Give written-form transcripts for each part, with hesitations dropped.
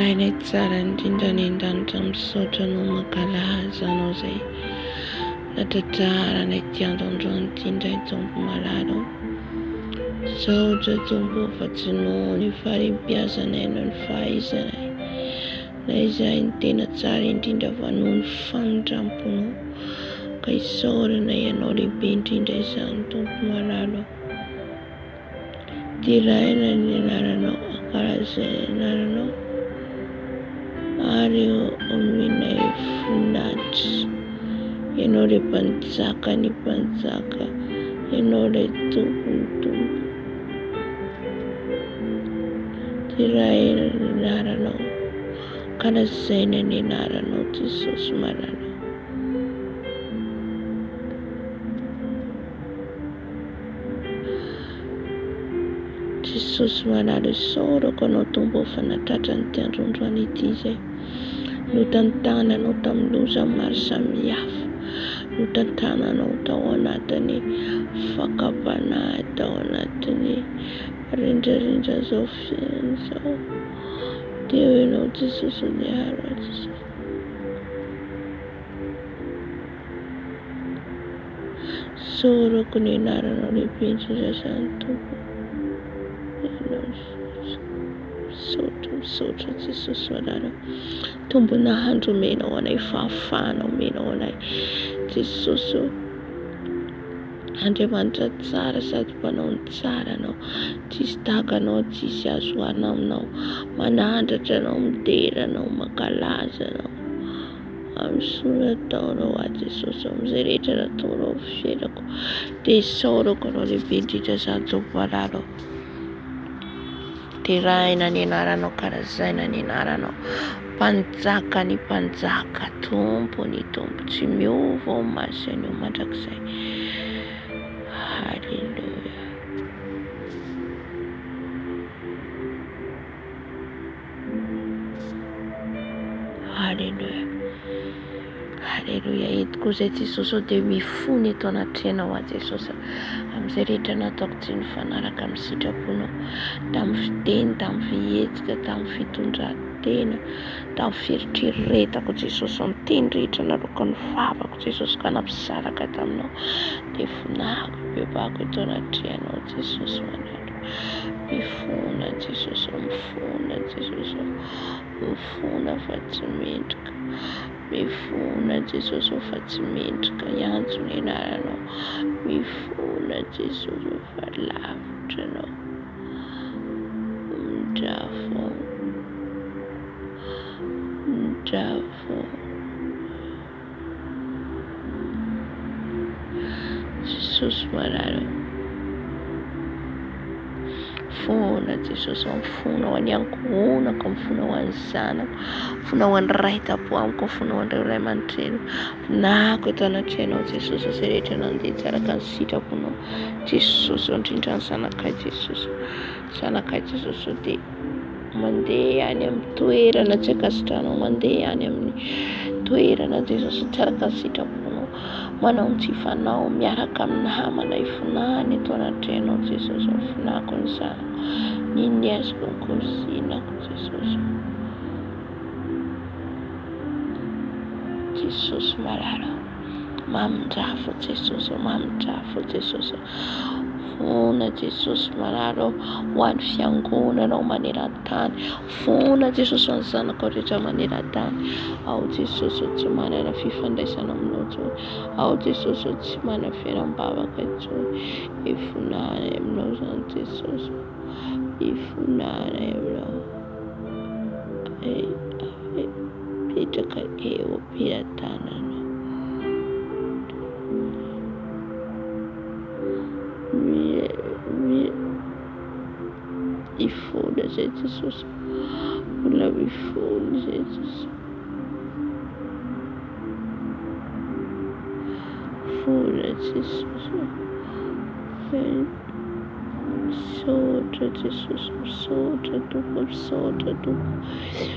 Tirai tsara indrindra ny an-danitra misaotra no mankalaza anao izay natatrara ny ity androandroany ity indray tompo malalo. Saotra tompo fa tsy noho ny faharim-piasanay no ny fahaizanay, na izay ny tena tsara indrindra fa noho ny fanondramponao, ka isaorana ianao lehibe indrindra izany tompo malalo. Tiraina ny anaranao, ankalazay ny anaranao, ary omenay voninahitra. Ianao ilay mpanjaka ny mpanjaka, ianao ilay tompo ny tompo. Tiraina ny anaranao, ankalazaina ny anaranao Jesosy malalo. Jesosy malalo, isaorako anao tompo fa natratra nyity androandroany ity izay notantananao tamin'ny loza maro samihafa, notantananao tao anatin'ny fakapanahy, tao anatin'ny rindrarindra zao fiainana izao. Teo ianao Jesosy miaro Jesosy. Isaorako ny anaranao lehibe indrindra izany tompo. Misaotra Jesosy malalo. Tombo nahandro omenao anay fahafahana, omenao anay Jesosy. Andriamanitra tsara sady mpanao ny tsara anao, tsisy tahaka anao, tsisy azo oharina aminao. Manandratra anao, midera anao, mankalaza anao amin'ny soa nataonao Jesosy, amin'izay rehetra nataonao amin'ny fiainako. Dia isaorako anao lehibe indrindra izany tompo malalo. Tiraina ny anaranao, karazaina ny anaranao, mpanjaka ny mpanjaka, tompo ny tompo, tsy miova ao masinao mandrakizay. Halleluja. Halleluja. Halleluja. Eto koa izay Jesosy dia mifony eto anatrehana ho Jesosy amin'izay rehetra nataoko tsy nifanaraka amin'ny sitraponao, tamin'ny fiteny, tamin'ny fihetsika, tamin'ny fitondran-tena, tamin'ny fieritreretako Jesosy, amin'ny teny rehetra nalaoko ny vavako Jesosy ka nampisaraka taminao. Dia vonahako bebako eto anatrehanao Jesosy manalo. Mifona Jesosy, mifona Jesosy, mifona fa tsy mendrika. Mifona Jesosy fa tsy mendrika, iantso ny anaranao. Mifona Jesosy fa lavitra anao. Midrafo, midrafo. Jesosy malalo. Mifona Jesosy, mifona ho an'ny ankohonako, mifona ho an'ny zanako, mifona ho an'ny raita-po amiko, mifona ho an'ireo ray aman-dreniko. Vonahako eto anatrehanao Jesosy, izay rehetra nandeha tsaraka ny sitraponao Jesosy, indrindra ny zanakay Jesosy. Zanakay Jesosy dia mandeha any amin'ny toerana tsy ankasitranao, mandeha any amin'ny toerana Jesosy tsaraka ny sitraponao, manao ny tsifanao, miaraka amin'ny namana ifonahany eto anatrehanao Jesosy. Mifonahako ny zanako, ny niazoko, ny kozinako Jesosy. Jesosy malalo, mamindrafo Jesosy, mamindrafo Jesosy. Fona Jesosy malalo ho an'ny fiangonanao maneran-tany, fona Jesosy ho an'ny zanako rehetra maneran-tany. Ao Jesosy tsy manana fifandraisana aminao intsony, ao Jesosy tsy manana fiaram-bavaka intsony. Ifonahany aminao izany Jesosy, ifonahany aminao. Petraka eo am-pirantananao. Mifona izay Jesosy, mbola mifona izay Jesosy. Mifona Jesosy. Misaotra Jesosy, misaotra tompo, misaotra tompo.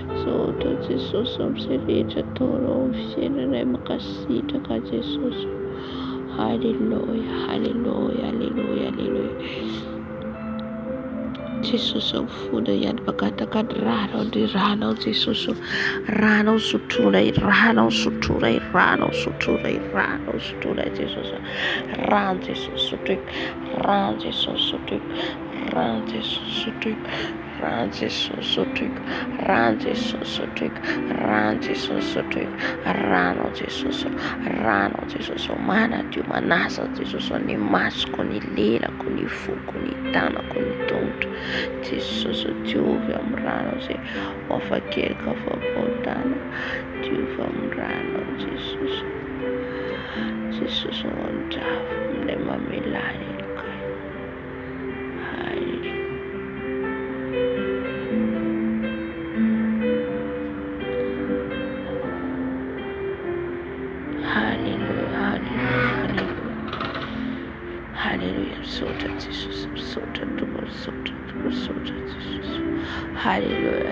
Misaotra Jesosy amin'izay rehetra ataonao amin'ny fiainanay mankasitraka Jesosy. Halleluja, halleluja, halleluja, halleluja. Jesús fuda yad bakata kad rano di rano Jesús rano sutura Jesús ran Jesús sutuk ran Jesús sutuk ran Jesús sutuk ran Jesús sutuk ran Jesús sutuk ran Jesús sutuk rano Jesús mana tu manasa Jesús ni mas kuni lila kuni fu kuni tana kuni tonto Jesús Juve amrano se ofakir ka fapotana Juve amrano Jesús onta le mamilani kai Hallelujah. Sota Jesus. Sota Jesus. Hallelujah.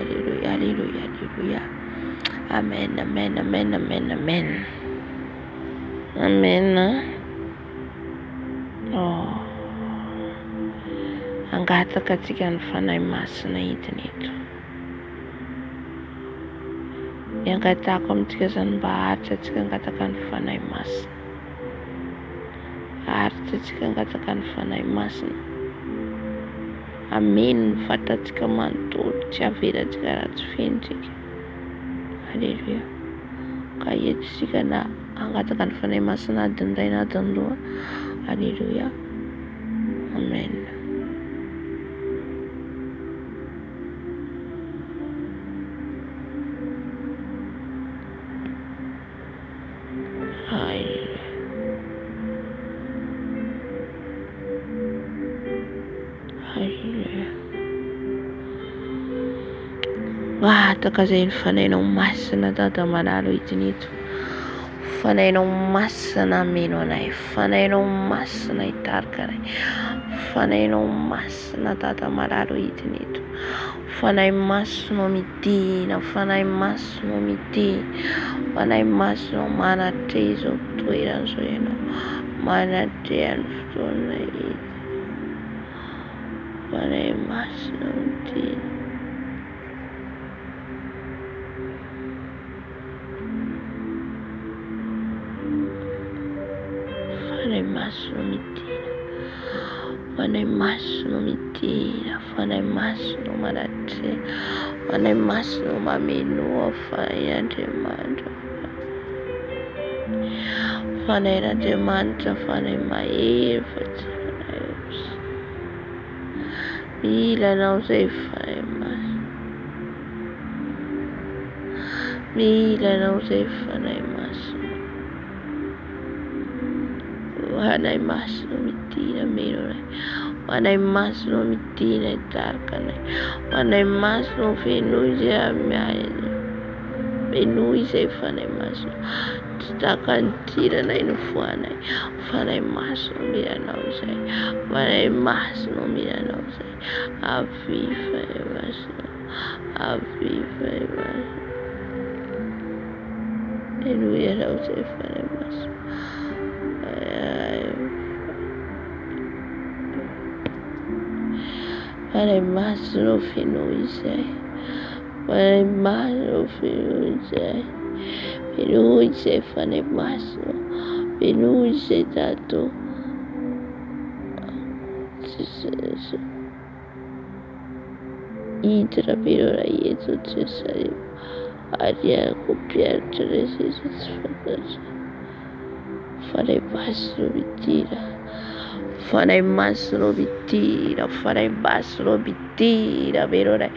Amen. Oh. Angata katika mfano masina internet. Yangata komtika bahasa ngata kan mfano masina. Artika ngata kan mfano masina. Amen. Fatatika manto chavira tikaratfinti. Hallelujah. Kayetika na angata kan mfano masina dandaina dandua. Hallelujah. Amen. Takazay fanainao masina dada manalo itinito. Fanainao masina mino anay. Fanainao masina itarika anay. Fanainao masina dada manalo itinito. Fanay masino midina. Fanay masino midina. Fanay masino manatezo toeran'izao ianao. Manatrehan'ny fotoana ity. Fanay masino midina. Fanay masino midina. Fanay masino manatre. Fanay masino mamenoa fanay'Andriamanitra. Fanay'Andriamanitra fanay mahery fa tsy fanay ozy. Mila anao zay fanay masino. Mila anao zay fanay masino. Fanay masino midina meno anay. Fanay masino midina itarika anay. Fanay masino fenoy zay amiay. Fenoy zay fanay masino. Tsy takantiranay no foanay. Fanay masino milanao zay. Fanay masino milanao zay. Avy fanay masino. Avy fanay masino. Fenoy anao zay fanay masino. Fanay masino fenoy zay. Fanay masino fenoy zay. Fenoy zay fanay masino. Fenoy zay tato. Hiditra pirora eto Jerusalema. Ariako mpianatra resesa tsy fantatra. Fanay masino midina. Fanay masino midina. Fanay masino midina meronay.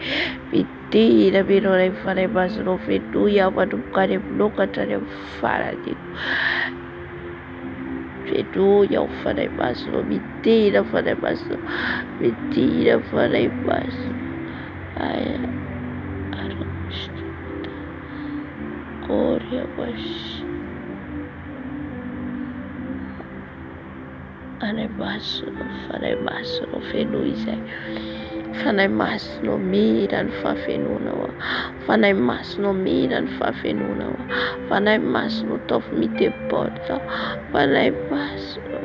Midina meronay fanay masino fenoy manomboka any amin'ny lokatra any amin'ny faradiko. Fenoy ao fanay masino midina. Fanay masino midina. Fanay masino. Aya arakosta. Gloria bash. Fanay masino fenoy zay. Fanay masino mira ny fahafenona ao. Fanay masino mira ny fahafenona ao. Fanay masino taovy mitebotra. Fanay masino.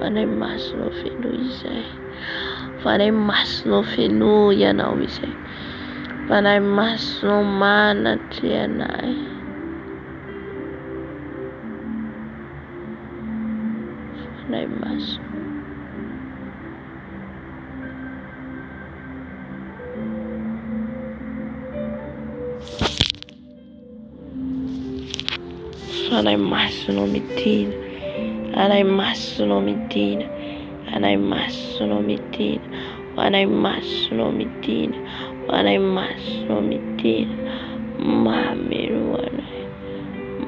Fanahy masonao feno izay. Fanahy masonao feno ianao izay. Fanahy masonao manatry anay. Fanahy masonao. Fanahy masonao midina. Fanahy masonao midina. Fanahy masonao midina. Fanahy masonao midina. Fanahy masonao midina. Mameno anay.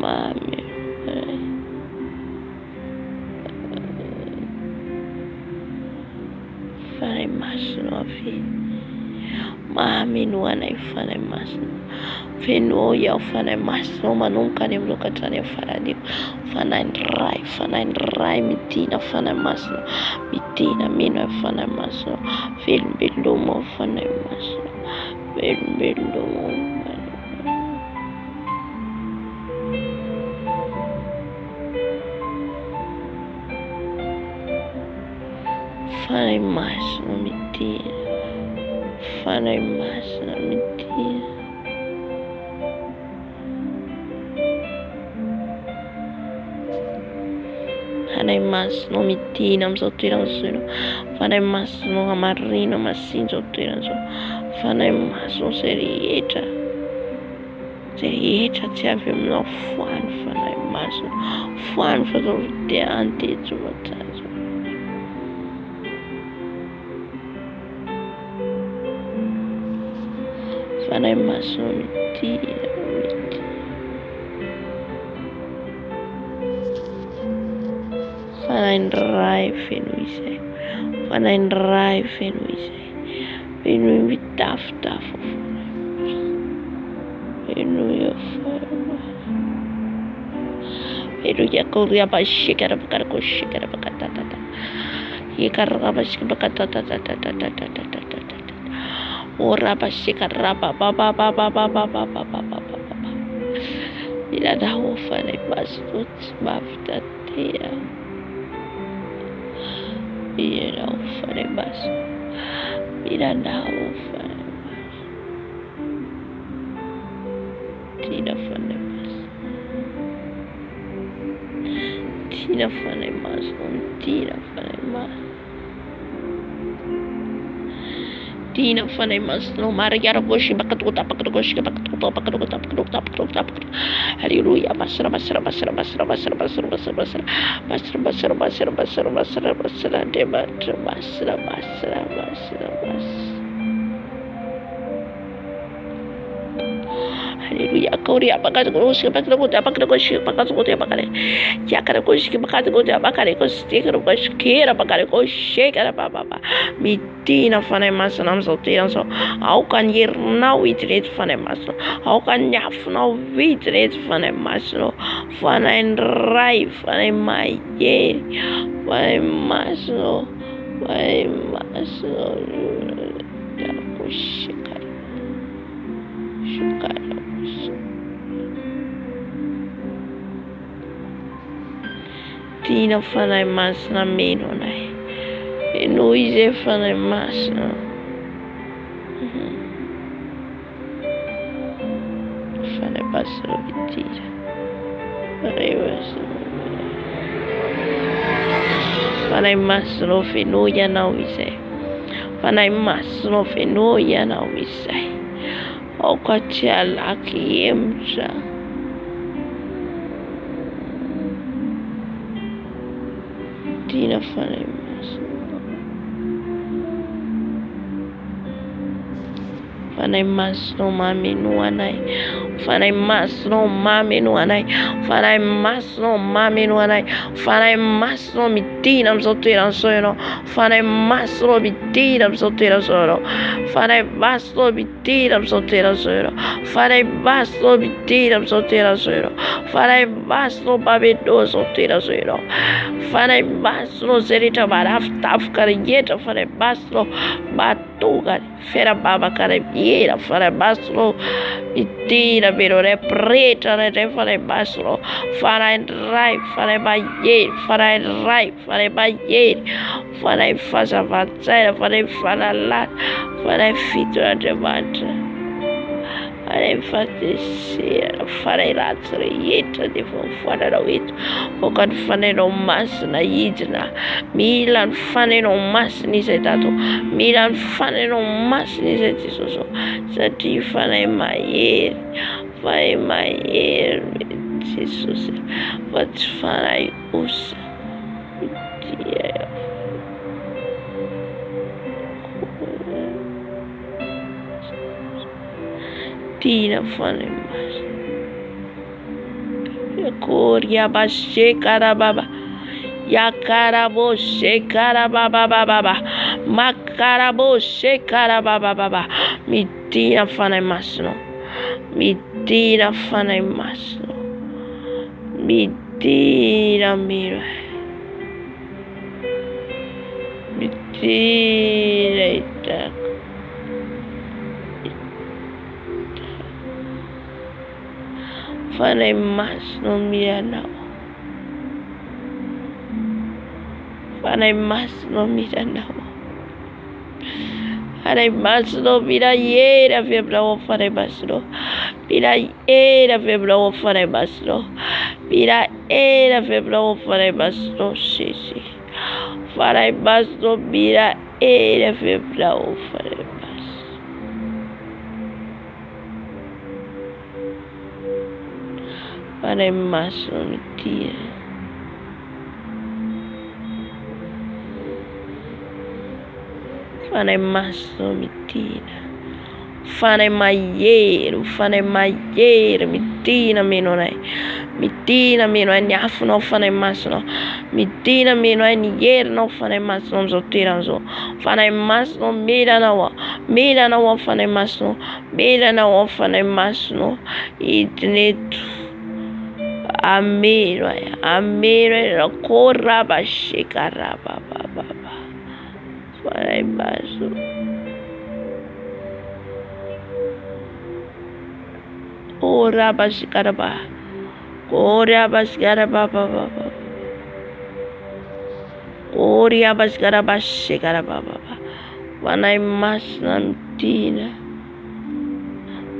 Mameno anay. Fanahy masonao avy. Mameno anay fanahy masonao. Feno iaho fanahy masonao manomboka any amin'izao ka hatrany amin'ny farany. Fanahy ray midina fanahy masonao. Midina mino fanahy masonao. Velombelomo fanahy masonao. Velombelomo. Fanahy masonao midina. Fanahy masonao midina. Fanahy masonao midina amin'izao toerana izao. Fanahy masonao hamarina masinjo ao toerana izao. Fanahy masonao izay rehetra. Izay rehetra tsy avy aminao foany fanahy masonao. Foany fa zao dia antejo matsatso. Fanahy masonao midina. Fanahy ray feno izay. Fanahy ray feno izay. Feno mitafotafo. Feno feno yakoria bashikara bakara koshikara bakatata. Yekara bashikara bakatata. Ora bashikara baba. Ila dawo fanahy masonao tsy mafitatea. Ila fanahy masonao. Ila dawo fanahy masonao. Tina fanahy masonao. Tina fanahy masonao. Tina fanahy masonao. Tina fanahy masonao. Mariara koshi bakatuta. Hallelujah. Basra. Hallelujah. Korea bakatu koshi bakatu bakale. Yakara koshi bakatu bakale koshi kera bakale koshi kera baba. Midina fanahy masonao amin'izao toerana izao. Aoka ny herinao hity reto fanahy masonao. Aoka ny afonao hity reto fanahy masonao. Fanahy ray, fanahy mahery, fanahy masonao. Fanahy masonao. Tina fanahy masonao meno anay. Eno izay fanahy masonao. Fanahy masonao midina. Fanahy masonao feno ianao izay. Fanahy masonao feno ianao izay. Aoka tsy alaky emotra. Tina fanahy masonao. Fanahy masonao mameno anay. Fanahy masonao mameno anay. Fanahy masonao mameno anay. Fanahy masonao midina amin'izao toerana izao ianao. Fanahy masonao midina amin'izao toerana izao ianao. Fanahy masonao midina amin'izao toerana izao ianao. Fanahy masonao midina amin'izao toerana izao ianao. Fanahy masonao mameno izao toerana izao ianao. Fanahy masonao izay rehetra marafitafoka rehetra. Fanahy masonao matongany fiainam-bavaka ray mihena. Fanahy masonao Midina mino repretra rehefa masonao fanahy ray fanahy mahery fanahy ray fanahy mahery fanahy fahazavan-tsaina fanahy fahalalana fanahy fiton'Andriamanitra fanahy fatesera fanahy ratsy rehetra dia efa mifoananao eto voaka ny fanahinao masina hidina mila ny fanahinao masina izay Dato mila ny fanahinao masina izay Jesosy satria fanahy mahery Jesosy fa tsy fanahy osa Tina fanahy masina Koria bashekara baba yakarabo shekara baba makarabo shekara baba midina fanahy masina midina fanahy masina midina miro midina itako fanahy masina miranao fanahy masina miranao fanahy masina mirahery avy aminao fanahy masina mirahery avy aminao fanahy masina mirahery avy aminao fanahy masina sisy fanahy masina mirahery avy aminao fanahy fanahy masina midina fanahy masina midina fanahy mahery midina mino anay midina mino any afinao fanahy masina midina mino any herinao fanahy masina amin'izao toeran'izao fanahy masina milanao fanahy masina milanao fanahy masina hidina eto amero koraba shekaraba baba fanahy masina koraba shekaraba koraba shekaraba baba koraba shekaraba baba fanahy masina midina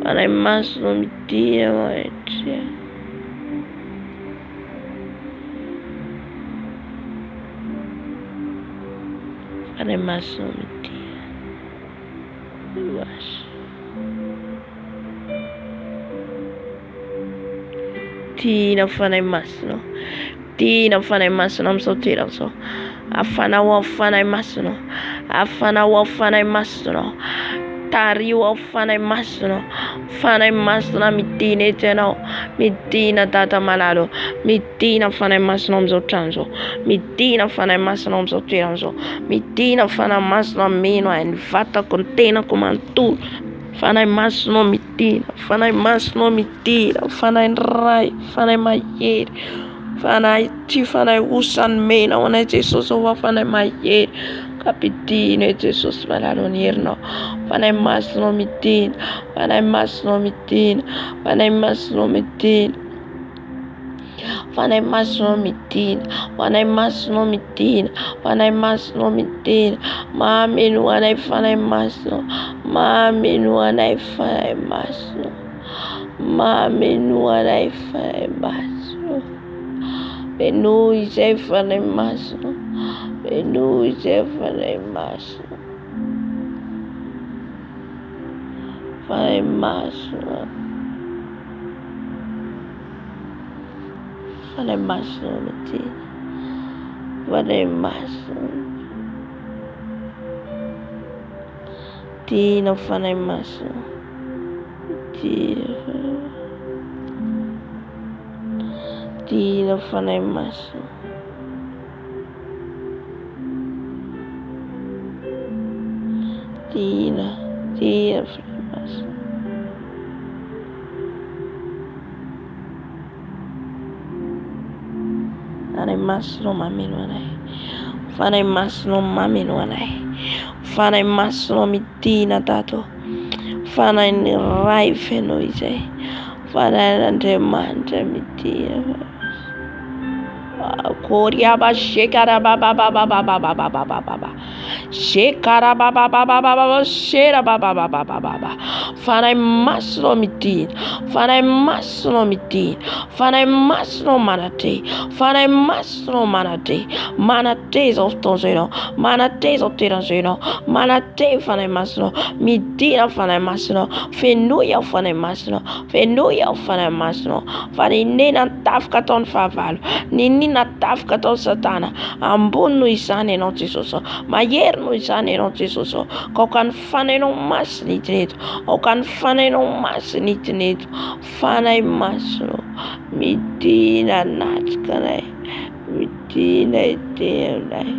fanahy masina midina maitria fanahy masina midina tina fanahy masina amin'izao toeran'izao afanao fanahy masina tario fanahy masina midina eto ianao midina Data malalo midina fanahy masina amin'izao tranozao midina fanahy masina amin'izao toeran'izao midina fanahy masina mino ny vatako ny tenako manontolo fanahy masina midina fanahy ray fanahy mahery fanahy tsy fanahy osany mena ho anay Jesosy fa fanahy mahery kapidina Jesosy malalo ny herinao fanahy masina midina fanahy masina midina fanahy masina midina fanahy masina midina fanahy masina midina fanahy masina midina mameno anay fanahy masina mameno anay fanahy masina mameno anay fanahy masina beno izay fanahy masina beno izay fanahy masina fanahy masina fanahy masina midina fanahy masina midina fanahy masina midina fanahy masina midina fanahy masina fanahy masina mameno anay fanahy masina mameno anay fanahy masina midina Dato fanahy ray fenao izay fanahin'Andriamanitra midina Koriaba shekarababababababababababa shekarababababababa sherababababababa fanahy masonao midina fanahy masonao midina fanahy masonao manatre fanahy masonao manatre manatre zao fotoana zao ianao manatre zao toerana zao ianao manatre fanahy masonao midina fanahy masonao fenoy aho fanahy masonao fenoy aho fanahy masonao fanenena ny tafika ataon'ny fahavalo ninina tafika atao Satana ambony noho izany ianao Jesosy mahery noho izany ianao Jesosy ka ny fanahinao masina hitineto ka ny fanahinao masina hitineto fanahy masonao midina natrikanay midina etenay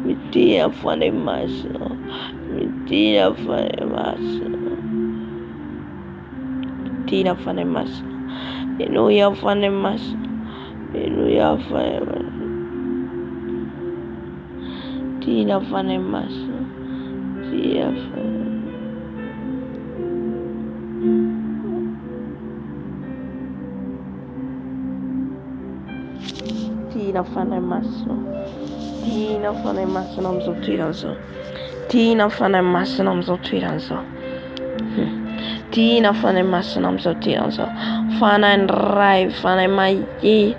midina fanahy masonao midina fanahy masonao midina fanahy masonao enoy aho fanahy masonao enoy fanahy Tina fanahy masonao Tina fanahy Tina fanahy masonao Tina fanahy masonao amin'izao toerana zao Tina fanahy masonao amin'izao toerana zao Tina fanahy masonao amin'izao toerana zao fanahy ray fanahy mahery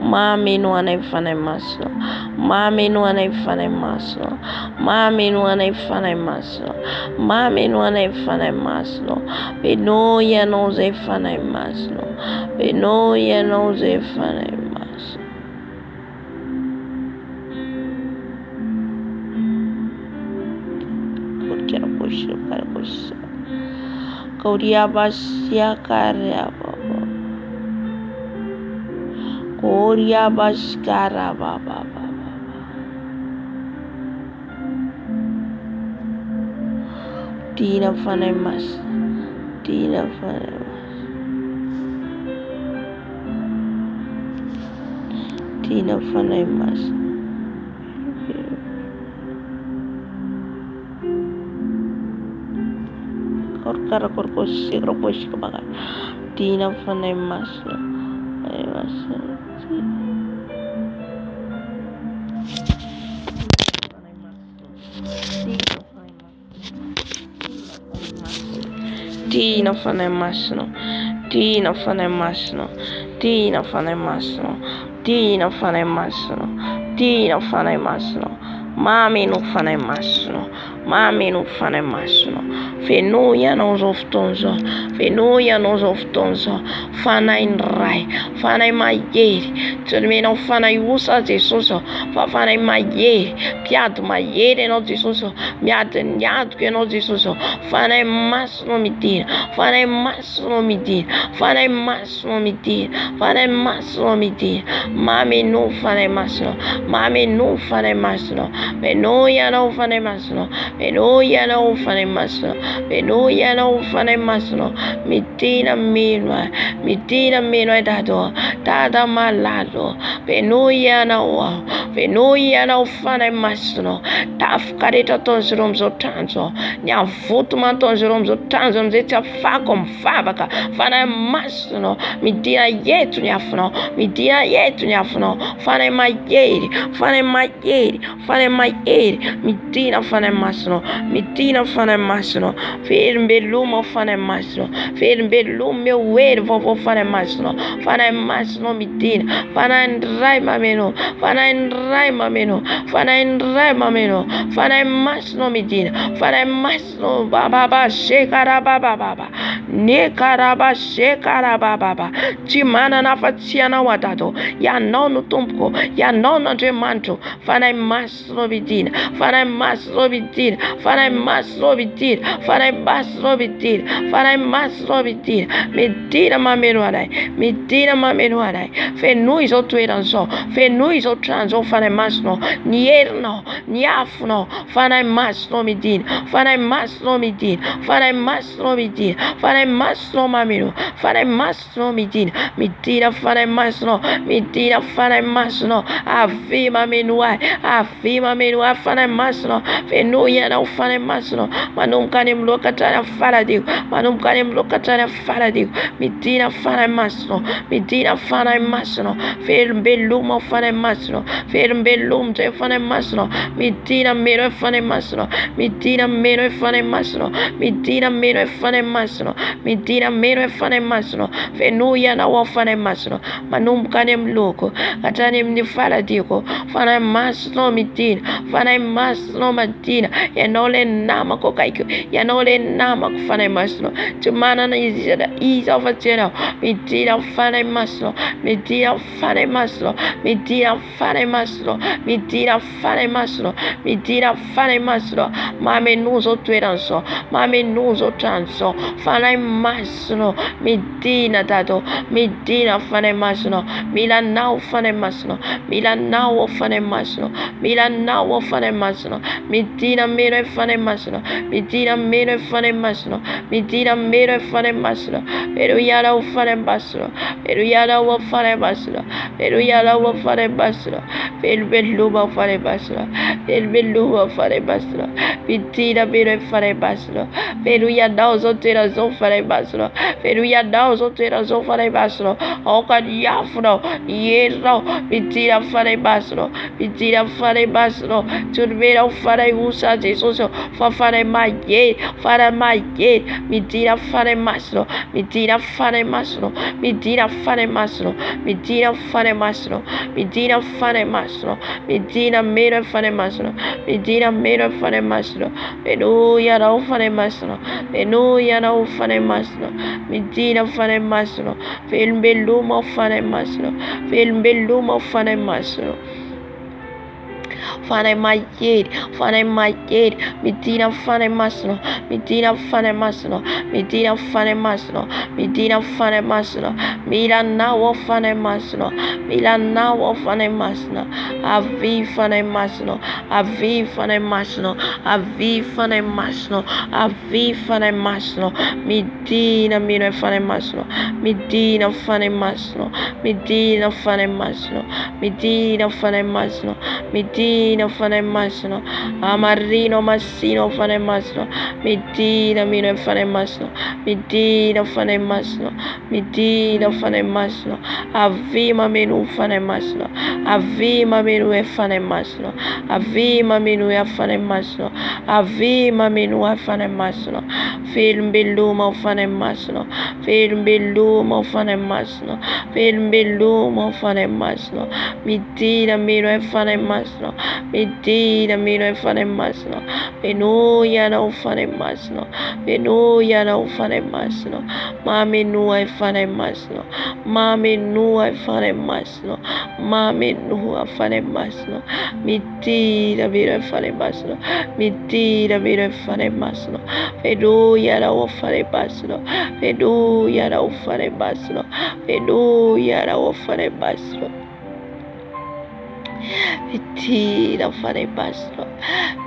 mameno anay fanahy masonao mameno anay fanahy masonao mameno anay fanahy masonao mameno anay fanahy masonao benoy ianao zay fanahy masonao benoy ianao zay fanahy masonao Koriaba siakariaba Koriaba skarababa Tina fanahy masonao Tina fanahy masonao Tina fanahy masonao Kara korkosi korkosi kebaga Tina fanahy masonao Tina fanahy masonao Tina fanahy masonao Tina fanahy masonao Tina fanahy masonao Tina fanahy masonao mameno fanahy masonao mameno fanahy masonao fenoy ianao zao fotoana zao fenoy ianao zao fotoana zao fanahy ray fanahy mahery tsy menao fanahy osa Jesosy fa fanahy mahery mpiady mahery ianao Jesosy miady niadoka ianao Jesosy fanahy masonao midina fanahy masonao midina fanahy masonao midina fanahy masonao midina mameno fanahy masonao mameno fanahy masonao benoy ianao fanahy masonao benoy ianao fanahy masonao benoy ianao fanahy masonao midina meno ay dada malado benoy ianao fanahy masonao tafika rehetra ataon'izy ireo amin'izao tranjo ny avotoma ataon'izy ireo amin'izao tranjo amin'izay tsy afako mivavaka fanahy masonao midina eto ny afinao midina eto ny afinao fanahy mahery fanahy mahery fanahy mahery midina fanahy masonao midina fanahy masonao verimbelomo fanahy masonao verimbelomo meu hery vaovao fanahy masonao midina fanahy ray mameno fanahy ray mameno fanahy ray mameno fanahy masonao midina fanahy masonao bababa shekarabababa nekaraba shekarabababa tsy manana afa-tsy ianao adado ianao no tompoko ianao no Andriamanitro fanahy masonao midina fanahy masonao midina fanahy masonao midina fanahy masonao midina fanahy masonao midina midina mameno anay fenoy zao toerana zao fenoy zao trano zao fanahy masonao ny herinao ny afonao fanahy masonao midina fanahy masonao midina fanahy masonao midina fanahy fare massimo mamino, fare massimo midina fare massimo, midina fare massimo, avima menuai, fare massimo, venuia não fare massimo, mas nunca nem locatara fara digo, mas nunca nem locatara fara digo, midina fare massimo, midina fare massimo, ferm bellum fare massimo, ferm bellum te fare massimo, midina mero fare massimo, midina mero fare massimo, midina mero fare massimo, midina mero fare massimo, venuia não fare massimo, mas nunca nem louco, atani me fala digo, fare massimo midina, fare massimo madina, e não le nama cocaicio, e não le nama fare massimo, tu mana isa facendo, midina fare massimo, midina fare massimo, midina fare massimo, midina fare massimo, midina fare massimo, ma menuso tueranso, ma menuso transo, fare massimo, midina dato, midina fare massimo, milanau fare massimo, milanau fare massimo, milanau fare massimo, midina mero fare massimo, midina mero fare massimo, midina mero fare massimo, pero yara fare massimo, pero yara fare massimo, pero yara fare massimo, per belluba fare massimo, per belluba fare massimo, midina mero fare massimo, pero yara osotera zo fare massimo, pero yara osotera zo fare massimo, o cadiafro, yero, midina fare massimo, midina fare massimo, turbera fare usa Jesus, fare maie, midina fare massimo, midina fare massimo, midina fare massimo, midina fare massimo, midina fare massimo, midina mero fare massimo, midina mero fare massimo, venuia não fare massimo, venuia não fare massimo, midina fare massimo, film bellumo fare massimo, film bellumo fare massimo. Fare maglieri, midina fare massimo, midina fare massimo, midina fare massimo, midina fare massimo, milanao fare massimo, milanao fare massimo, avi fare massimo, avi fare massimo, avi fare massimo, avi fare massimo, midina mino fare massimo, midina fare massimo, midina fare massimo, midina fare massimo, midina fare massimo, amarrino massino fare massimo, midina mino fare massimo, midina fare massimo, midina fare massimo, avima menu fare massimo, avima menu e fare massimo, avima menu e fare massimo, avima menu e fare massimo, film bellumo fare massimo, film bellumo fare massimo, film bellumo fare massimo, midina mino e fare massimo, midina mino e fare massimo, venuia não fare massimo, venuia não fare massimo, ma menu e fare massimo, ma menu e fare massimo, ma menu a fare massimo, midina mino e fare massimo, midina mino e fare massimo, venuia não fare massimo, venuia não fare massimo, venuia não fare massimo. Vitira fare massimo,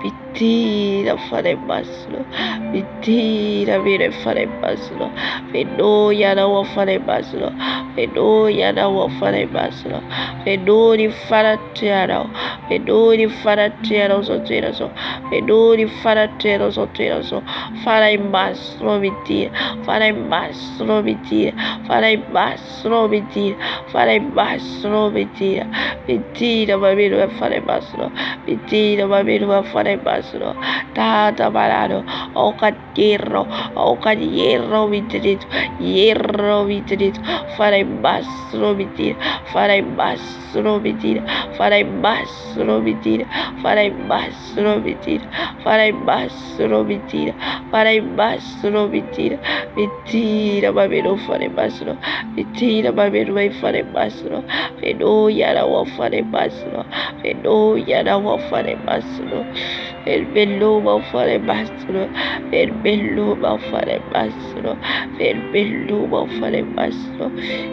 vitira fare massimo, vitira vire fare massimo, venuia não fare massimo, venuia não fare massimo, venuri faratero, venuri faratero soteraso, venuri faratero soteraso, fare massimo vitira, fare massimo vitira, fare massimo vitira, fare massimo vitira, vitira bambino a fare massimo, vitira bambino a fare massimo, tata barano, o cadierro vitrito, hierro vitrito, fare massimo vitira, fare massimo vitira, fare massimo vitira, fare massimo vitira, fare massimo vitira, fare massimo vitira, vitira bambino fare massimo, vitira bambino vai fare massimo, venuia não fare massimo, venuia não fare massimo. Verbelo não farei mais, Senhor. Verbelo não farei mais, Senhor. Verbelo não farei mais, Senhor.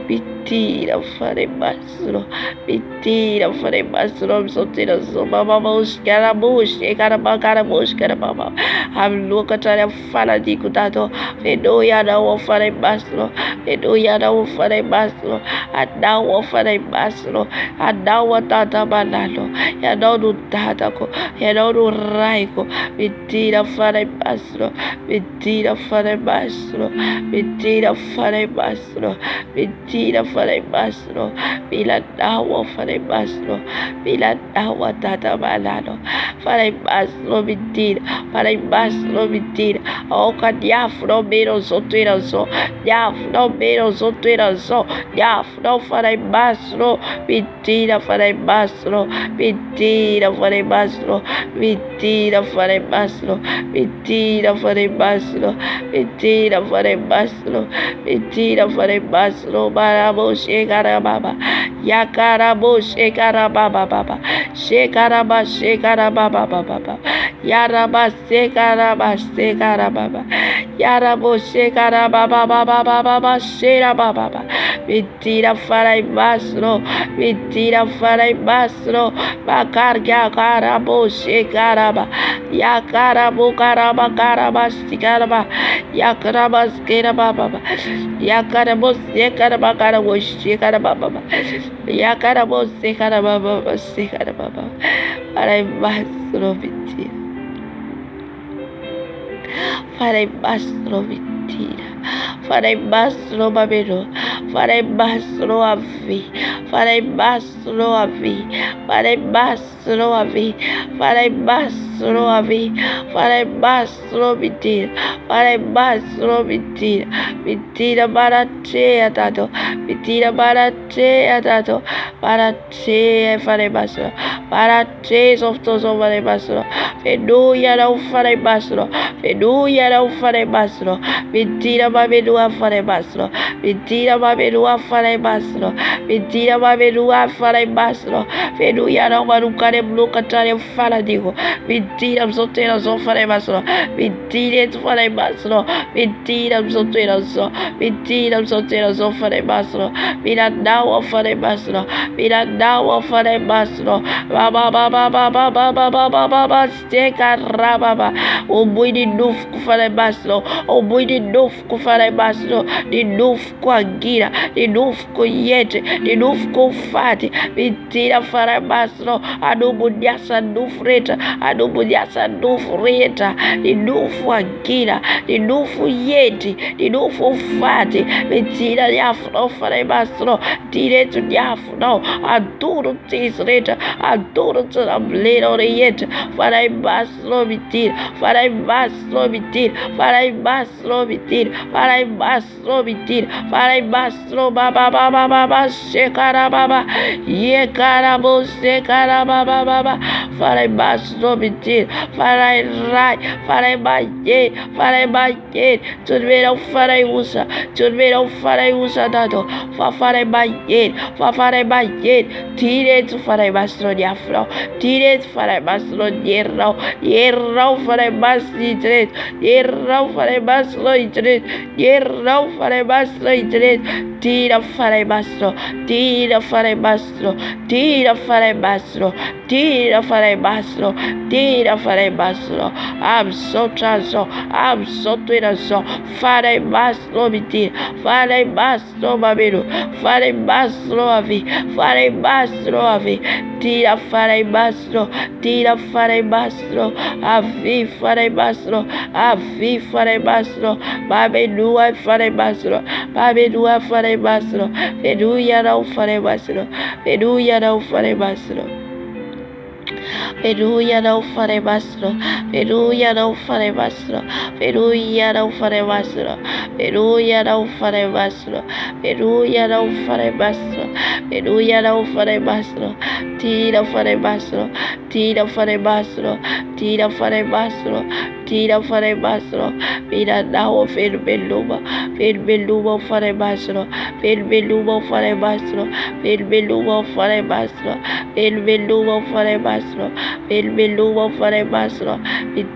Mentira, farei mais, Senhor. Mentira, farei mais, Senhor. Solteira, sou mamamos, queramos, queramos, queramos. A louca tarefa fala de cuidado. Verdoia não farei mais, Senhor. Verdoia não farei mais, Senhor. A não farei mais, Senhor. A não tata banalo. E não do tataco. E não do raico. Mentira, farei mais, Senhor. Mentira, farei mais, Senhor. Mentira, farei mais, Senhor. Mentira, farei mais, Senhor. Bila não farei mais, Senhor. Bila não tata banalo. Farei mais, Senhor. Mentira. Farei mais, Senhor. Mentira. O cadiafro menos solteiração. Diafro menos solteiração. Diafro farei mais, Senhor. Mentira, farei mais, Senhor. Mentira, farei mais, Senhor. Mentira, farei mais, Senhor. Mentira, farei mais, Senhor. Mentira, farei mais, Senhor. Mentira, farei mais, Senhor. Barabo, shekarababa. Yakarabo, shekarababa. Shekaraba, shekarababa. Yaraba, shekaraba, shekarababa. Yarabo, shekarababa, shekarababa. Mentira, farei mais, Senhor. Mentira, farei mais, Senhor. Bacarga, carabo, shekaraba. Yakarabo, caraba, caraba, shekaraba. Yakaraba, shekarababa. Yakarabo, shekaraba, carabo, shekarababa. Yakarabo, shekarababa, shekarababa. Farei mais, Senhor. Mentira. Farei mais, Senhor. Mentira. Farei mais, Senhor. Babero. Farei mais, Senhor. Avi. Farei mais, Senhor. Avi. Farei mais, Senhor. Avi. Farei mais, Senhor. Avi. Farei mais, Senhor. Mentira. Farei mais, Senhor. Mentira. Mentira barateia, Tato. Mentira barateia, Tato. Barateia, farei mais, Senhor. Barateia, softoso, farei mais, Senhor. Feduia não farei mais, Senhor. Feduia não farei mais, Senhor. Mentira, babedua, farei mais, Senhor. Mentira, babedua, farei mais, Senhor. Mentira, babedua, farei mais, Senhor. Feduia não marucare, nunca tare, fala, digo. Mentira, solteira, só farei mais, Senhor. Mentira, tu farei mais, Senhor. Mentira, solteira, só. Mentira, solteira, só farei mais, Senhor. Mira, não, farei mais, Senhor. Mira, não, farei mais, Senhor. O boi de novo que farei mais, Senhor. O boi de novo que farei mais, Senhor. De novo com a guira, de novo com o iete, de novo com o fate. Mentira, farei mais, Senhor. A novo dessa no freta, a novo dessa no freta. De novo a guira, de novo iete, de novo o fate. Mentira, de afro, farei mais, Senhor. Direito de afro, adoro tisreta, adoro tramleira, oriente. Farei mais, Senhor. Mentira, farei mais, Senhor. Mentira, farei mais, Senhor. Mentira, farei mais, Senhor. Mentira, farei mais, Senhor. Babá, shekarababa, yekarabo, shekarababa, farei mais, Senhor. Mentira, farei rai, farei baie, farei baie, turbeirão farei usa, turbeirão farei usa, dado, farei baie, farei baie, direito farei mais, Senhor. De afro, direito farei mais, Senhor. De errão farei mais, direito, errão farei mais, Senhor. Direito, errão farei mais, Senhor. Direito, tira farei mais, Senhor. Tira farei mais, Senhor. Tira farei mais, Senhor. Tira farei mais, Senhor. Tira farei mais, Senhor. Absolutação, absolutação. Farei mais, Senhor. Mentira, farei mais, Senhor. Babiro, farei mais, Senhor. Avi, farei mais, Senhor. Avi, tira farei mais, Senhor. Tira farei mais, Senhor. Avi, farei mais, Senhor. Avi, farei mais, Senhor. Babelua, farei mais, Senhor. Babelua, farei mais, Senhor. Peruia não farei mais, Senhor. Peruia não farei mais, Senhor. Peruia não farei mais, Senhor. Peruia não farei mais, Senhor. Peruia não farei mais, Senhor. Peruia não farei mais, Senhor. Peruia não farei mais, Senhor. Peruia não farei mais, Senhor. Tira farei mais, Senhor. tira fare basro, tira fare basro, tira fare basro, mira now ferbeluma fare basro, ferbeluma fare basro, ferbeluma fare basro, ferbeluma fare basro, ferbeluma fare basro,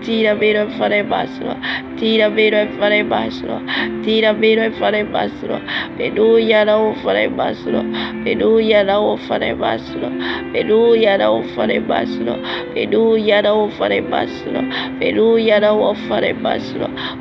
tira vero fare basro, tira vero fare basro, tira vero fare basro, peduia now fare basro, peduia now fare basro, peduia now fare basro, peduia now fare basro, peduia now fare basro,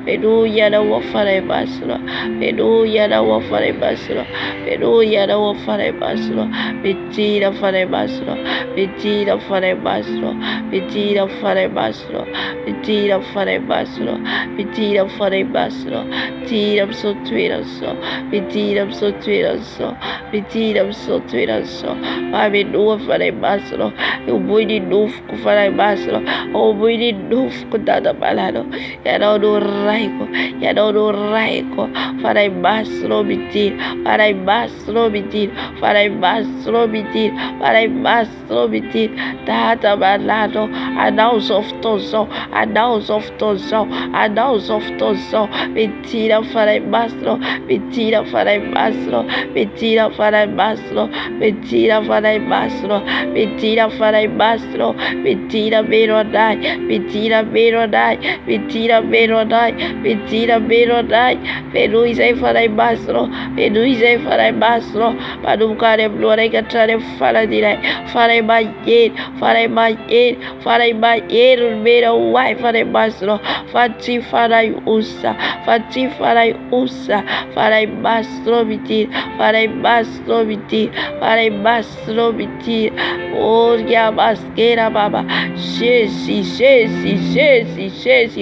peduia now fare basro, peduia now fare basro, peduia now fare basro, petira fare basro, petira fare basro, petira fare basro, petira fare basro, petira fare basro, tiram so twiraso, petiram so twiraso, petiram so twiraso, ave no fare basro, eu vou de novo com fare basro, eu vou de novo com dada balado, ya no raico, ya no raico, fare basro bitir, fare basro bitir, fare basro bitir, fare basro bitir, dada balado, announce of tozo, announce of tozo, announce of tozo, betira fare basro, betira fare basro, betira fare basro, betira fare basro, betira fare basro, betira vero dai, betira vero dai, betira vero dai, betira vero dai, peluise fare basro, peluise fare basro, paducare blore cacciare fare dire, fare baglier, fare baglier, fare baglier, vero uai fare basro, facci farai ussa, facci farai ussa, farai basro bitir, farai basro bitir, farai basro bitir, orgia baskera baba, Jésus,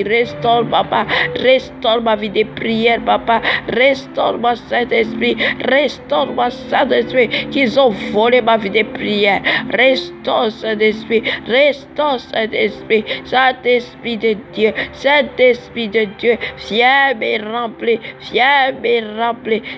restaure papa, restaure ma vie de prière papa, restaure mon Saint-Esprit, restaure mon Saint-Esprit, qu'ils ont volé ma vie de prière, restaure Saint-Esprit, restaure Saint-Esprit, Saint-Esprit de Dieu, Saint-Esprit de Dieu, viens me remplir,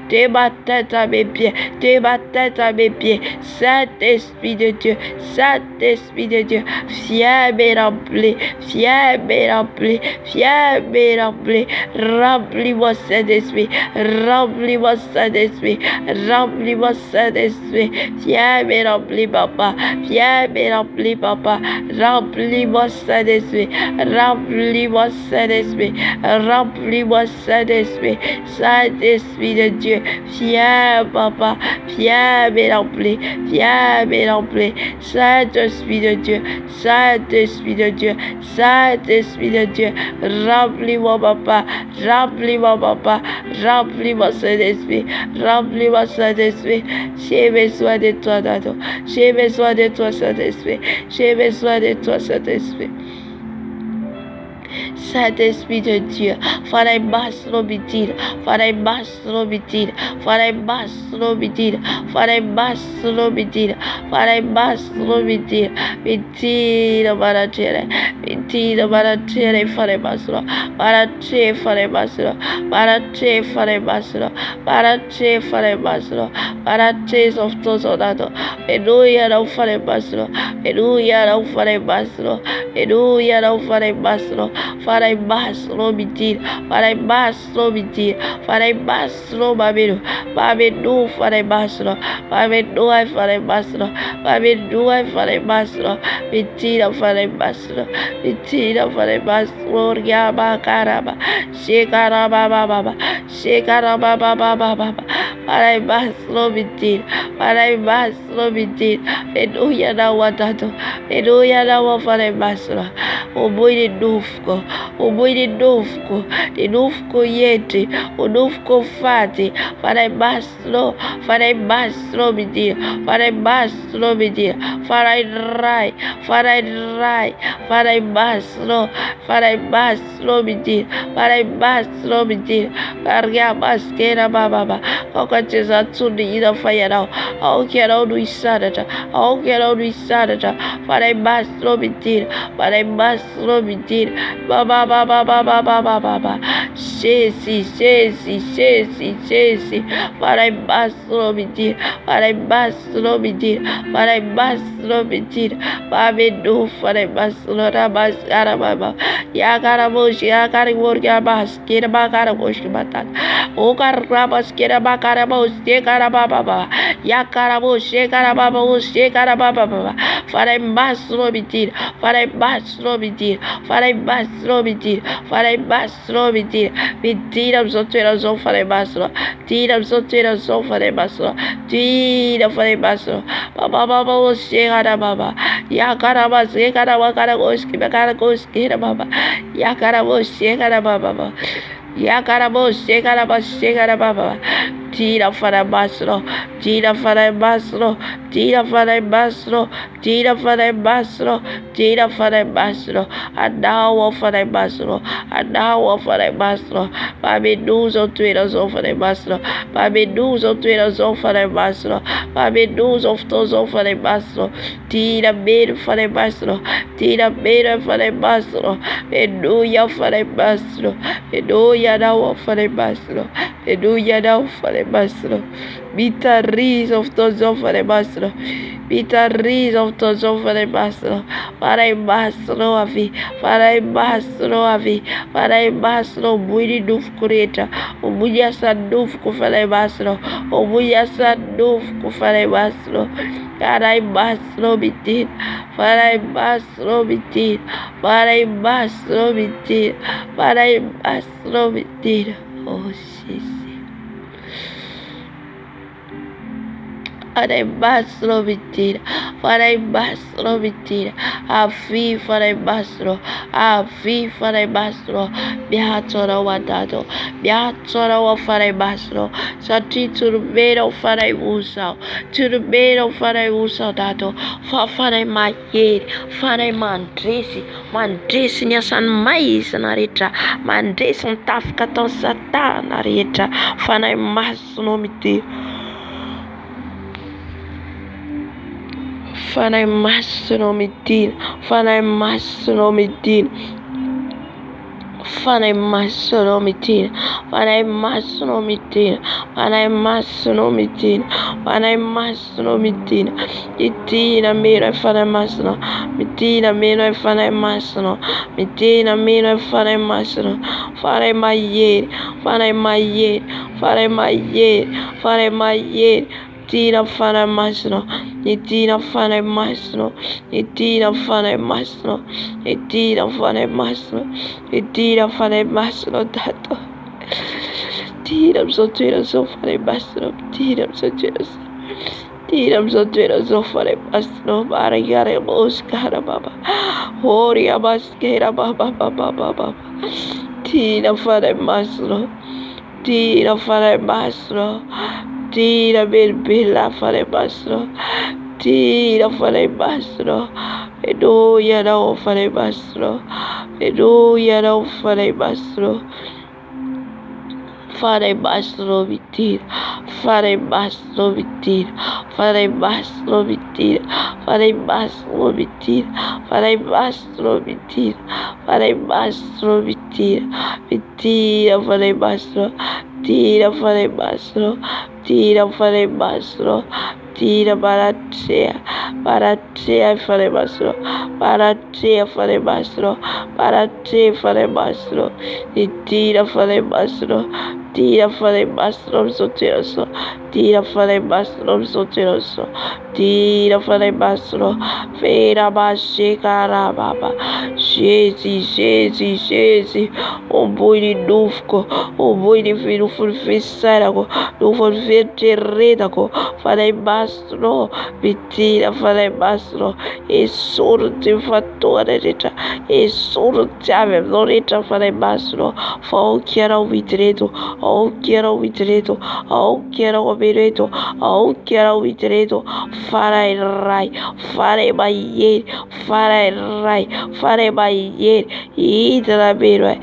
de ma tête à mes pieds, de ma tête à mes pieds, Saint-Esprit de Dieu, Saint-Esprit de Dieu, viens me remplir, viens me remplir, viens me remplir, remplis-moi Saint-Esprit, remplis-moi Saint-Esprit, remplis-moi Saint-Esprit, viens me remplir papa, viens me remplir papa, remplis-moi Saint-Esprit, remplis-moi Saint-Esprit, remplis-moi Saint-Esprit, Saint-Esprit de Dieu, viens papa, viens me remplir, viens me remplir, Saint-Esprit de Dieu, Saint-Esprit de Dieu, Saint-Esprit de Dieu, remplis-moi papa, remplis-moi papa, remplis-moi Saint-Esprit, remplis-moi Saint-Esprit, j'ai besoin de toi Dado, j'ai besoin de toi Saint-Esprit, j'ai besoin de toi Saint-Esprit. Saint-Esprit de Dieu, farai basro bitir, farai basro bitir, farai basro bitir, farai basro bitir, farai basro bitir, bitir baratere, bitir baratere farai basro, baratere farai basro, baratere farai basro, baratere farai basro, baratere of tozonado, aleluia não farai basro, aleluia não farai basro, aleluia não farai basro, farai basro bitir, farai basro bitir, farai basro babenu, babenu farai basro, babenu ai farai basro, babenu ai farai basro, bitira farai basro, bitira farai basro, orgaba caraba, shekaraba baba, shekaraba baba, farai basro bitir, farai basro bitir, aleluia não watato, aleluia não farai basro, o boi de dufco, o boi de dufco yete, o dufco fate, farai basro bitir, farai basro bitir, farai rai, farai basro bitir, farai basro bitir, carga basqueira baba, qualquer coisa tudo ida falhará, ao que era do isarata, ao que era do isarata, farai basro bitir, farai basro bitir, baba, Jesse. Father, I must love it. Father, I must love it. Father, I must love it. Father, do for I must love it. Yakarabush, Yakarabus, Kirabakarabush, Batan. Okarabas, Kirabakarabus, Yakarababa. Yakarabush, Yakarababus, Yakarababa. Father, I must love it. Father, I must love it. Father, I must love it. Father, I must love it. With deeds of Twitter, for a master. Deeds of Twitter, for a master. Deeds for a master. Baba was Shekara Baba. Yakarabas, Yakarabakaragoski, Bakaragoski, Baba. Yakarabos, Shekara Baba. Yakarabos, Shekara Baba. Tira for a master. Tira for a master. Tira for a master. Tira for a master. Tira for a master. And now for a master. And now for a master. Baby news on Twitter for a master. Baby news on Twitter for a master. Baby news of those for a master. Tira made for a master. Tira made for a master. Hallelujah for a master. Hallelujah now for a master. Hallelujah now for a master. Bitter reeds of those for a master. Bitter reeds of those for a master. Para a master of it. Para a master of it. Para a master of Willie Doof Creator. Obuya Sandoof for a master. Obuya Sandoof for a master. Para a master of it. Para a master of it. Para a master of it. Para a master of it. Oh, Jesus. And I must love it, for I must love it. I feel for I must love. I feel for I must love. Biatora wadato. Biatora for I must love. Sati to the bed of for I was out. To the bed of for I was out. For I my head. For I man dressing yes and mais narita. Man dress on tafkaton satan narita. For I must know me. Fan I must know me deal. Fan I must know me deal. Fan I must know me deal. Fan I must know me deal. Fan I must know me deal. Fan I must know me deal. Itina mira fan I must know. Mitina mira fan I must know. Mitina mira fan I must know. Fan I my year. Fan I my year. Fan I my year. Fan I my year. Tina fana masno, itina fana masno, itina fana masno, itina fana masno, itina fana masno tato. Tina so tira so fana masno, tina so tira so. Tina so tira so fana masno, barigare moskara baba, horia maskera baba baba baba. Tina fana masno, tina fana masno. Tira bella fare bastro, tira fare bastro, e noi non fare bastro, e noi non fare bastro. Fare bastro vittir, fare bastro vittir, fare bastro vittir, fare bastro vittir, fare bastro vittir, fare bastro vittir, vittir fare bastro, tira fare bastro, tira fare bastro, tira baratea fare bastro, baratea fare bastro, baratea fare bastro, e tira fare bastro. Tira fare bastro sotteroso, tira fare bastro sotteroso, tira fare bastro, vera basce carababa, scesi, un boi di dufco, un boi di filo fulfissarago, un fulfetterredago, fare bastro, tira fare bastro, e sorte fattore reta, e sorte aveva reta fare bastro, fa chiaro vitreto. Oh, quiero vitreto, oh, quiero vitreto, oh, quiero vitreto, fare rai, fare bayer, fare rai, fare bayer, idra bero,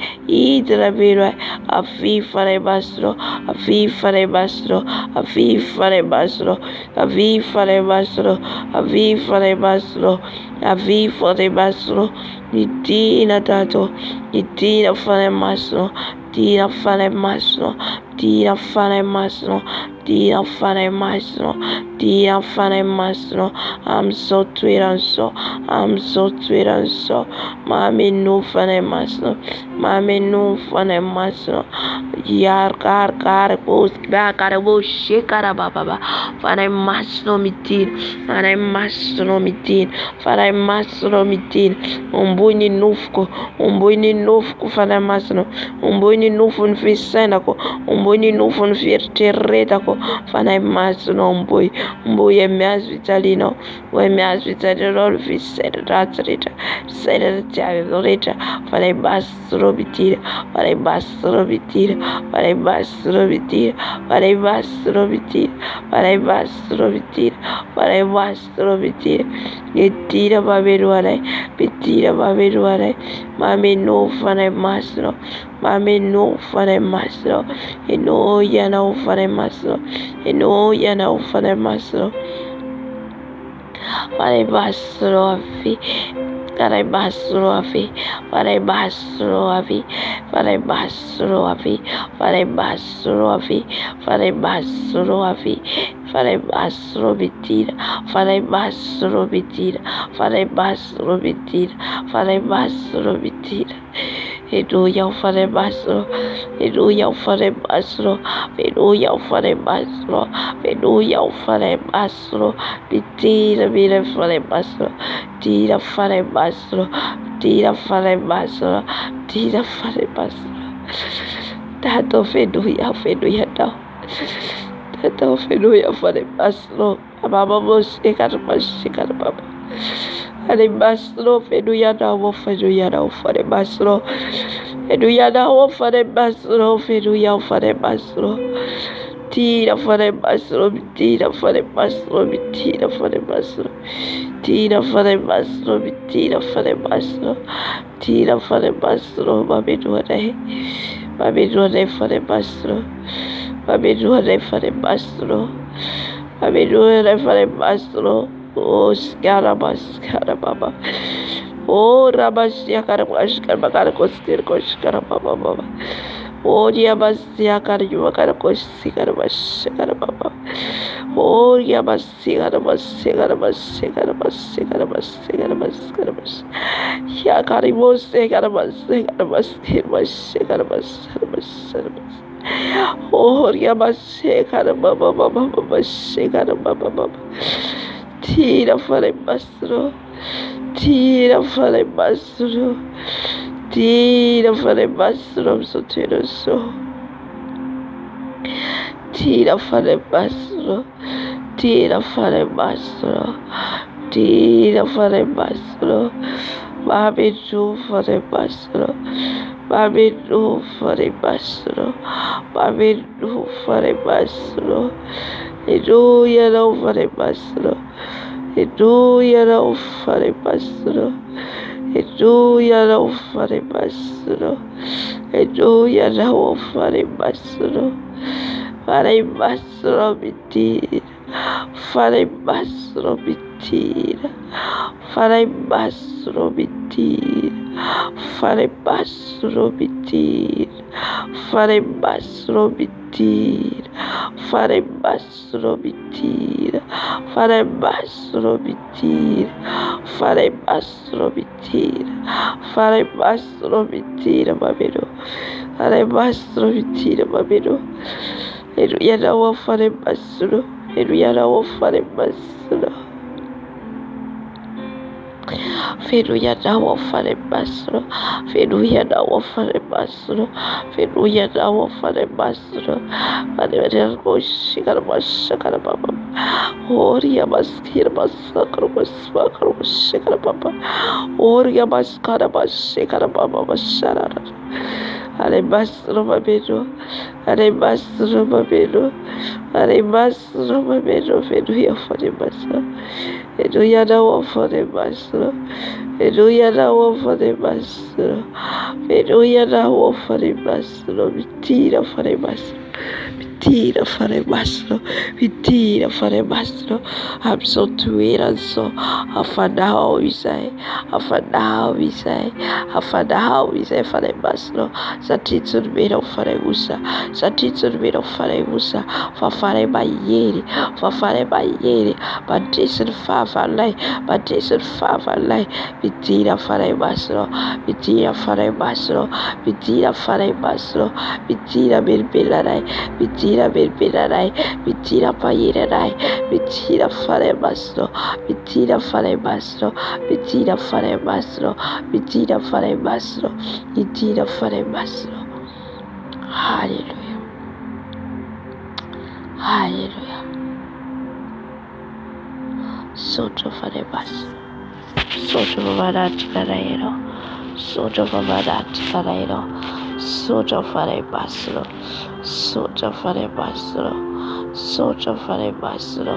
a fi fare bastro, a fi fare bastro, a fi fare bastro, a fi fare bastro, a fi fare bastro, Avi fare masro. Idina tato. Idina fare masro. Dina fare masro. Dina fare masro. Dina fare masro. Dina fare masro. I'm so twiranso. I'm so twiranso. Mami no fare masro. Mami no fare masro. Yar kar bos ba kar bos shekara baba. Fare masro mitin. Fare masro mitin. Fare masro mitin. Umbuni nufko. Umbuni nufko fare masro. Umbuni nufun fisendako. Umbuni nufun firteretako. Fare masro umboy. Umboy emias vitalino. Emias vitalino fiseratrita. Seratrita. Fare masro mitin. Fare masro mitin. Fare masro mitin. Fare masro mitin. Fare masro mitin. Fare masro mitin. Getira baberuare. Betira baberuare. Mami no fare masro. Mami no fare masro. E no yana fare masro. E no yana fare masro. Fare masro afi. Fare masro afi. Fare masro afi. Fare masro afi. Fare masro afi. Fare masro afi. Fare masro bitira. Fare masro bitira. Fare masro bitira. Fare masro bitira. Aleluia, fare masro. Aleluia, fare masro. Aleluia, fare masro. Aleluia, fare masro. Bitira, mira, fare masro. Tira, fare masro. Tira, fare masro. Tira, fare masro. Tato feduia, feduia, não. Tato feduia, fare masro. Baba, você, cara, você, cara, baba. Fare masro, feduia, não, feduia, não, fare masro. Feduia, não, fare masro. Feduia, fare masro. Tira, fare masro. Tira, fare masro. Tira, fare masro. Tira, fare masro. Tira, fare masro. Tira, fare masro. Babedore. Babedore, fare masro. Babedore, fare masro. Babedore, fare masro. Oh, scarabas, scarababa. Oh, rabasia, carabas, carabacos, circos, carababa. Oh, diabasia, carabas, carabas, carababa. Oh, diabasia, carabas, carabas, carabas, carabas, carabas, carabas. Ya caribos, carabas, carabas, carabas, carabas, carabas, carabas. Oh, diabasia, carababa, baba, carababa. Tira, fare masro. Tira, fare masro. Tira, fare masro. Sotero so. Tira, fare masro. Tira, fare masro. Tira, fare masro. Mami tu fare masro. Mami tu fare masro. Mami tu fare masro. Aleluia, não fare masro. Aleluia, não fare masro. Aleluia, não fare masro. Aleluia, não fare masro. Fare masro, mentira. Fare masro, mentira. Fare masro, mentira. Fare masro, mentira. Fare masro, mentira. Fare masro, mentira. Fare masro, mentira. Fare masro, mentira. Fare masro, mentira, babero. Fare masro, mentira, babero. Aleluia, não fare masro. Aleluia, não fare masro. Aleluia, não fare masro. Aleluia, não fare masro. Aleluia, não fare masro. Aleluia, não chegar mais chegar baba. Oria maskira masakar masakar chegar baba. Oria maskara chegar baba masarara. Ale masro babero. Ale masro babero. Ale masro babero. Aleluia, fare masro. Aleluia, não fare masro. Aleluia, não fare masro. Aleluia, não fare masro. Mentira, fare masro. Midira faray masina, midira faray masina amin'izao toerana izao. Hafanao izay, hafanao izay, hafanao izay faray masina, satria tsy nomenao faray osa, satria tsy nomenao faray osa, fa faray mahery, fa faray mahery mandresy ny fahavalonay, mandresy ny fahavalonay. Midira faray masina, midira faray masina, midira faray masina, midira melombelanay, midira melombelanay, midira mahery anay, midira faray masina, midira faray masina, midira faray masina, midira faray masina, midira faray masina. Haleluya, haleluya. Sotra faray masina, sotra mamaratra ray ianao, sotra mamaratra ray ianao, sotra faray masina, sotra faray masina, sotra faray masina,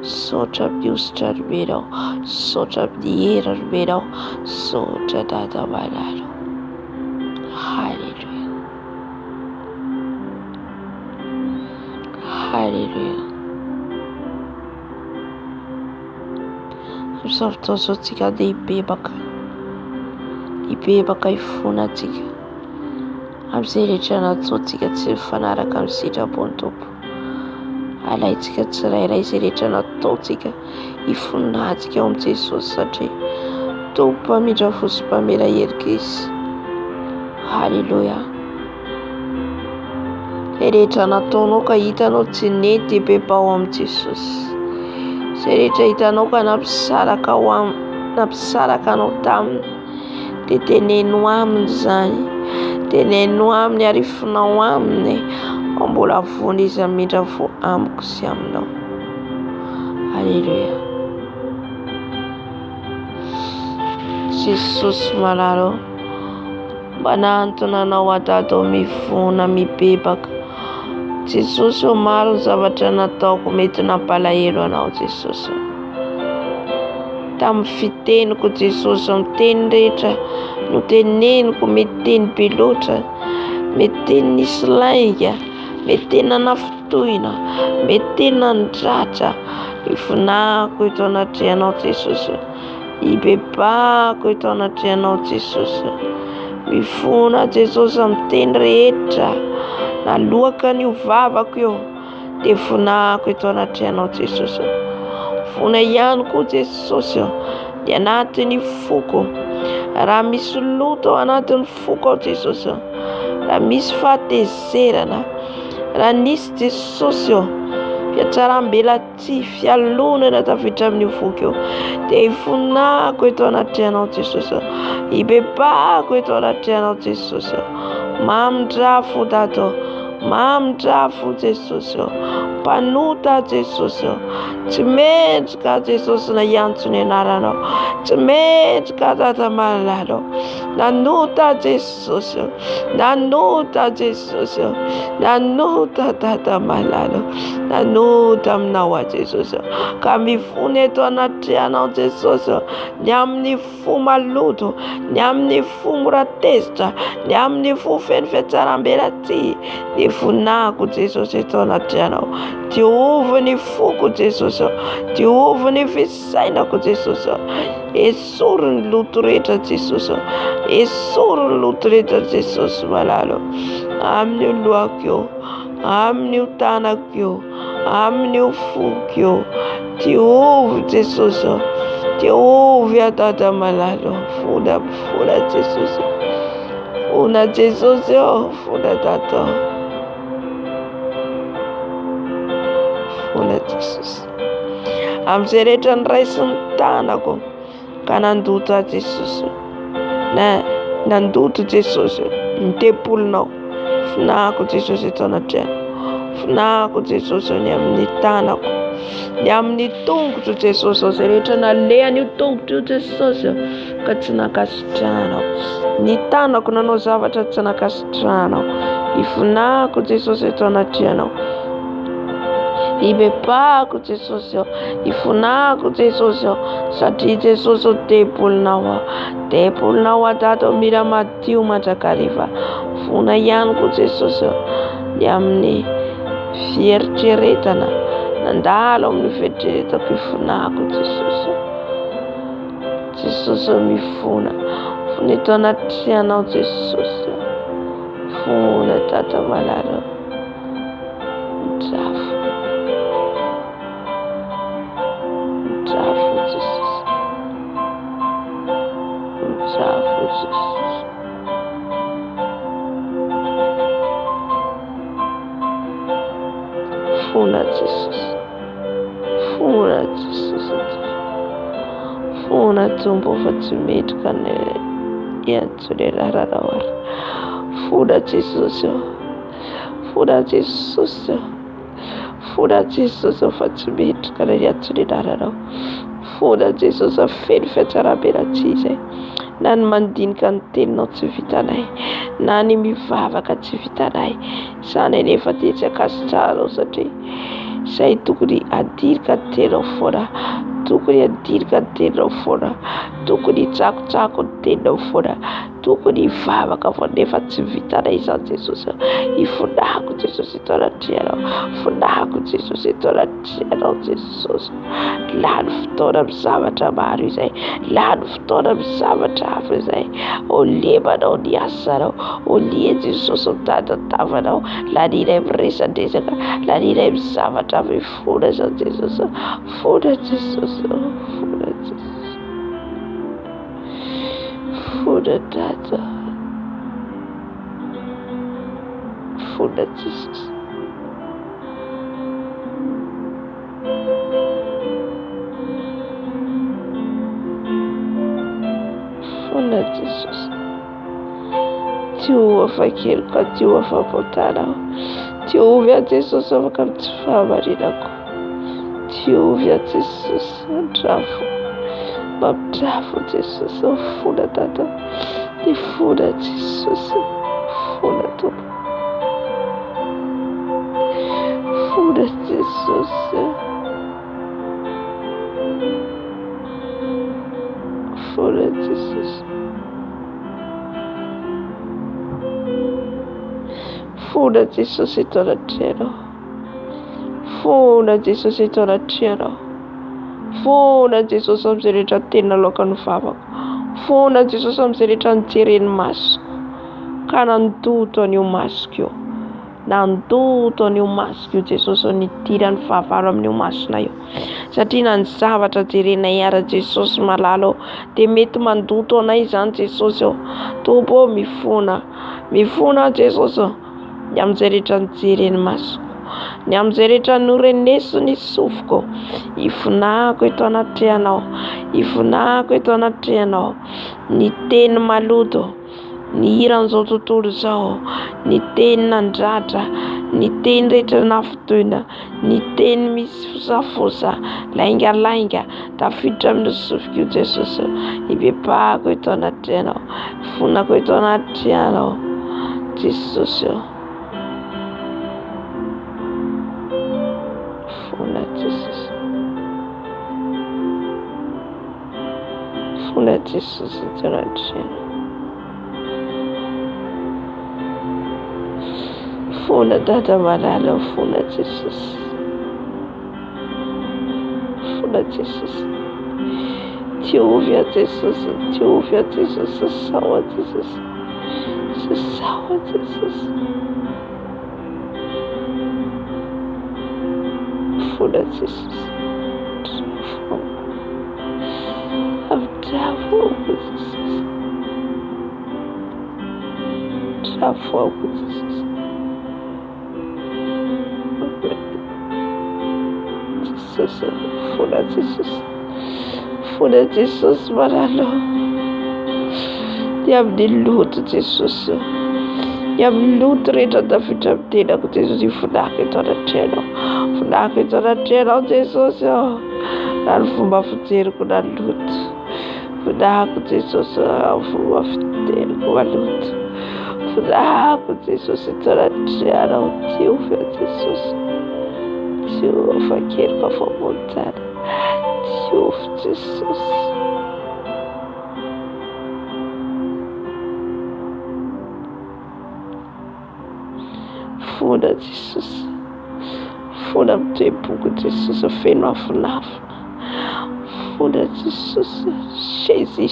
sotra miositra nomenao, sotra amin'ny hera nomenao, sotra dada malalo. Haleluya, haleluya. Amin'izao fotoana izao tsika andeha hibebaka hifonantsika amin'izay rehetra nataontsika tsy mifanaraka amin'ny sitrapony Tompo. Alaintsika tsirairay izay rehetra nataontsika hifonantsika ao amin'i Jesosy, satria Tompo mpamindra fo sy mpamela hery Krisy. Haleluya. Izay rehetra nataonao ka hitanao tsy nety bebao amin'i Jesosy. Izay rehetra hitanao ka nampisaraka anao taminy, dia teneno aminy izany, teneno aminy, arifinao aminy fa mbola voany izy hamindra fo amiko sy aminao. Haleluya. Jesosy malalo, mba nahantona anao adado mivona mibebaka. Jesosy maro ny zavatra nataoko mety nampalahelo anao Jesosy. Tamin'ny fiteniko Jesosy, amin'ny teny rehetra no teneniko, mety teny be loatra, mety teny nisy lainga, mety teny nanafotohina, mety teny nandratra. Ifonako eto anatrehanao Jesosy, ibebako eto anatrehanao Jesosy. Mifona Jesosy amin'ny teny rehetra nalohaka n'io vavako io, dia fonako eto anatrehanao Jesosy. Fona ihany koa Jesosy dia anatin'ny foko, raha misy loto ao anatin'ny foko ao Jesosy, raha misy fahatezerana, raha nisy Jesosy fiatsaram-belatsy, fialonana tafiditra amin'io foko io, dia ifonako eto anatrehanao Jesosy, ibebako eto anatrehanao Jesosy. Mamindra-fo dato, mamindra-fo Jesosy, mpanota Jesosy, tsy mendrika Jesosy na iantso ny anaranao, tsy mendrika dada malalo, nanota Jesosy, nanota Jesosy, nanota dada malalo, nanota aminao a Jesosy, ka mifony eto anatrehanao Jesosy, ny amin'ny fo maloto, ny amin'ny fo moratezitra, ny amin'ny fo feno fiatsaram-belatsy, dia fonako Jesosy eto anatrehanao. Diovy ny foko Jesosy, diovy ny fisainako Jesosy, esory ny loto rehetra Jesosy, esory ny loto rehetra Jesosy malalo, amin'io lohako io, amin'io tanako io, amin'io foko io. Diovy Jesosy, diovy dada malalo, fona Jesosy, fona Jesosy, fona dada, fona Jesosy. Amin'izay rehetra niraisy ny tanako ka nandoto a Jesosy, nandoto Jesosy ny tempolinao, fonako Jesosy eto anatrehanao, fonako Jesosy ny amin'ny tanako, ny amin'ny tongotro Jesosy, izay rehetra nalehan'io tongotro io Jesosy ka tsy nakasitranao, ny tanako nanao zavatra tsy nakasitranao, ifonako Jesosy eto anatrehanao, ibebako Jesosy, ifonako Jesosy, satria Jesosy tempolinao adato mira madio mandrakariva. Fona ihany koa Jesosy ny amin'ny fieritreretana nandalo amin'ny fieritreretako ifonako Jesosy. Jesosy mifona, fona eto anaty anao Jesosy, fona Tata malala, mitrafo Jesosy, mitrafo Jesosy. Fona Jesosy, fona Jesosy, fona Tompo fa tsy metrika ny iantsolerararao ary. Fona Jesosy, fona Jesosy, fona Jesosy fa tsy metrika ny iantsolerararao. Fona Jesosy feno fiatsara-bela tsy izay. Na ny mandinika ny teninao tsy vitanay, na ny mivavaka tsy vitanay. Izany anefa dia tsy akasitrahanao satria izay tokony hadirika ny teninao foana, tokony hadirika ny teninao foana, tokony hitsakotsako ny teninao foana, tokony hivavaka foana nefa tsy vitanay izany Jesosy. Ifonako Jesosy eto anatrianao, ifonako Jesosy eto anatrianao Jesosy. Lany fotoana amin'ny zavatra maro izay, lany fotoana amin'ny zavatra hafa izay. Olemanao ny asanao, olie Jesosy mitandatavanao, laninay miresadresaka, laninay amin'ny zavatra mifona izany Jesosy. Fona Jesosy, fona Jesosy, fona Tata, fona Jesosy. Fona Jesosy, Jehova fakeloko, Jehova fampotanao, Jehova Jesosy afaka amin'ny tsy fahamarinako, Jehova Jesosy andrafo, mampitrafo Jesosy, fona Tata, ny fona Jesosy, fona Tompo, fona Jesosy, fona Jesosy, fona Jesosy eto anatrianao, fona Jesosy eto anatrianao, fona Jesosy amin'izay rehetra tena laoka ny vavako, fona Jesosy amin'izay rehetra nijeren'ny masoko, ka nandoto an'io masoko io, nandoto an'io masoko io Jesosy, nidirany fahavalo amin'io masona io, satria na ny zavatra jerenay ara Jesosy malalo dia mety mandoto anay izany Jesosy. Tompo mifona, mifona Jesosy ny amin'izay rehetra nijeren'ny masoko, ny amin'izay rehetra noreneso ny sofiko. Ifonako eto anatrianao, ifonako eto anatrianao, ny teny maloto, ny hiran'izao tontolo izao, ny teny nandratra, ny teny rehetra nafotoina, ny teny misy fosafosa, laingalainga, tafiditra amin'ny sofiko io Jesosy. Ibebahako eto anatrianao, ifonako eto anatrianao Jesosy. Fona Jesosy, fona Jesosy eto anatrianao, fona Tata malala, fona Jesosy, fona Jesosy, Jehova Jesosy, Jehova Jesosy, sawa Jesosy, sawa Jesosy, fona Jesosy, trafo Jesosy, trafo Jesosy. Jesosy, fona Jesosy, fona Jesosy malala, dia amin'ny loto Jesosy, dia amin'ny loto rehetra tafiditra amin'ny tenako Jesosy. Ifonako eto anatrianao, ifonako eto anatrianao Jesosy, na ny fomba fijeriko na loto, ifonako Jesosy, fomba fiteriko maloto, ifonako Jesosy eto anatrianao Jehova Jesosy. Jehova fakeloko fampontana, Jehova Jesosy, fona Jesosy, Fona mitoe-boko Jesosy feno afonafo. Fona Jesosy. Jesus.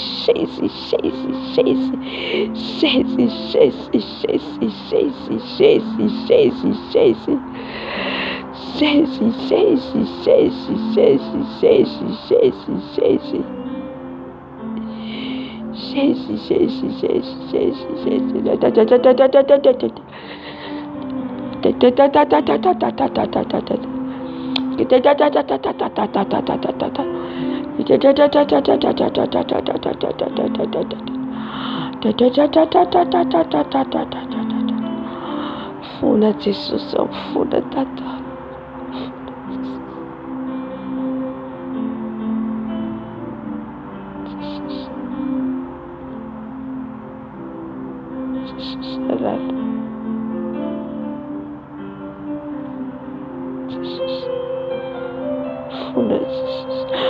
Fona Jesosy fona tata.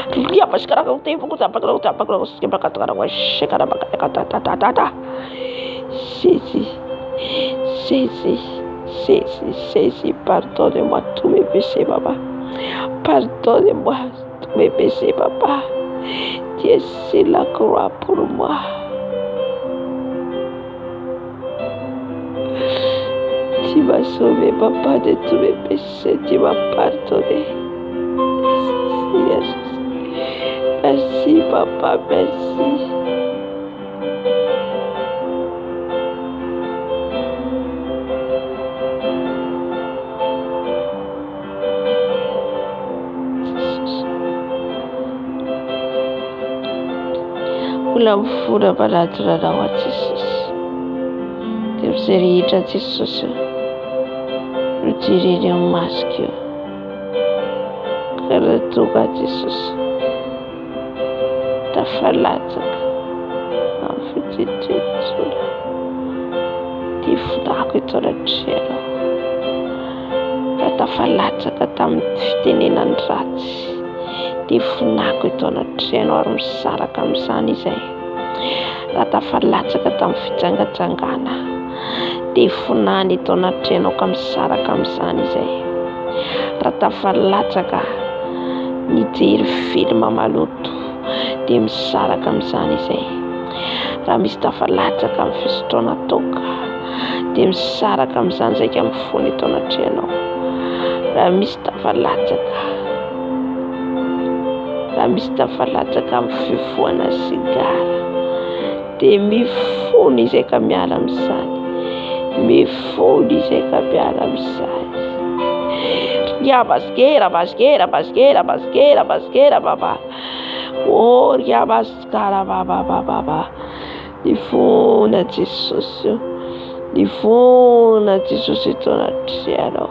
Ria mas sekarang kau tempo kau tak kalau kata kau sekarang kata Sisi, pardonne-moi tous mes péchés, papa. Pardonne-moi tous mes péchés, papa. Tu es sur la croix pour moi. Tu m'as sauvé, papa, de tous mes péchés. Tu m'as pardonné. Merci, papa, merci. Ulamfura baratrarawa Jesus. Tepseritra Jesus. Rutirire maskio. Karatuka Jesus. Tafalatsaka. Amfitititsula. Tifudako itoratrero. Tafalatsaka tamin'ny fitenenany ratsy. Tifonako itaona treno ary misaraka amin'izany izay. Raha tafalatsaka tamin'ny fitsangatsangana. Tifonany itaona trenoko misaraka amin'izany izay. Raha tafalatsaka nijery film maloto dia misaraka amin'izany izay. Raha misy tafalatsaka amin'ny fisotroana toka dia misaraka amin'izany izay ka mifono itaona treno. Raha misy tafalatsaka amin'ny fifohana sigara dia mifono izay ka miala amin'izany. Mifono izay ka miala amin'izany. Ria baskera baba. Oh ria baskara baba. Nifona Jesosy. Nifona Jesosy itaona treno.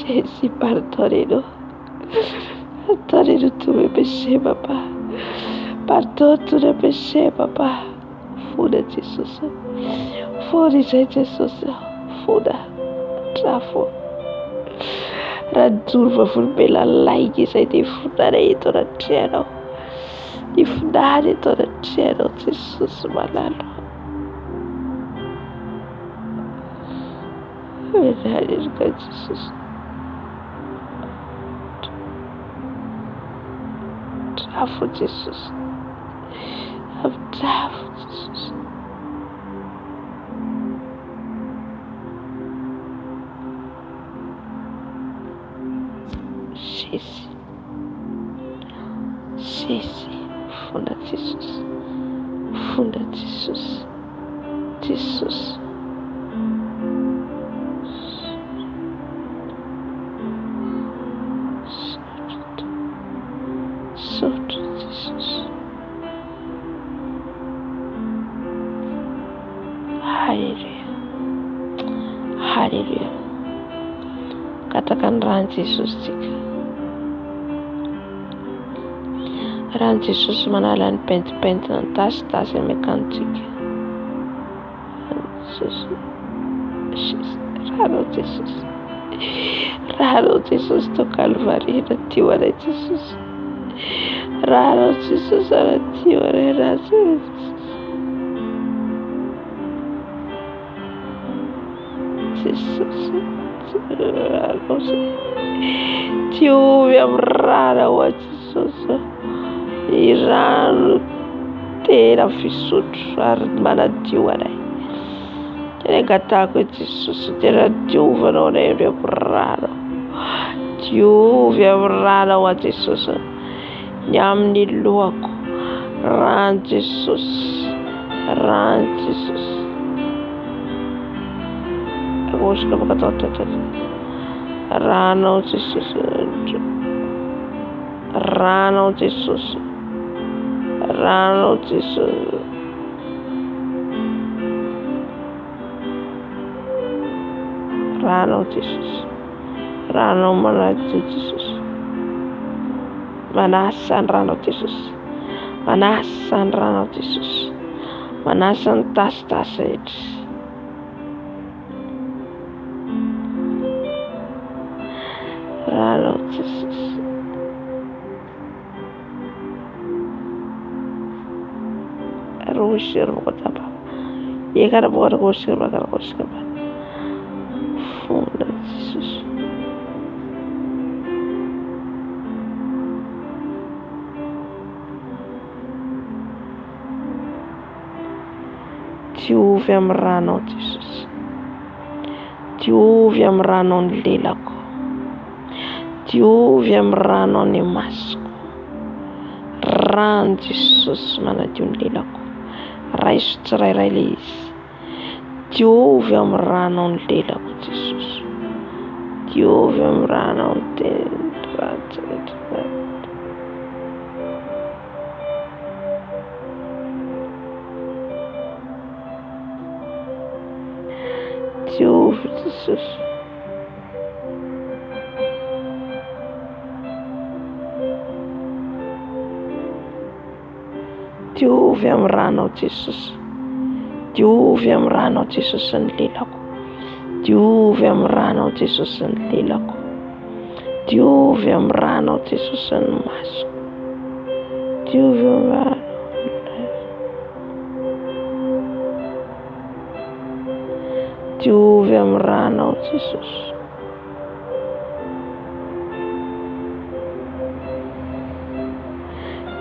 Jésus, pardonne-nous. Pardonne-nous tous mes péchés, papa. Pardonne tous les péchés, papa. Funa Jesus. Funa Jesus. Funa. Trafo. Rajuru vavolombela laika izay dia ifonaré eto anatrehana. Ifonary eto anatrehana Jesosy malalo. Haleluya Jesus. Trafo Jesus. Trafo Jesus. Jésus, funda Jesus. Sotro Jesus. Hallelujah. Katakan rano Jesus tika. Rahan'i Jesosy manala ny pentipentina ny tasitasy amin'ny akantsika. Rahanao Jesosy, rahanao Jesosy tao Kalvaria tio anay Jesosy, rahanao Jesosy tio anay rahanao Jesosy, rahanao diovy amin'ny ranao a Jesosy, ny rano tena fisotro ary manadio anay. Tena angatahako Jesosy, tena diovanao anay amin'ny rano, diovy amin'ny ranao a Jesosy, ny amin'ny lohako, rano Jesosy, rano Jesosy. Agosika makatao ranao Jesosy, ranao Jesosy, ranao Jesosy, ranao Jesosy, ranao manadio Jesosy, manasa ny ranao Jesosy, manasa ny ranao Jesosy, manasa ny tasitasy rehetra. Ranao Jesosy, rohy rokotaba ekana bokana gosika bakana gosika ba fonda Jesosy. Diovy amin'ny ranao Jesosy, diovy amin'ny ranao ny lelako, diovy amin'ny ranao ny masoko, rano Jesosy manadio ny lelako, raiso tsirairay le izy, diovy amin'ny ranao ny lelako Jesosy, diovy amin'ny ranao ny tena diovy Jesosy, diovy amin'ny ranao Jesosy, diovy amin'ny ranao Jesosy ny lelako, diovy amin'ny ranao Jesosy ny lelako, diovy amin'ny ranao Jesosy ny masoko, diovy amin'ny ranao, diovy amin'ny ranao Jesosy,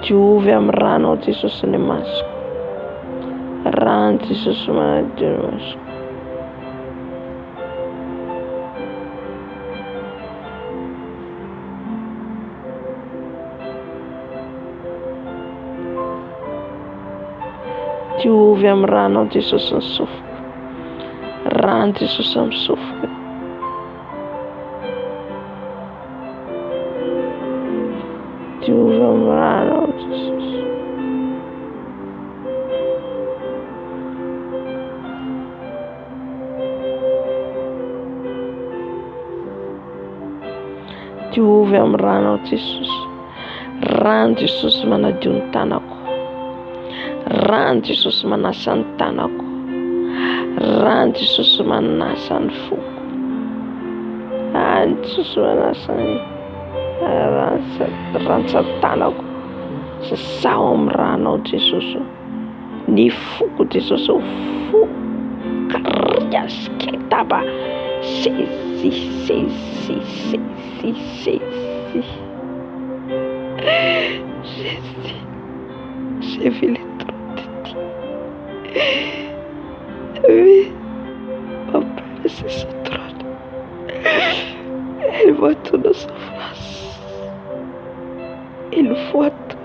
diovy amin'ny ranao Jesosy ny masoko, rano Jesosy manadio ny masoko. Diovy amin'ny ranao Jesosy ny sofiko, rano Jesosy amin'ny sofiko. Diovy amin'ny ranao Jesosy, diovy amin'ny ranao Jesosy, rano Jesosy manadio ny tanako, rano Jesosy manasa ny tanako, rano Jesosy manasa ny foko, rano Jesosy manasa ny rantsan-tanako, sasao amin'ny ranao Jesosy, ny foko Jesosy foka riasketaba, sezi j'ai vu les trous de Dieu. Oui, mon Père, c'est ce trône. Elle voit toutes nos souffrances. Il voit tout.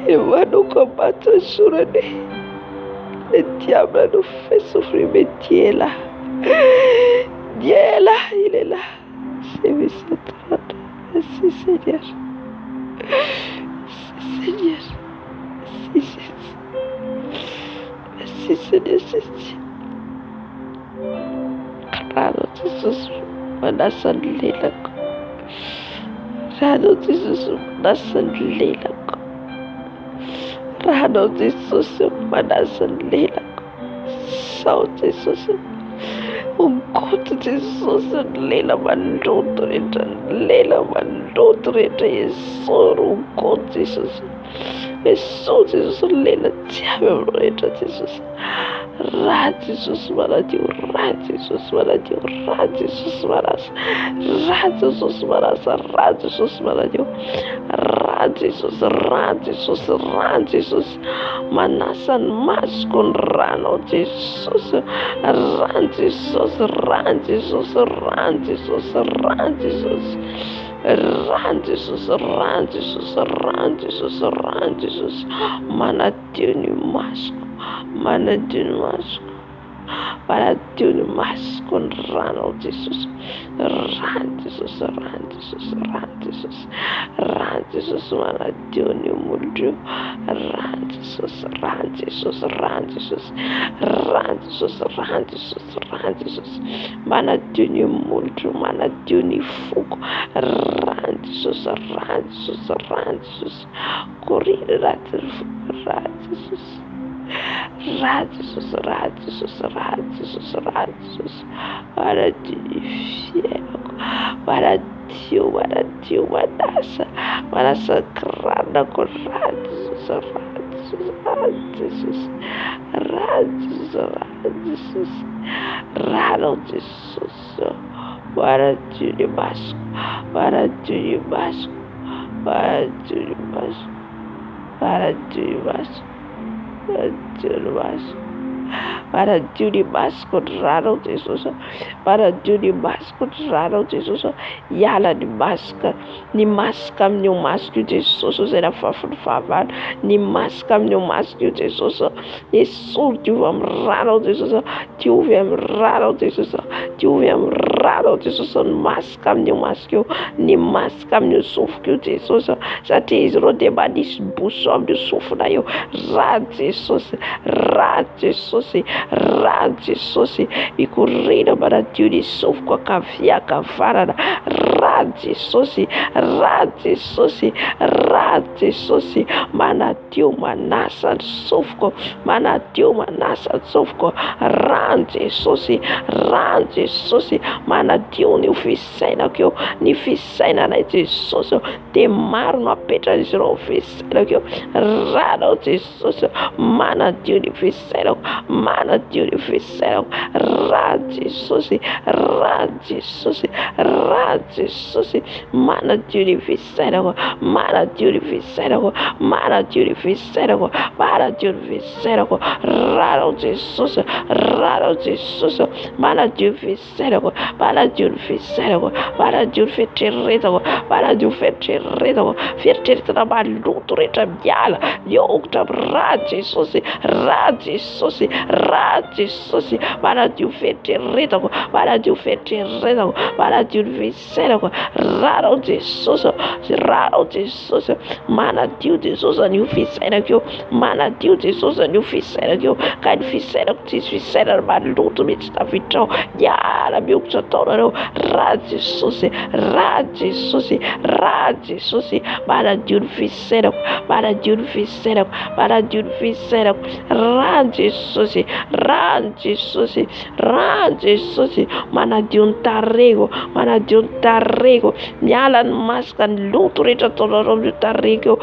Il voit nous combattre jour et nuit. Le diable nous fait souffrir, mais Dieu est là. Dieu est là, il est là. J'ai vu ce trône. Merci Seigneur. Merci Seigneur. Merci Jésus. Merci Seigneur Jésus. Rano Jesús, manasa ny lelako, rahanao Jesosy manasa ny lelako, rahanao Jesosy manasa ny lelako, sao Jesosy ongoto Jesosy ny lela mandoto rehetra, ny lela mandoto rehetra esory ongoto Jesosy, esory Jesosy ny lela jiaby aminao rehetra Jesosy. Raha Jesosy manadio, raha Jesosy manadio, raha Jesosy manasa, raha Jesosy manasa, raha Jesosy manadio, raha Jesosy, raha Jesosy, raha Jesosy manasa ny masoko ny ranao Jesosy, raha Jesosy, raha Jesosy, raha Jesosy, raha Jesosy, raha Jesosy, raha Jesosy, raha Jesosy, raha Jesosy manadio ny masoko, manadio ny masoko, manadio ny masoko ny ranao Jesosy, raha Jesosy, raha Jesosy, raha Jesosy, raha Jesosy manadio ny molotro, raha Jesosy, raha Jesosy, raha Jesosy, raha Jesosy, raha Jesosy, raha Jesosy manadio ny molotro, manadio ny foko, raha Jesosy, raha Jesosy, raha Jesosy korina raha Jesosy, raha Jesosy, raha Jesosy, raha Jesosy, raha Jesosy manadio ny fiainako, manadio, manadio, manasa kranako, raha Jesosy, raha Jesosy, raha Jesosy, raha Jesosy, raha Jesosy, ranao Jesosy manadio ny masoko, manadio ny masoko, manadio ny masoko, manadio ny masoko, manadio ny masoko, manadio ny masoko ny ranao Jesosy, manadio ny masoko ny ranao Jesosy, hiala ny masika amin'io masoko io Jesosy izay nafafy fahavalo, ny masika amin'io masoko io Jesosy, esory diovy amin'ny ranao Jesosy, diovy amin'ny ranao Jesosy, diovy amin'ny ranao Jesosy ny masika amin'io masoko io, ny masika amin'io sofiko io Jesosy, satria izy ireo dia manisy boso amin'io sofina io, raha Jesosy, raha Jesosy, raha Jesosy ikorina manadio ny sofiko ankavia ankavanana, raha Jesosy, raha Jesosy, raha Jesosy manadio manasa ny sofiko, manadio manasa ny sofiko, raha Jesosy, raha Jesosy manadio ny fisainako io, ny fisainana Jesosy dia maro mapetrana izy ireo fisainako io, ranao Jesosy manadio ny fisainako, manadio ny fisainako, raha Jesosy, raha Jesosy, raha Jesosy manadio ny fisainako, manadio ny fisainako, manadio ny fisainako, manadio ny fisainako, ranao Jesosy, ranao Jesosy manadio ny fisainako, manadio ny fisainako, manadio ny fieritrretako, manadio ny fieritrretako, fieritrretana maloto rehetra miala miogotra amin'ny raha Jesosy, raha Jesosy, raha Jesosy manadio fieritrretako, manadio fieritrretako, manadio ny fisainako, ranao Jesosy, ranao Jesosy manadio Jesosy an'io fisainako io, manadio Jesosy an'io fisainako io, ka ny fisainako tsisy fisainana maloto mihitsy tafitrao, miala miogotra taonareo, raha Jesosy, raha Jesosy, raha Jesosy manadio ny fisainako, manadio ny fisainako, manadio ny fisainako, raha Jesosy, raha Jesosy, raha Jesosy manadio ny tarego, manadio ny tarego, miala ny masika ny loto rehetra taonareo amin'io tarego io,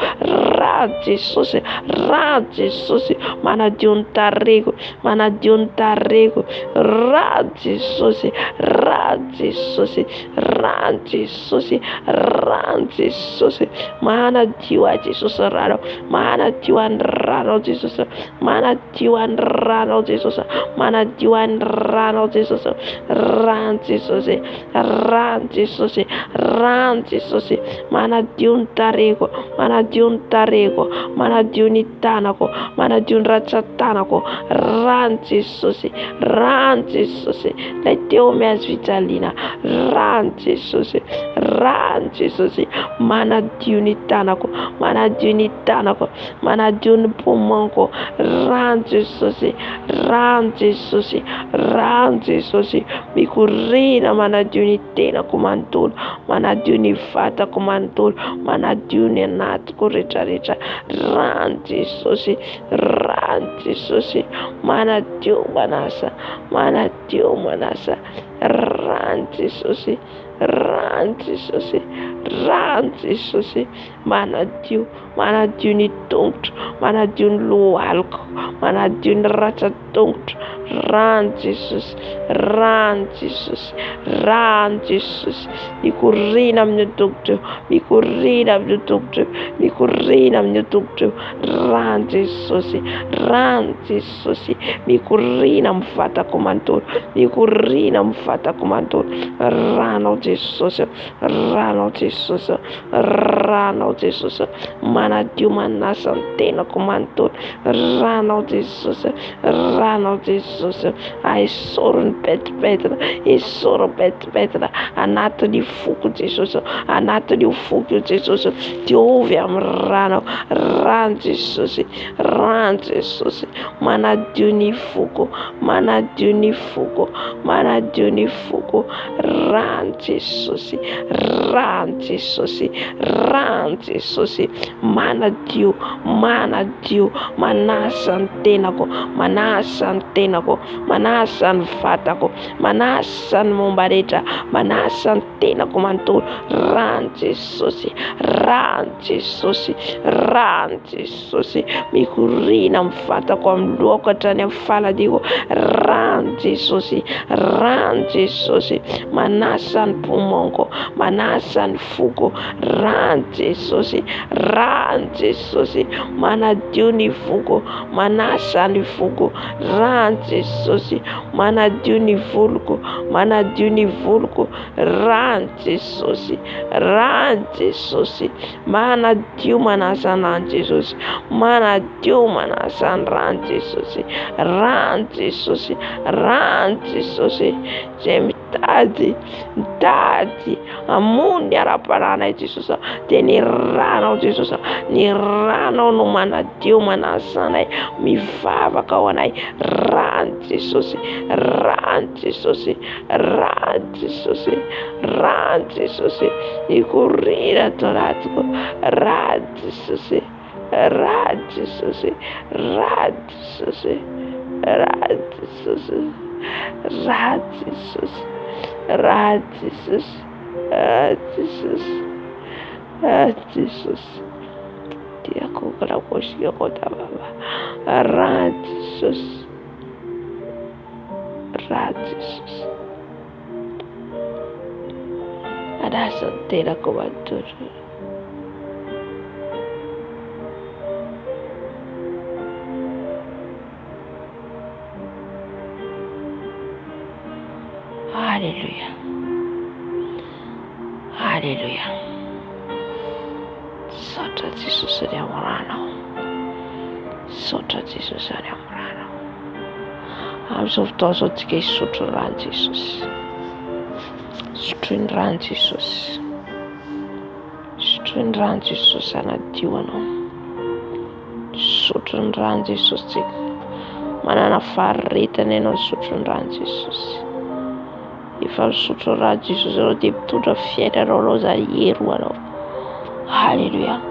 raha Jesosy, raha Jesosy manadio ny tarego, manadio ny tarego, raha Jesosy, raha Jesosy, raha Jesosy, raha Jesosy manadio a Jesosy ranao, manadio any ranao Jesosy, manadio any ranao Jesosy, manadio any ranao Jesosy, raha Jesosy, raha Jesosy, raha Jesosy manadio ny tarego, manadio ny tarego, fiteniko, manadio ny tanako, manadio ny ratsan-tanako. Rano Jesosy, rano Jesosy, ilay teo miazo fijaliana. Rano Jesosy, rano Jesosy, manadio ny tanako, manadio ny tanako, manadio ny poumon-ko. Rano Jesosy, rano Jesosy, rano Jesosy, mikorina manadio ny tenako manontolo, manadio ny vatako manontolo, manadio ny anatiko rehetrarehetra. Rano Jesosy, rano Jesosy, manadio manasa, manadio manasa. Rano Jesosy, rano Jesosy, rano Jesosy, manadio, manadio ny tongotro, manadio ny lohaloko, manadio ny ratsan-tongotro. Rano Jesosy, rano Jesosy, rano Jesosy, mikorina amin'ny tongotro, mikorina amin'ny tongotro, mikorina amin'ny tongotro. Rano Jesosy, rano Jesosy, mikorina amin'ny vatako manontolo, mikorina amin'ny vatako manontolo. Rano Jesosy, rano Jesosy, rano Jesosy, manadio manasa ny tenako manontolo. Rano Jesosy, rano Jesosy, aesoro ny betibetina, esoro betibetina anatin'ny foko Jesosy, anatin'ny foko Jesosy. Diovy amin'ny rano, rano Jesosy, rano Jesosy, manadio ny foko, manadio ny foko, manadio ny foko. Rano Jesosy, rano Jesosy, rano Jesosy, manadio, manadio, manasa ny tenako, manasa ny tenako, manasa ny vatako, manasa ny momba rehetra, manasa ny tenako manontolo. Rano Jesosy, rano Jesosy, rano Jesosy, mikorina amin'ny vatako, amin'ny lohako hatrany amin'ny faladiko. Rano Jesosy, rano Jesosy, manasa ny poumon-ko, manasa ny foko. Rano Jesosy, rano Jesosy, manadio ny foko, manasa ny foko. Rano Jesosy, manadio ny voloko, manadio ny voloko. Rano Jesosy, rano Jesosy, manadio manasa ny Jesosy, manadio manasa ny rano Jesosy. Rano Jesosy, rano Jesosy, zay mitady, mitady amony ara-pananay Jesosy, dia ny rano Jesosy, ny rano no manadio manasanay, mivavaka ao anay. Rano Jesosy, rano Jesosy, rano Jesosy, rano Jesosy, mikorina ato anatiko. Rano Jesosy, rano Jesosy, rano Jesosy, rano Jesosy, rano Jesosy, rano Jesosy, rano Jesosy, rano Jesosy. Tiako kala koshika kota baba. Rano Jesosy, rano Jesosy, adasa ny tenako manontolo. Haleluya, haleluya. Saotra Jesosy any amin'ny rano, saotra Jesosy any amin'ny rano. Amin'izao fotoana izao tsika hisotro ny rano Jesosy, sotroiny rano Jesosy, sotroiny rano Jesosy anadio anao, sotro ny rano Jesosy tsika. Manana faharetana ianao sotro ny rano Jesosy. Efa misotro rano Jesosy anao dia mitondra fiainana anao zany hery anao. Haleluya,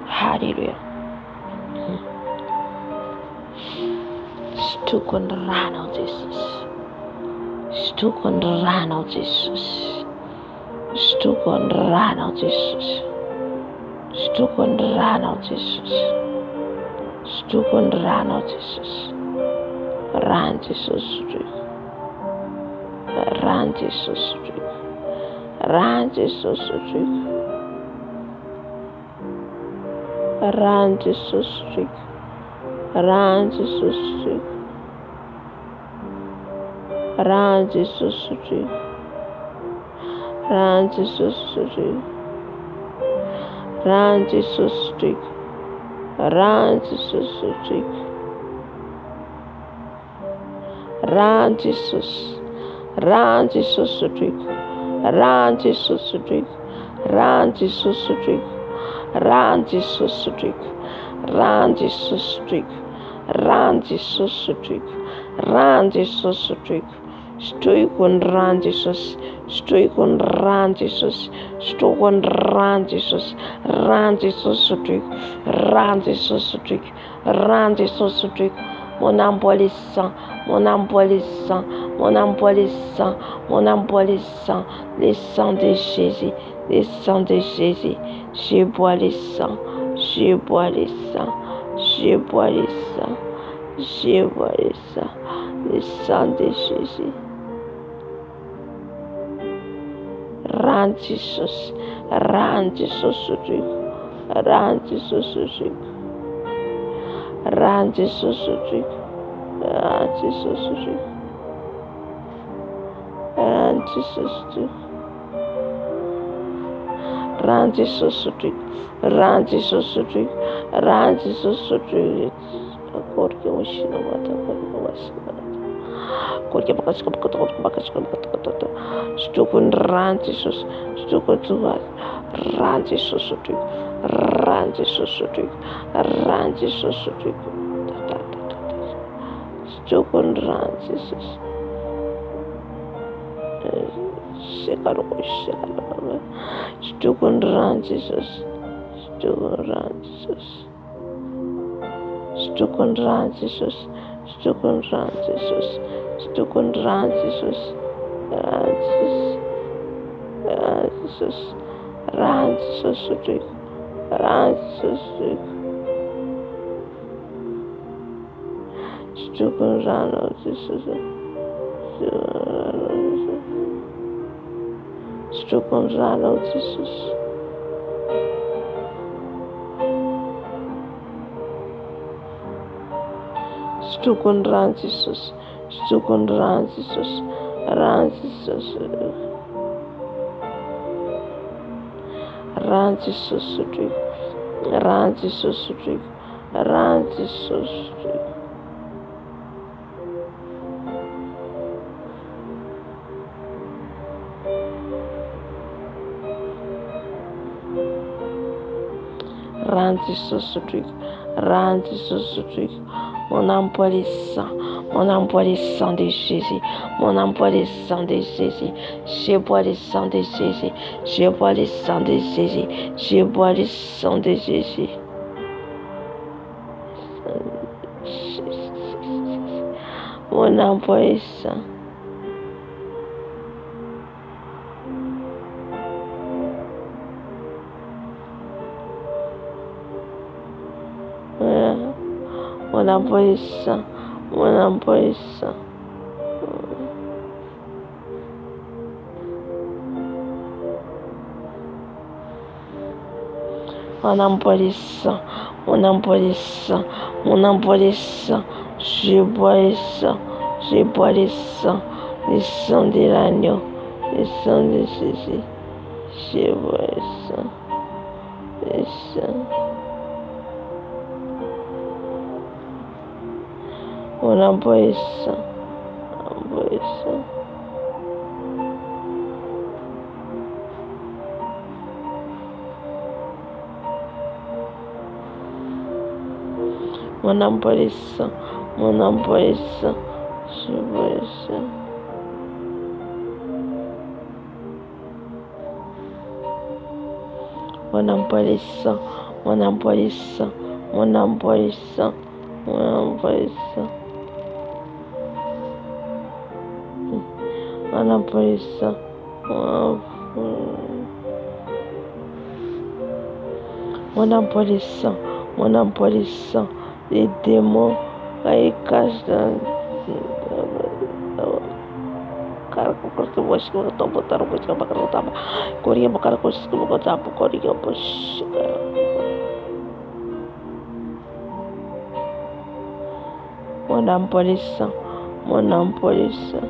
haleluya. Sotoko ny rano Jesosy, sotoko ny rano Jesosy, sotoko ny rano Jesosy, sotoko ny rano Jesosy, sotoko ny rano Jesosy. Rano Jesosy sotroiko, rano Jesosy sotroiko, rano Jesosy sotroiko, rano Jesosy sotroiko, rano Jesosy sotroiko, rano Jesosy sotroiko, rano Jesosy sotroiko, rano Jesosy sotroiko, Randy Susutric. Randy Sus. Randy Susutric. Randy Susutric. Randy Susutric. Randy Susutric. Randy Susutric. Randy Susutric. Randy Susutric. Stoikon Randisus, Stoikon Randisus, Stoikon Randisus, Randisusutrik, Randisusutrik, Randisusutrik, mon embolissant, mon embolissant, mon embolissant, mon embolissant, les sangs de Jésus, les sangs de Jésus, je bois les sangs, je bois les sangs, je bois les sangs, je bois les sangs, les sangs de Jésus. Randisus, Randisusutrik, Randisusutrik, Randisusutrik, Randisusutrik, Randisusutrik, Randisusutrik, Randisusutrik, Randisusutrik, Porque o China mata, porque Stukun Randisus, Stukun Randisusutrik, Randisusutrik, Randisusutrik, Stukun Randisus, Stukun Randisus, Stukun Randisus, Stukun Randisus, Stukun Randisus, Stukun Randisus, Randisus, Randisusutrik, Randisusutrik, Stukun Randisus, Stukun Randisus, Stukun Randisus, Stukun Randisus, Randisus, Randisusutrik, Randisusutrik, Randisusutrik, Randisusutrik, Randisusutrik, mon empoisson de Jésus, mon empoisson de Jésus, je bois le sang de Jésus, je bois le sang de Jésus, je bois le sang de Jésus. Mon empoisson. Mon empoisson, mon empoisson. Mon empoisson, mon empoisson, mon empoisson. Je bois le sang, je bois le sang de l'agneau, le sang de Jésus. Je bois le sang, le sang. Mon empoisson, empoisson. Mon empoisson, mon empoisson, je bois le sang. Mon empoisson, mon empoisson, mon empoisson, mon empoisson. Mon empoisson, mon empoisson, mon empoisson. Les démons qui cachent dans mon empoisson, mon empoisson.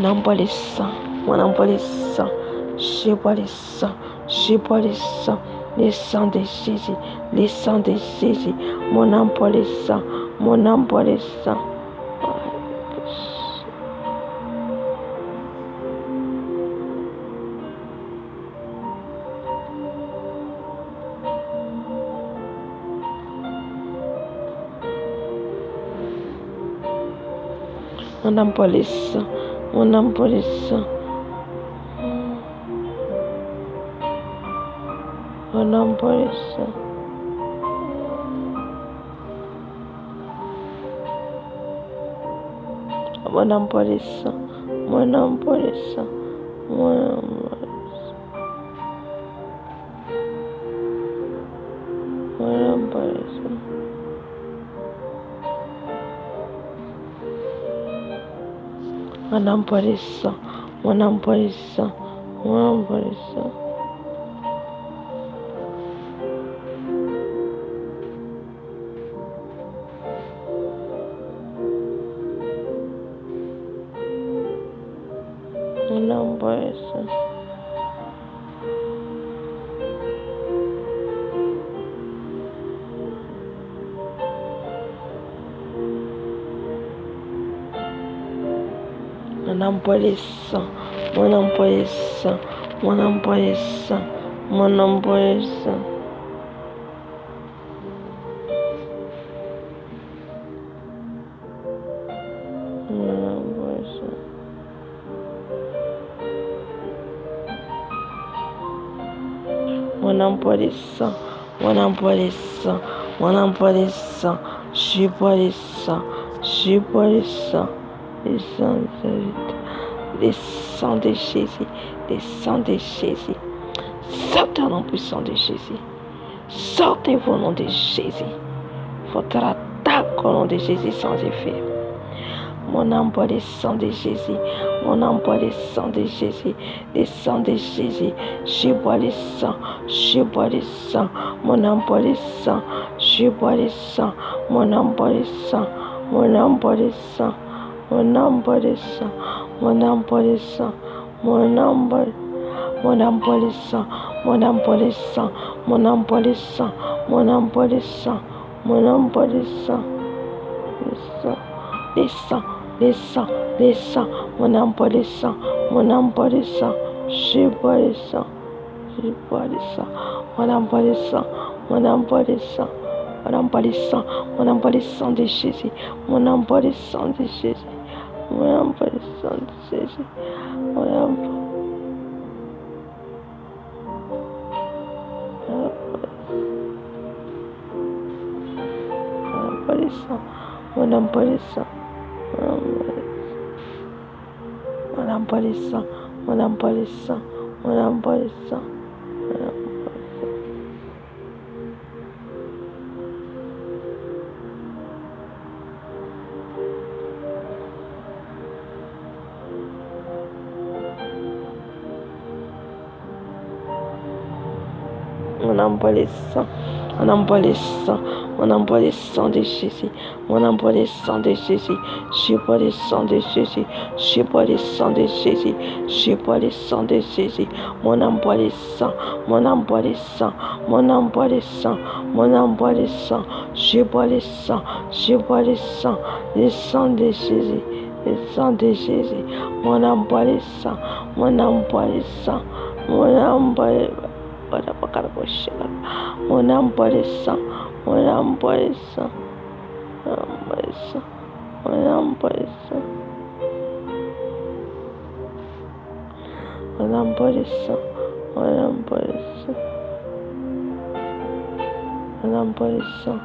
envoie les sang, on envoie les sang, je vois les sangs, je vois les sangs, les sangs de Jésus, les sangs de Jésus, mon envoie les sangs, mon envoie les sangs. On envoie les sangs, on envoie les sangs. On envoie les sangs. On envoie les sangs, on envoie les sangs, on envoie les sangs. On envoie les sangs. On envoie les sangs, on envoie les sangs, on envoie les sangs. On envoie les sangs. On envoie les sangs, on envoie les sangs, on envoie les sangs, on envoie les sangs. On envoie les sangs, on envoie les sangs, on envoie les sangs, je bois les sangs, je bois les sangs, les sangs de David, les sangs de Jésus, les sangs de Jésus. Sortez au nom puissant de Jésus, sortez au nom de Jésus. Votre attaque au nom de Jésus sans effet. Mon envoie les sangs de Jésus, mon envoie les sangs de Jésus, les sangs de Jésus, je bois les sangs, je bois les sangs, mon envoie les sangs, je bois les sangs, mon envoie les sangs, mon envoie les sangs, mon envoie les sangs, mon envoie les sangs, mon envoie les sangs, mon envoie les sangs, mon envoie les sangs, mon envoie les sangs, mon envoie les sangs, les sangs, les sangs, les sangs, mon envoie les sangs, mon envoie les sangs, je bois les sangs, je bois les sangs, mon envoie les sangs, mon envoie les sangs, mon envoie les sangs, mon envoie les sangs de Jésus, mon envoie les sangs de Jésus, mon envoie les sangs de Jésus, mon envoie les sangs, mon envoie les sangs, on envoie les sangs, on envoie les sangs, on envoie les sangs, on envoie les sangs, on envoie les sangs, on envoie les sangs de Jésus, on envoie les sangs de Jésus, je bois les sangs de Jésus, je bois les sangs de Jésus, je bois les sangs de Jésus, on envoie les sangs, on envoie les sangs, on envoie les sangs, on envoie les sangs, je bois les sangs, je bois les sangs de Jésus, les sangs de Jésus, on envoie les sangs, on envoie les sangs, on envoie les on envoie les sangs, on envoie les sangs, on envoie les sangs, on envoie les sangs, on envoie les sangs, on envoie les sangs, on envoie les sangs, on envoie les sangs,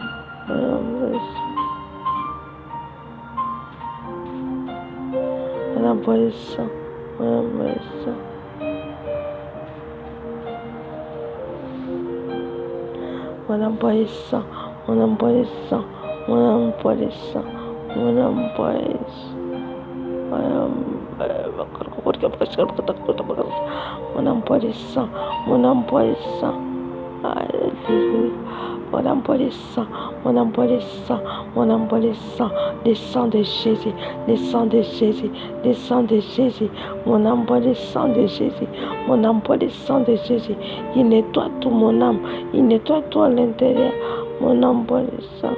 on envoie les sangs, on envoie les sangs. On envoie les sangs, on envoie les sangs, on envoie les sangs, on envoie les sangs, on envoie les sangs, on envoie les sangs, alléluia, Mon âme boit le sang, mon âme boit le sang, mon âme boit le sang de Jésus, le sang de Jésus, le sang de Jésus. Mon âme boit le sang de Jésus, mon âme boit le sang de Jésus. Il nettoie tout mon âme, il nettoie tout à l'intérieur. Mon âme boit le sang.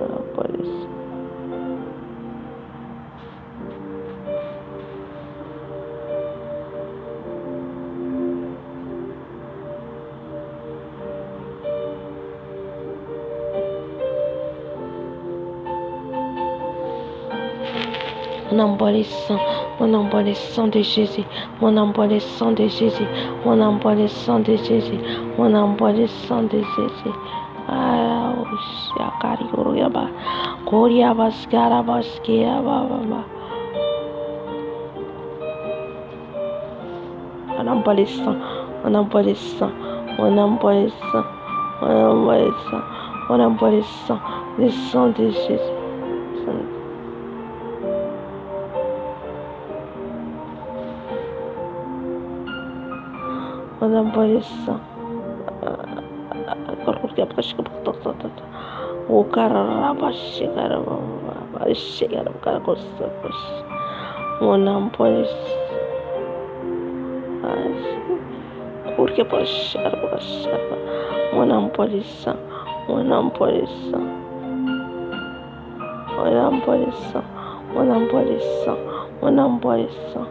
Mon âme boit le sang. Mon âme boit le sang, mon âme boit le sang de Jésus, mon âme boit le sang de Jésus, mon âme boit le sang de Jésus, mon âme boit le sang de Jésus. Ah, Shakariuriyaba, Koriabaskarabaskiyababa. Mon âme boit le sang, mon âme boit le sang, mon âme boit le sang, mon âme boit le sang, mon âme boit le sang de Jésus. Mon âme boit le sang. Mon âme boit le sang. Mon âme boit le sang, mon âme boit le sang, mon âme boit le sang, mon âme boit le sang, mon âme boit le sang,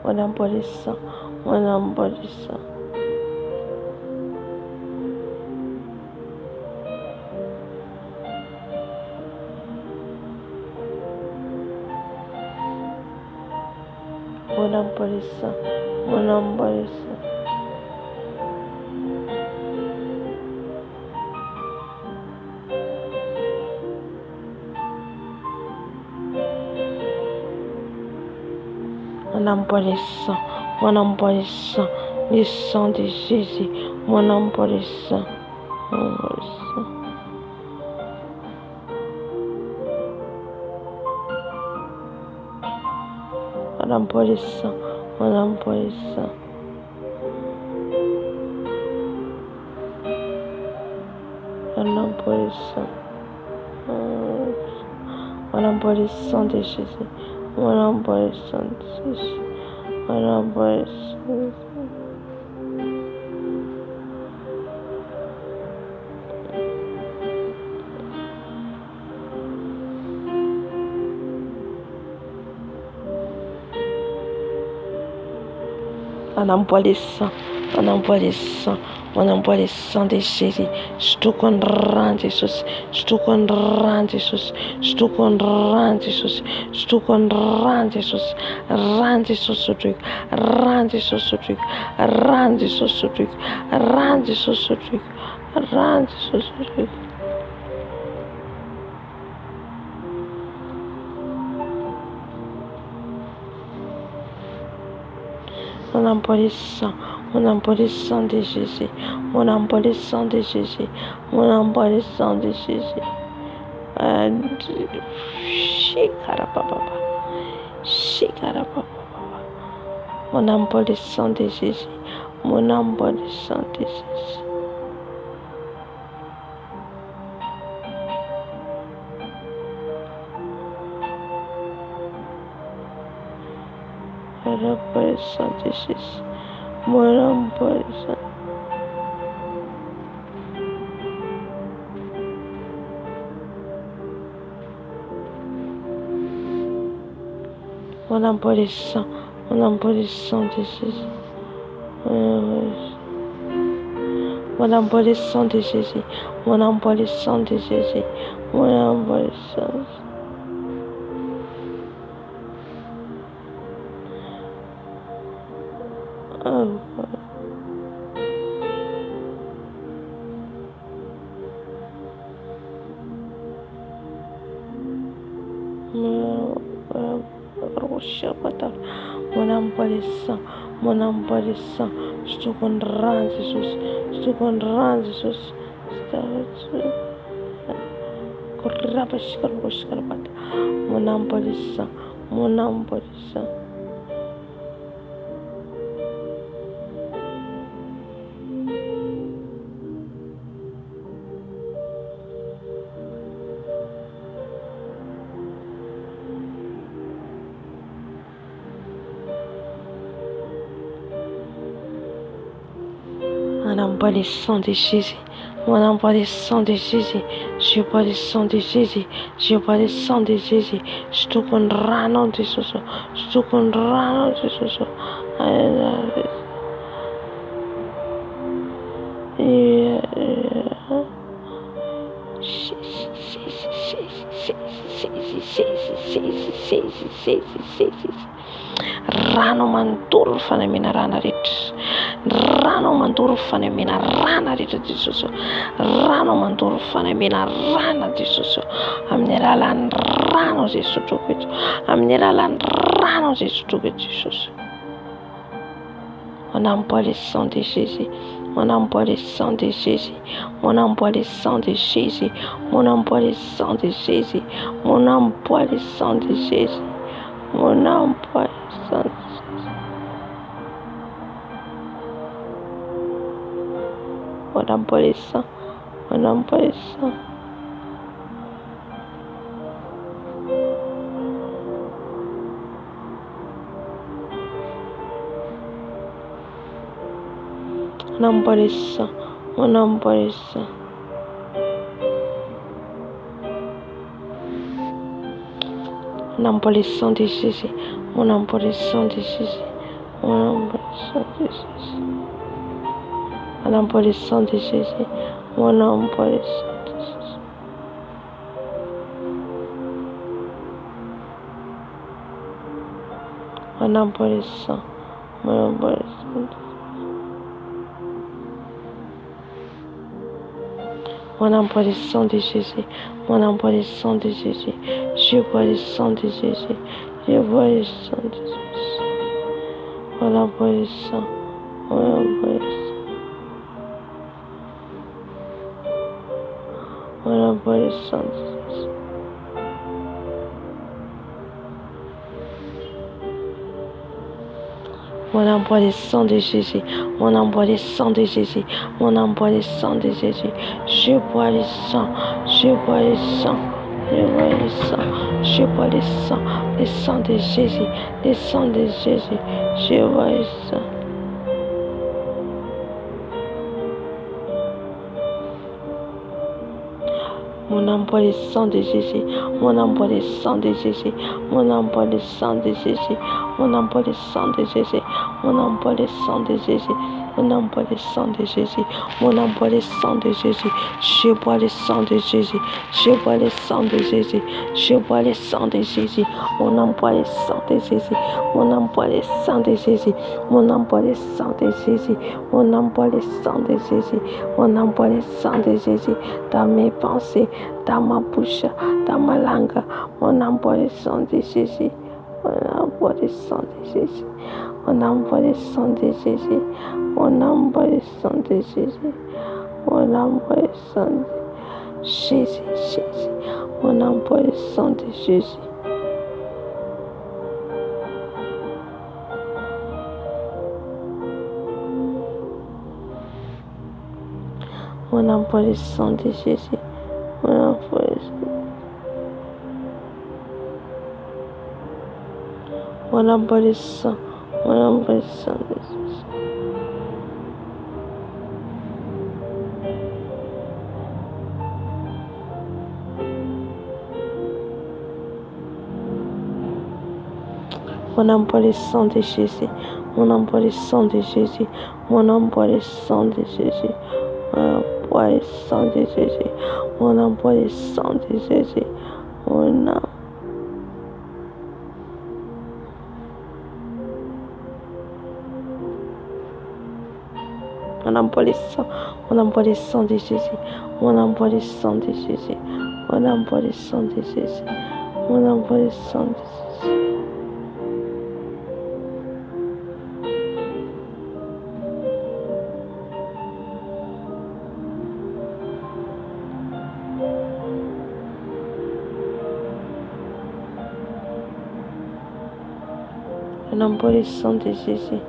mon âme boit le sang, mon âme boit le sang. Mon âme boit le sang, mon âme boit le sang. Mon âme boit le sang, mon âme boit le sang de Jésus, mon âme boit le sang, mon âme boit le sang. Mon âme boit le sang, mon âme boit le sang. Mon âme boit le sang, mon âme boit le sang de Jésus, mon âme boit le sang de Jésus, mon âme boit le sang de Jésus. On envoie le sang, on envoie le sang, on envoie le sang de Jésus. Je qu'on rend Jésus, je qu'on rend Jésus, je qu'on rend Jésus, je qu'on rend Jésus, rend Jésus ce truc, rend Jésus ce truc, rend Jésus ce truc, rend Jésus ce truc, rend Jésus ce truc. On envoie le sang, on envoie le sang de Jésus, on envoie le sang de Jésus, on envoie le sang de Jésus. On envoie le sang de Jésus, on envoie le sang de Jésus. On envoie le sang de Jésus, on envoie le sang. On envoie le sang, on envoie le sang de Jésus. On envoie le sang de Jésus, on envoie le sang de Jésus, on envoie le sang. Mon envoie le sang, mon envoie le sang, je te rends Jésus, je te rends Jésus, mon envoie le sang, mon envoie le sang. n'aime pas le sang de Jésus. On n'aime pas le sang de Jésus. Je pas le sang de Jésus. Je pas le sang de Jésus. Je te connais non de ce. Je te connais non de ce. Rano mandoro fanamina rana rehetra. Rano mandoro fanamina rana rehetra Jesosy. Rano mandoro fanamina rana Jesosy. Amin'ny alalan'ny rano izay sotroako eto. Amin'ny alalan'ny rano izay sotroako eto Jesosy. On n'aime pas le sang de Jésus. On n'aime pas le sang de Jésus. On n'aime pas le sang de Jésus. On n'aime pas le sang de Jésus. On n'aime pas le sang de Jésus. On n'aime pas le sang de Jésus. On n'aime pas le sang. On n'aime pas le sang. On n'aime pas le sang. On n'aime pas le sang. On n'aime pas le sang de Jésus. On n'aime pas le sang de Jésus. On n'aime pas le sang de Jésus. On n'aime pas le sang de Jésus. On n'aime pas le sang de Jésus. On n'aime pas le sang. On n'aime pas le sang. On n'aime pas le sang de Jésus. On n'aime pas le sang de Jésus. Je bois le sang de Jésus. Je bois le sang de Jésus. On n'aime pas le sang. On n'aime pas le sang. On n'aime pas le sang de Jésus. On n'aime pas le sang de Jésus. On n'aime pas le sang de Jésus. On n'aime pas le sang de Jésus. Je bois le sang. Je bois le sang. Je bois le sang. Je bois le sang. Le sang de Jésus. Le sang de Jésus. Je bois le sang. On n'aime pas le sang de Jésus. On n'aime pas le sang de Jésus. On n'aime pas le sang de Jésus. On n'aime pas le sang de Jésus. On n'aime pas le sang de Jésus. On n'aime pas le sang de Jésus. On n'aime pas le sang de Jésus. Je bois le sang de Jésus. Je bois le sang de Jésus. Je bois le sang de Jésus. On n'aime pas le sang de Jésus. On n'aime pas le sang de Jésus. On n'aime pas le sang de Jésus. On n'aime pas le sang de Jésus. On n'aime pas le sang de Jésus. Dans mes pensées, dans ma bouche, dans ma langue, on n'aime pas le sang de Jésus. On n'aime pas le sang de Jésus. On n'aime pas le sang de Jésus. On n'aime pas le sang de Jésus. On n'aime pas le sang de Jésus. Jésus. On n'aime pas le sang de Jésus. On n'aime pas le sang de Jésus. On n'aime pas le sang. On n'aime pas le sang. On n'aime pas le sang de Jésus. On n'aime pas le sang de Jésus. On n'aime pas le sang de Jésus. On n'aime pas le sang de Jésus. On n'aime pas le sang de Jésus. On n'aime pas le sang de Jésus. On n'aime. On n'aime pas le sang. On n'aime pas le sang de Jésus. On n'aime pas le sang de Jésus. On n'aime pas le sang de Jésus. On n'aime pas le sang de Jésus. On n'aime pas le sang de Jésus.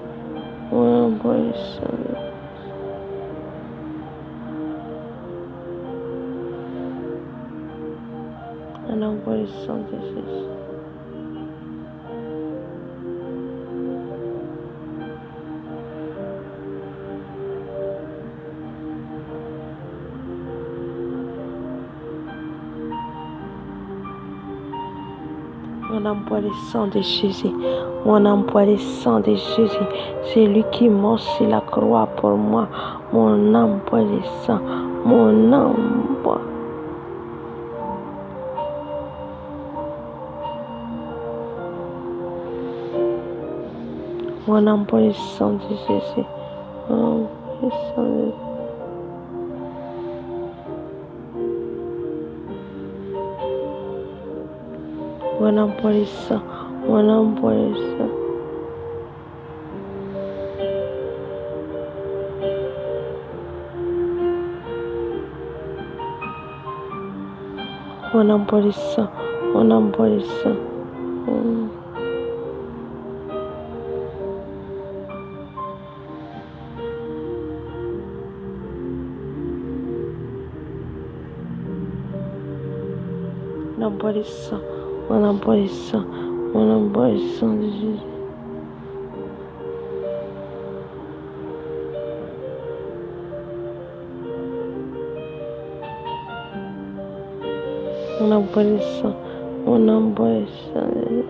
On n'aime pas le sang de Jésus. On n'aime pas le sang de Jésus. On emploie le sang de Jésus. On emploie le sang de Jésus. C'est lui qui mort sur la croix pour moi. Mon emploie le sang. Mon emploie. On emploie le sang de Jésus. On emploie le sang de Jésus. On emploie le sang. On emploie le sang. On emploie le sang. On emploie le sang. On emploie le sang. On emploie le sang. On emploie le sang de Jésus. On emploie le sang. On emploie le sang de Jésus.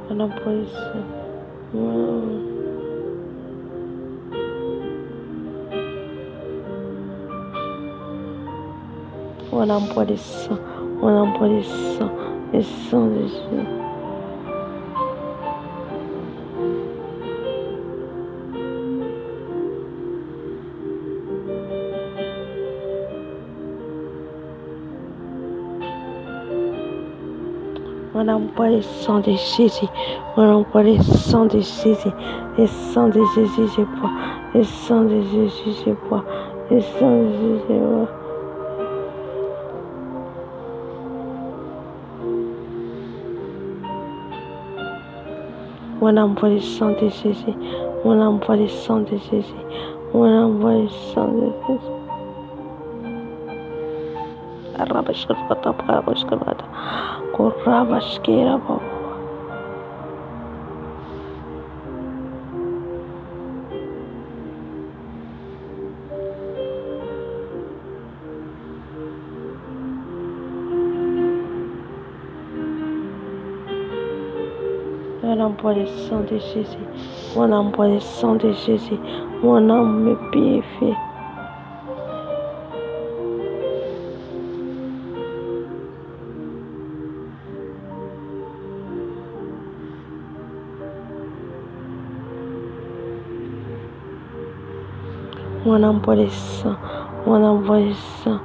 On emploie le sang. On emploie le sang. On emploie le sang. Le sang de Jésus. On emploie le sang de Jésus. On emploie le sang de Jésus. Le sang de Jésus, je bois. Le sang de Jésus, je bois. Le sang de Jésus, je bois. On emploie le sang de Jésus. On emploie le sang de Jésus. On emploie le sang de Jésus. On emploie le sang de Jésus. On emploie le sang de Jésus. Mon âme me purifie. On emploie le sang. On emploie le sang.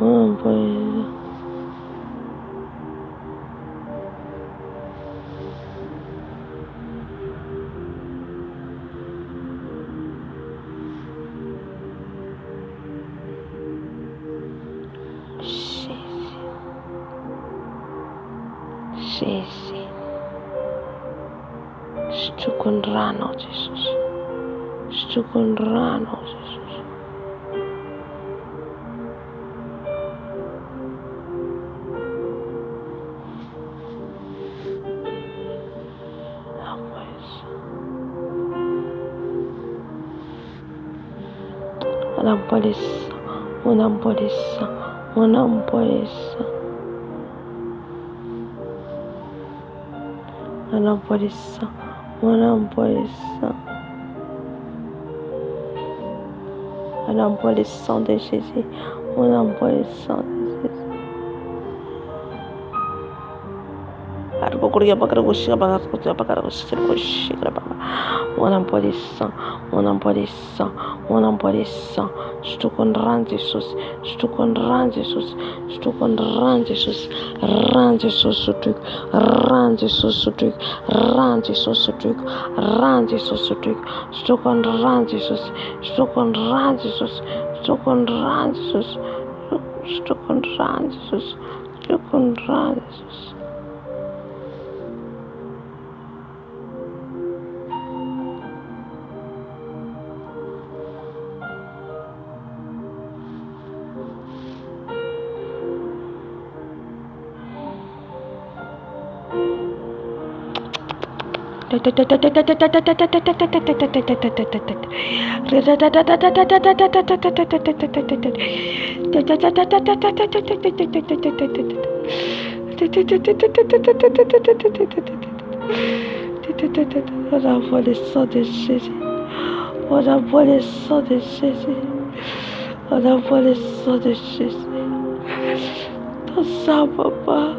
On emploie le sang. Jésus. Stukundrano, Jesus. Stukundrano, Jesus. On emploie le sang. On emploie le sang. On emploie le sang. On emploie le sang. On emploie le sang. On emploie le sang de Jésus. On emploie le sang de Jésus. On emploie le sang. On emploie le sang. On emploie le sang. Je te rends Jesus. Je te rends Jesus. Je te rends Jesus. Rends Jesus ce truc. Rends Jesus ce truc. Rends Jesus ce truc. Rends Jesus ce truc. Je te rends Jesus. Je te rends Jesus. Je te rends Jesus. Je te rends Jesus. Je te rends Jesus. On envoie le sang de Jésus. On envoie le sang de Jésus. On envoie le sang de Jésus. Ton sang, papa.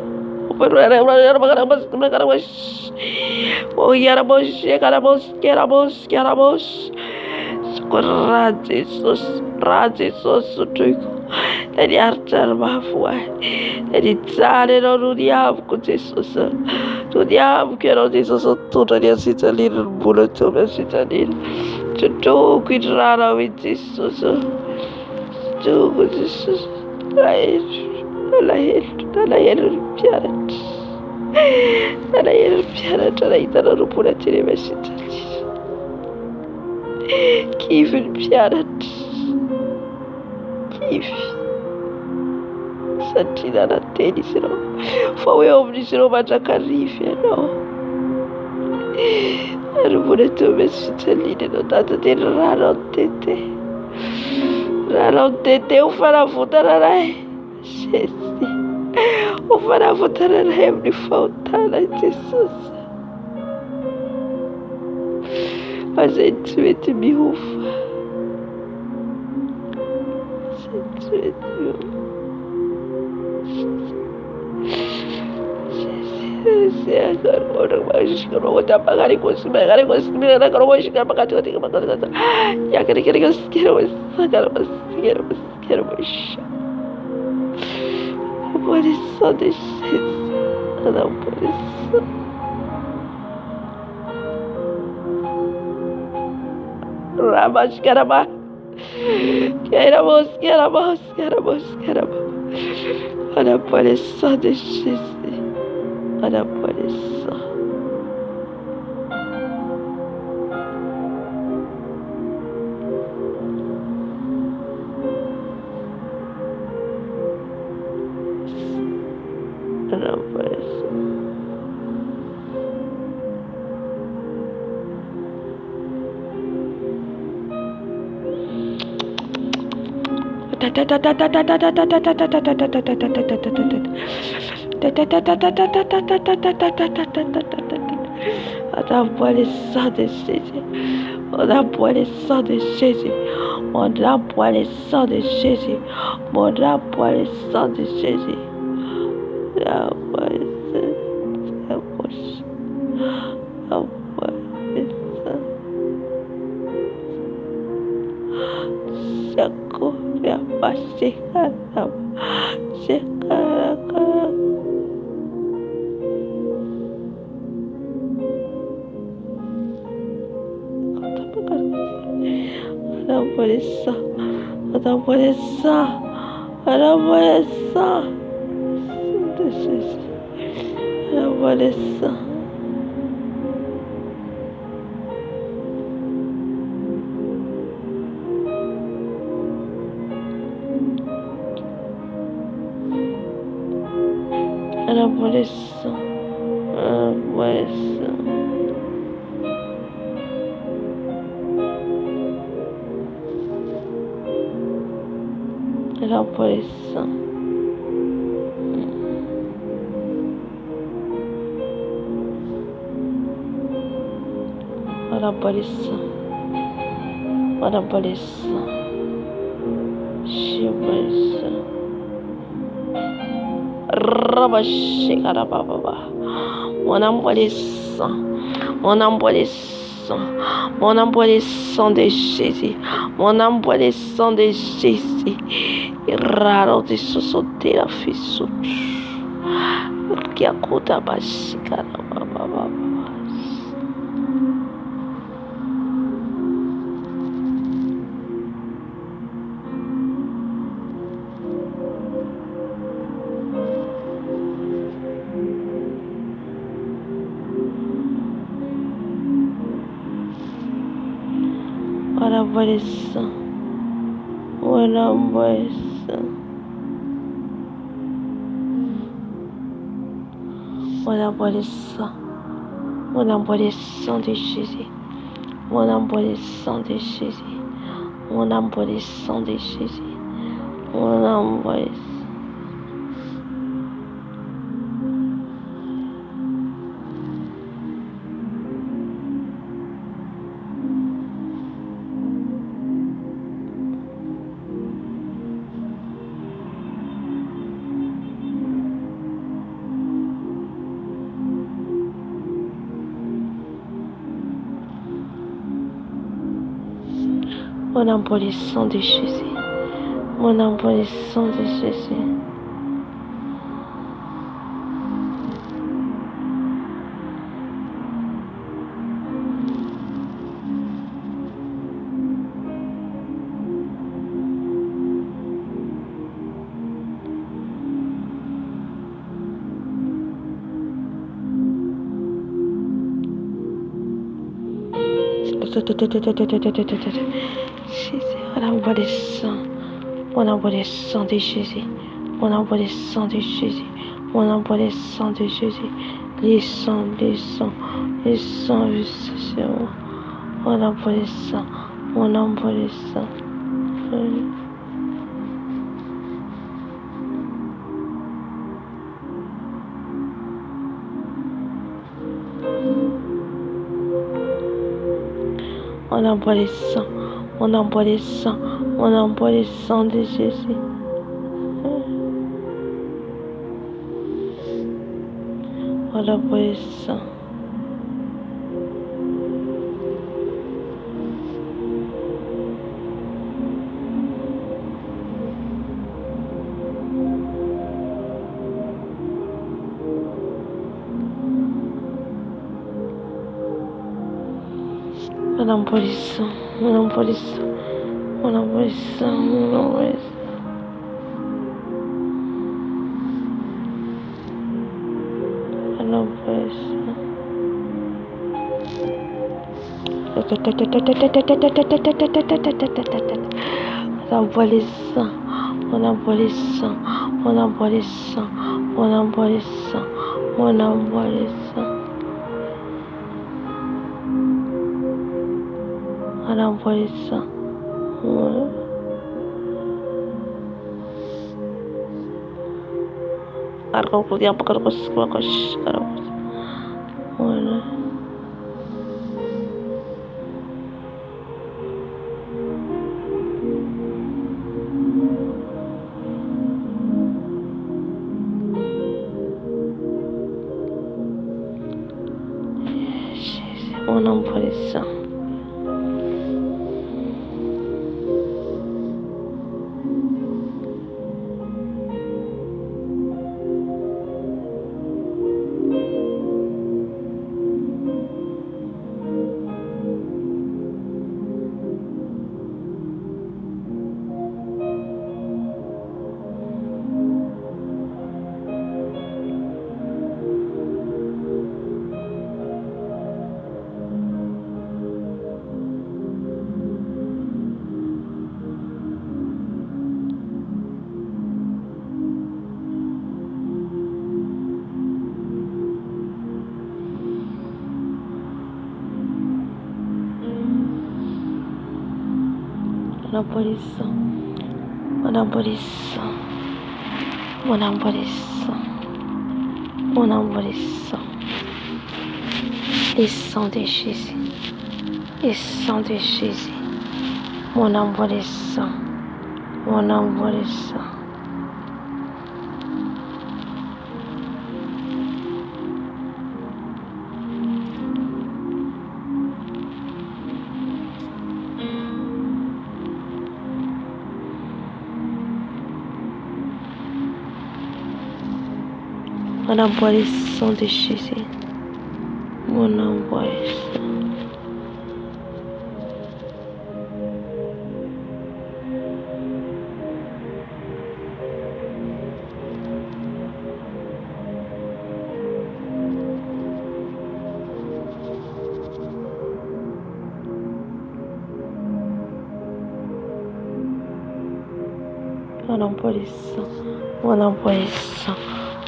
Oh, yaramos, yaramos. Radzisos, tuiko. Dari artar mafua. Dari tsare no duniam ku Jesus. Duniam kero Jesus tudo dia sitalir bulo tudo sitalir. Tudo cuidara with Jesus. Tudo Jesus. Lair piarat. Lair piarat itara rupura tire mesitalir. Kivin piarat. Kiv. Santina na tenis no. Foi omnisiro majakarifia no. Rupura tu mesitalir no tata de rarotete. Rarotete o farafutararai. Jesus. O farafutararai me faltara Jesus. A gente vê te me ufa. A gente vê te me ufa. Agora mais que eu não vou te apagar e conseguir agora vou chegar para cá tiga para cá já quero mais por isso deixa não por isso Ramas caramba queremos olha por isso deixa olha por isso olha por isso On envoie le sang de Jésus. On envoie le sang de Jésus. On envoie le sang de Jésus. On envoie le sang de Jésus. Mon envoie le sang de Jésus. Mon envoie le sang de Jésus. Raro de sosote la fisuch. Kiakuta bashikara baba. On envoie le sang. On envoie le sang. On envoie le sang. Mon envoie le sang de Jésus. Mon envoie le sang de Jésus. Mon envoie le sang de Jésus. Mon envoie le sang. Mon envoie le sang de Jésus. Mon envoie le sang de Jésus. Jésus, on envoie le sang. On envoie le sang de Jésus. On envoie le sang de Jésus. On envoie le sang de Jésus. Les sangs, les sangs, les sangs, sur moi. On envoie le sang. On envoie le sang. On envoie le sang. On envoie le sang. On envoie le sang de Jésus. On envoie le sang. On envoie le sang. On envoie le sang. On envoie le sang. On envoie le sang. On envoie le sang. On envoie le sang. On envoie le sang. On envoie le sang. On envoie le sang. On envoie le sang. On envoie le sang. Voilà. On envoie le sang. On envoie le sang. On envoie le sang. On envoie le sang. On envoie le sang. Le sang de Jésus. Le sang de Jésus. On envoie le sang. On envoie le sang. On envoie le sang de Jésus. On envoie le sang. On envoie le sang. On envoie le sang.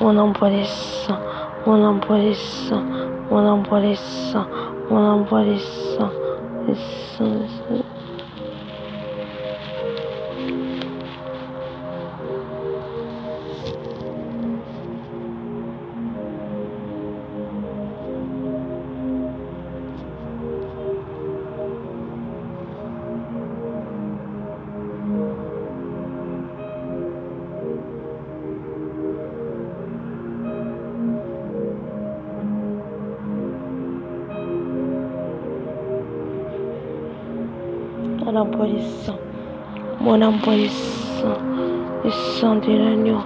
On envoie le sang. On envoie le sang. On envoie les sangs. On envoie les sangs. Les sangs, les sangs. On envoie les sangs. On envoie les sangs. Les sangs de l'agneau.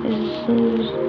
Les sangs.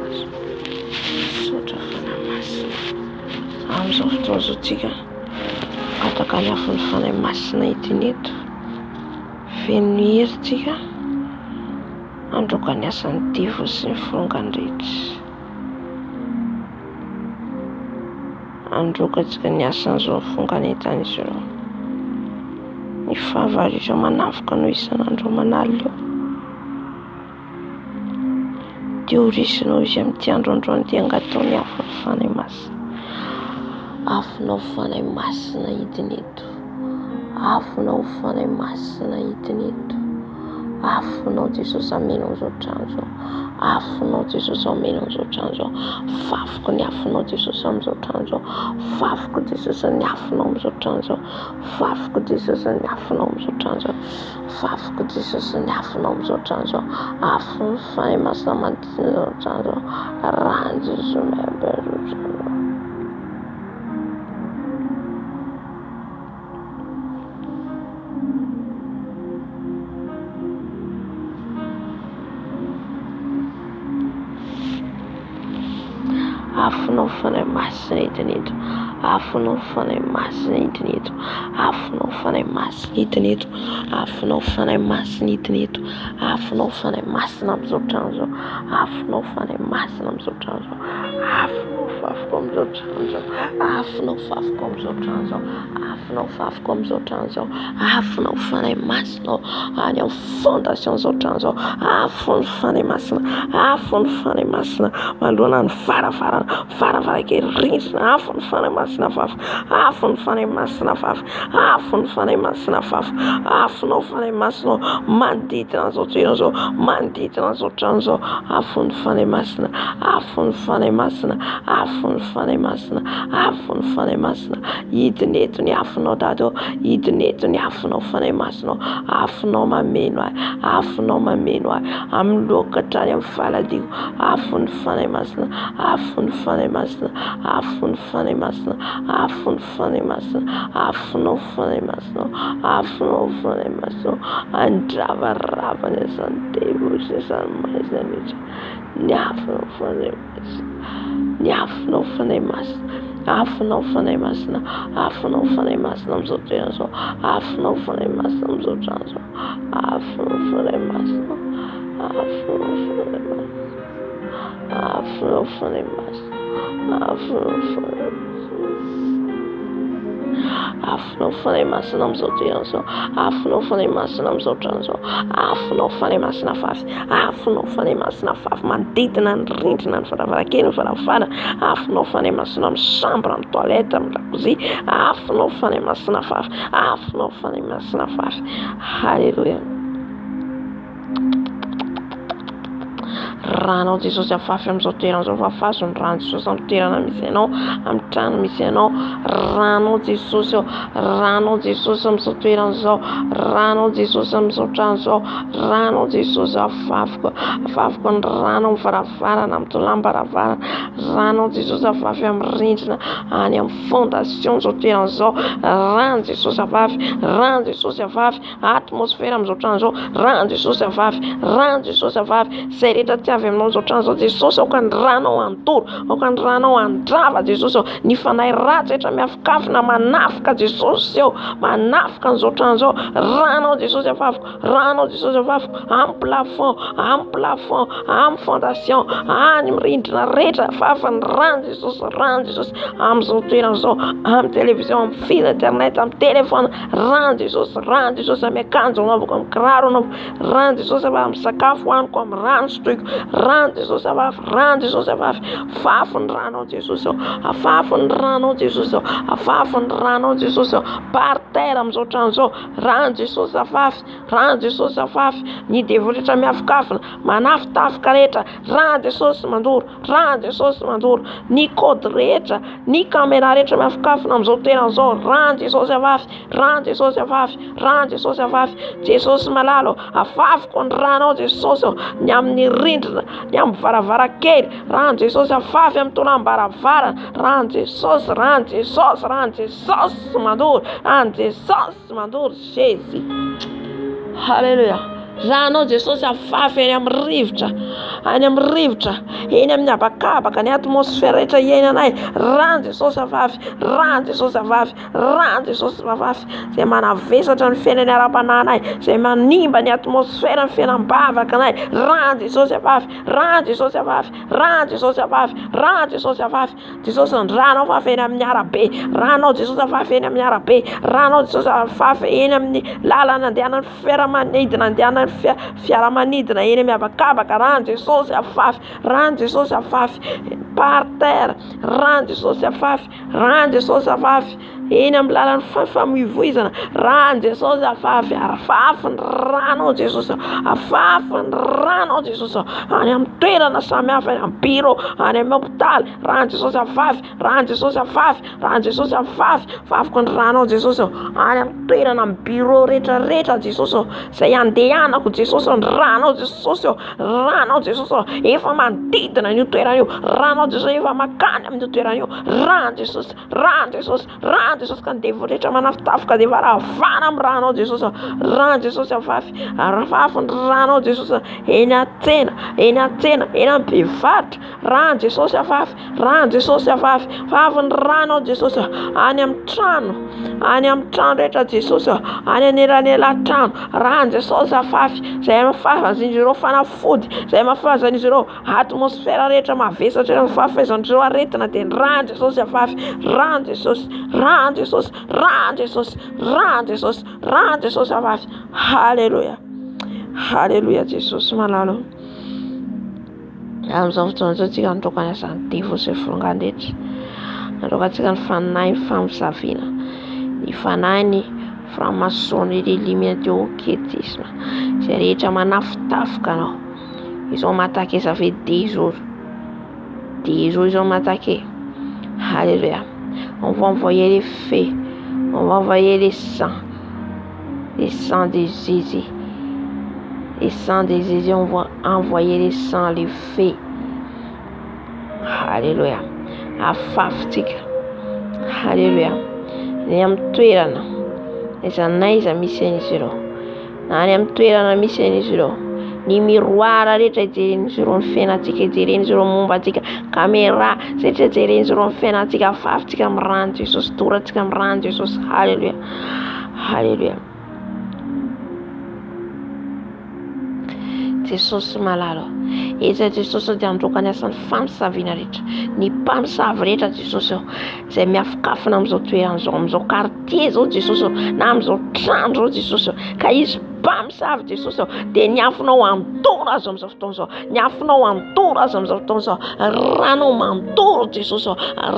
maso. Sotra fanahy masina amin'izao fotoana izao tsika ataka ny afon'ny fanahy masina hitiny eto. Feno hery tsika androka ny asan'ny divo sy ny forongany rehetra. Androka tsika ny asan'izao fongany entan'izy ireo. Ny fahavalo ireo manavoka no isan'andro manalo eo. Dia horisinao izy amin'ity andro androany dia angataony afon'ny fanahy masina. Afonao fanahy masina hidiny eto. Afonao fanahy masina hidiny eto. Afonao Jesosy amenao izao trano izao. Afonao Jesosy amenao izao trano izao. Fafoko ny afonao Jesosy amin'izao trano izao. Fafoko Jesosy ny afonao amin'izao trano izao. Fafoko Jesosy ny afonao amin'izao trano izao. Fafoko Jesosy ny afonao amin'izao trano izao. Afon'ny fanahy masina manodidina izao trano izao. Rahan'i Jesosy miaberitra. Afonao fanahy masina hidiny eto. Afonao fanahy masina hidiny eto. Afonao fanahy masina hidiny eto. Afonao fanahy masina hidiny eto. Afonao fanahy masina amin'izao trano izao. Afonao fanahy masina amin'izao trano izao. Afonao fafoko amin'izao trano izao. Afonao fafoko amin'izao trano izao. Afonao fafoko amin'izao trano izao. Afonao fanahy masina any amin'ny fondation izao trano izao. Afon'ny fanahy masina. Afon'ny fanahy masina manoloana ny varavarankely rindrina. Afon'ny fanahy masina fafy. Afon'ny fanahy masina fafy. Afon'ny fanahy masina fafy. Afonao fanahy masina manodidina izao toerana izao. Manodidina izao trano izao. Afon'ny fanahy masina. Afon'ny fanahy masina. Afon'ny fanahy masina. Afon'ny fanahy masina. Hidiny eto ny afonao dado. Hidiny eto ny afonao fanahy masina. Afonao mameno ahy. Afonao mameno ahy amin'ny loka hatrany amin'ny faladiko. Afon'ny fanahy masina. Afon'ny fanahy masina. Afon'ny fanahy masina. Afon'ny fanahy masina. Afonao fanahy masina. Afonao fanahy masina. Andravarava ny asan'ny diavolo sy asan'ny maizina mihitsy. Ny afonao fanahy masina. Ny afonao fanahy masina. Afonao fanahy masina. Afonao fanahy masina amin'izao toerana izao. Afonao fanahy masina amin'izao trano izao. Afonao fanahy masina. Afonao fanahy masina. Afonao fanahy masina. Afonao fanahy masina. Afonao fanahy masina amin'izao toerana izao. Afonao fanahy masina amin'izao trano izao. Afonao fanahy masina fafy. Afonao fanahy masina fafy manodidina ny rindrina ny varavarankely ny varavarana. Afonao fanahy masina amin'ny chambre, amin'ny toilette, amin'ny lakozia. Afonao fanahy masina fafy. Afonao fanahy masina fafy. Halleluja. Ranao Jesosy afafy amin'izao toerana izao. Fafazo ny rano Jesosy amin'ny toerana misy ianao, amin'ny trano misy ianao. Ranao Jesosy eo. Ranao Jesosy amin'izao toerana izao. Ranao Jesosy amin'izao trano izao. Ranao Jesosy afafiko. Afafiko ny rano amin'ny varavarana, amin'ny tolam-baravarana. Ranao Jesosy afafy amin'ny rindrina any amin'ny fondation izao toerana izao. Rano Jesosy afafy. Rano Jesosy afafy. Atmosfera amin'izao trano izao. Rano Jesosy afafy. Rano Jesosy afafy. Zay rehetra ty avy aminao izao trano izao Jesosy, aoka ny ranao antoro, aoka ny ranao andrava Jesosy eo. Ny fanahy ratsy rehetra miafikafina manafika Jesosy eo, manafika an'izao trano izao. Ranao Jesosy afafiko. Ranao Jesosy afafiko amin'ny plafond, amin'ny plafond, amin'ny fondation, any mirindrina rehetra. Afafy ny rano Jesosy, rano Jesosy amin'izao toerana izao, amin'ny télévision, amin'ny fil internet, amin'ny téléphone. Rano Jesosy, rano Jesosy amin'ny akanjo anaovako, amin'ny kiraro anaovako. Rano Jesosy amin'ny sakafo hohaniko, amin'ny rano sotroiko. Rano Jesosy afafy. Rano Jesosy afafy. Afafy ny ranao Jesosy eo. Afafy ny ranao Jesosy eo. Afafy ny ranao Jesosy eo. Par terre amin'izao trano izao. Rano Jesosy afafy. Rano Jesosy afafy. Ny devoly rehetra miafikafina, manafitafika rehetra. Rano Jesosy mandoro. Rano Jesosy mandoro. Ny kody rehetra, ny caméra rehetra miafikafina amin'izao toerana izao. Rano Jesosy afafy. Rano Jesosy afafy. Rano Jesosy afafy. Jesosy malalo. Afafiko ny ranao Jesosy eo. Ny amin'ny rindrina, ny amin'ny varavarankely. Rano Jesosy afafy amin'ny tolam-baravarana. Rano Jesosy, rano Jesosy, rano Jesosy mandoro. Rano Jesosy mandoro Jésus. Halleluja. Ranao Jesosy afafy eny amin'ny rivotra. any amin'ny rivotra, eny amin'ny habakabaka ny atmosfera rehetra iainanay. Rano Jesosy avavy, rano Jesosy avavy, rano Jesosy avavy, izay manavesatra ny fiainany ara-pananay, izay manimba ny atmosfera ny fiainam-bavaka anay. Rano Jesosy avavy, rano Jesosy avavy, rano Jesosy avavy, rano Jesosy avavy. Jesosy ny rano avavy eny amin'ny arabe, rano Jesosy avavy eny amin'ny arabe, rano Jesosy avavy eny amin'ny lalana andehanan'ny fiaramanidina, andehanan'ny fiaramanidina eny amin'ny habakabaka. Rano Jesosy avavy, rano Jesosy avavy par terre, rano Jesosy avavy, rano Jesosy avavy eny amin'ny lalan'ny famoivoizana. Rano Jesosy avavy, afafy ny rano Jesosy, afafy ny rano Jesosy any amin'ny toerana samihafa, any amin'ny biro, any amin'ny hôpitaly. Rano Jesosy avavy, rano Jesosy avavy, rano Jesosy avavy, afafy ny rano Jesosy any amin'ny toerana amin'ny biro rehetrarehetra Jesosy, izay andehanako Jesosy, ny rano Jesosy, rano Jesosy efa manodidina io toerana io, rano Jesosy efa makany amin'ny toerana io. Rano Jesosy, rano Jesosy, rano Jesosy ka ny devo rehetra manafitafoka dia varavana amin'ny rano Jesosy. Rano Jesosy avavy, afafy ny rano Jesosy eny an-tsena, eny an-tsena, eny amin'ny mpivarotra. Rano Jesosy avavy, rano Jesosy avavy, afafy ny rano Jesosy any amin'ny trano, any amin'ny trano rehetra Jesosy, any anelanelan-trano. Rano Jesosy avavy, izay mahafazan'izy ireo fanafody, izay mahafazan'izy ireo atmosfera rehetra mavesatra, mahafazan'izy ireo aretina. Dia rano Jesosy avavy, rano Jesosy, rano Jesosy, rano Jesosy, rano Jesosy, rano Jesosy avavy. Haleluya, haleluya Jesosy malalo. Amin'izao fotoana izao tsika nitoka ny asany devo sy volongandetra, natoka tsika ny fanahy ny famosaviana, ny fanahy ny franc-maçonnerie, l'illuminati occultisme, izay rehetra manafitafoka anao. Ils ont attaqué, ça fait 10 jours. 10 jours, ils ont attaqué. Alléluia. On va envoyer les fées. On va envoyer les sangs. Les sangs des Jésus. Les sangs des Jésus, on va envoyer les sangs, les fées. Alléluia. Afaftika. Alléluia. Ny amin'ny toerana izanay iza misy an'izy ireo. Na any amin'ny toerana misy an'izy ireo. Ny miroara rehetra ijeren'izy ireo ny fiainantsika, ijeren'izy ireo momba antsika, caméra rehetra ijeren'izy ireo ny fiainantsika, afafitsika amin'ny rano Jesosy, toratsika amin'ny rano Jesosy. Halleluja, halleluja. Jesosy malalo, eza Jesosy dia androka ny asan'ny famosavina rehetra, ny mpamosavy rehetra Jesosy izay miafokafona amin'izao toerana izao, amin'izao quartier zao Jesosy, na amin'izao trano zao Jesosy, ka izy mpamosavy Jesosy dia niafonao amtoro azy amin'izao fotoana izao, niafonao amtoro azy amin'izao fotoana izao, ranao mantoro Jesosy,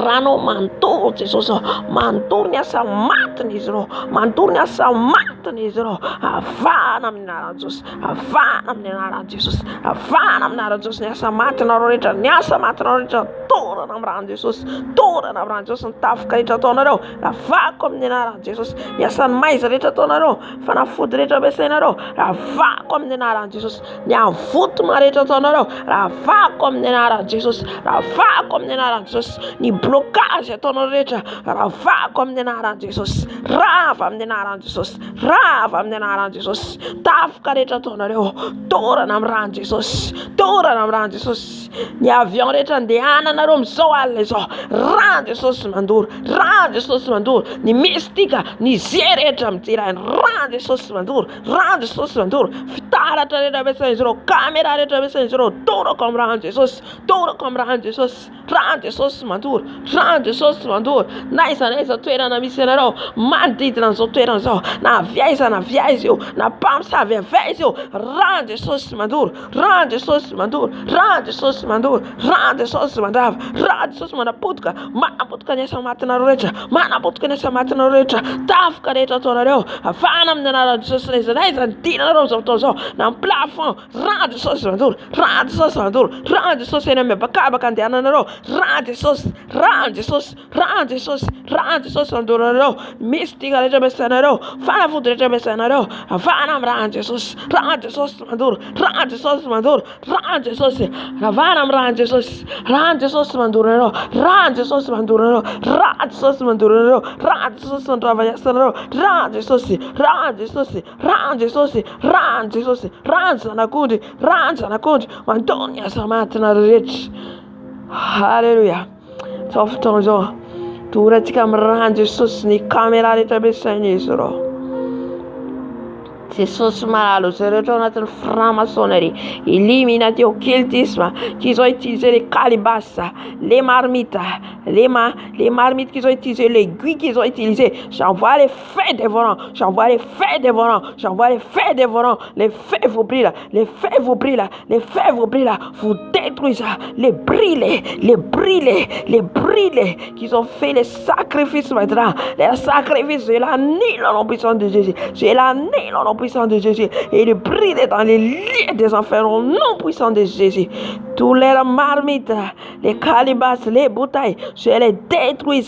ranao mantoro Jesosy, mantoro ny asa matiny izy ireo, mantoro ny asa matiny izy ireo, avana amin'ny anaran'i Jesosy, avana amin'ny anaran'i Jesosy, avana amin'ny anaran'i Jesosy, ny asa matinareo rehetra, ny asa matinareo rehetra, torana amin'ny ran'i Jesosy, torana amin'ny ran'i Jesosy, ny tafoka rehetra ataonareo, avako amin'ny anaran'i Jesosy, ny asan'ny maiza rehetra ataonareo, fanafody rehetra ampiasainareo, avako amin'ny anaran'i Jesosy, ny avotona rehetra ataonareo, avako amin'ny anaran'i Jesosy, avako amin'ny anaran'i Jesosy, ny blocage ataonareo rehetra, avako amin'ny anaran'i Jesosy, rava amin'ny anaran'i Jesosy, rava amin'ny anaran'i Jesosy, tafoka rehetra ataonareo, torana amin'ny ran'i Jesosy, torana amin'ny ran'i Jesosy, ny avion rehetra andehananareo amin'izao alina izao, ran'i Jesosy mandoro, ran'i Jesosy mandoro, ny mistika, ny zie rehetra mijery, ran'i Jesosy mandoro, ran'i Jesosy mandoro, fitaratra rehetra ampiasain'izy ireo, caméra rehetra ampiasain'izy ireo, torako amin'ny ran'i Jesosy, torako amin'ny ran'i Jesosy, ran'i Jesosy mandoro, ran'i Jesosy mandoro, na iza toerana misy anareo, manodidina an'izao toerana izao, na aviaiza io, na mpamosavy aviaiza io, ran'i Jesosy mandoro, ran'i Jesosy mandoro, ran'i Jesosy mandoro, ran'i Jesosy mandava, ran'i Jesosy manapotika, manapotika ny asa matinareo rehetra, manapotika ny asa matinareo rehetra, tafoka rehetra ataonareo, avana amin'ny anaran'i Jesosy, na iza nidinanareo amin'izao fotoana izao, na amin'ny plafond, ran'i Jesosy mandoro, ran'i Jesosy mandoro, ran'i Jesosy eny amin'ny habakabaka andehananareo, Rà Jesus, rà Jesus, rà Jesus, rà Jesus mandorero. Mistika reja besanero. Fana food reja besanero. Avana rà Jesus, rà Jesus mandur, rà Jesus mandur, rà Jesus. Ravana rà Jesus, rà Jesus mandorero, rà Jesus mandorero, rà Jesus mandorero, rà Jesus mandorava sanero, rà Jesus, rà Jesus, rà Jesus, rà Jesus, rà sanakundi, rà sanakundi, Antonia samatna rich. Hallelujah. Tough tongues. Tu reticam rà Jesus ni camera reja besanisro. Jesus malalo, se ritornate il framassonerie, eliminati occultisme, qu'ils ont utilisé les calibasses, les marmites, les marmites qu'ils ont utilisées, les aiguilles qu'ils ont utilisées. J'envoie les feux dévorants, j'envoie les feux dévorants, j'envoie les feux dévorants, les feux vous brillent, les feux vous brillent, les feux vous brillent, vous détruisez, les brûlez, les brûlez, les brûlez, qu'ils ont fait les sacrifices maintenant, les sacrifices, je l'annule au nom puissant de Jésus, je l'annule au nom puissant de Jésus, et les brûler dans les lieux des enfers au nom puissant de Jésus. Tous les marmites, les calibasses, les bouteilles, je les détruis,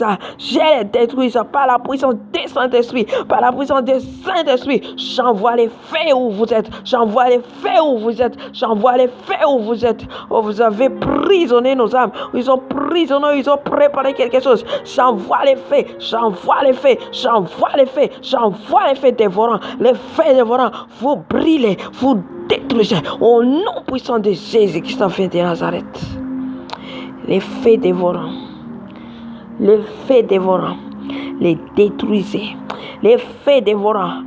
par la puissance des Saint-Esprit, par la puissance des Saint-Esprit. J'envoie les feux où vous êtes, j'envoie les feux où vous êtes, j'envoie les feux où vous êtes. Oh, vous avez prisonné nos âmes, ils ont prisonné, ils ont préparé quelque chose. J'envoie les feux, j'envoie les feux, j'envoie les feux, j'envoie les feux dévorants, les feux dévorants, vous brûlez, vous détruisez au nom puissant de Jésus qui s'en fait de Nazareth. Les feux dévorants, les feux dévorants, les détruisez, les feux dévorants,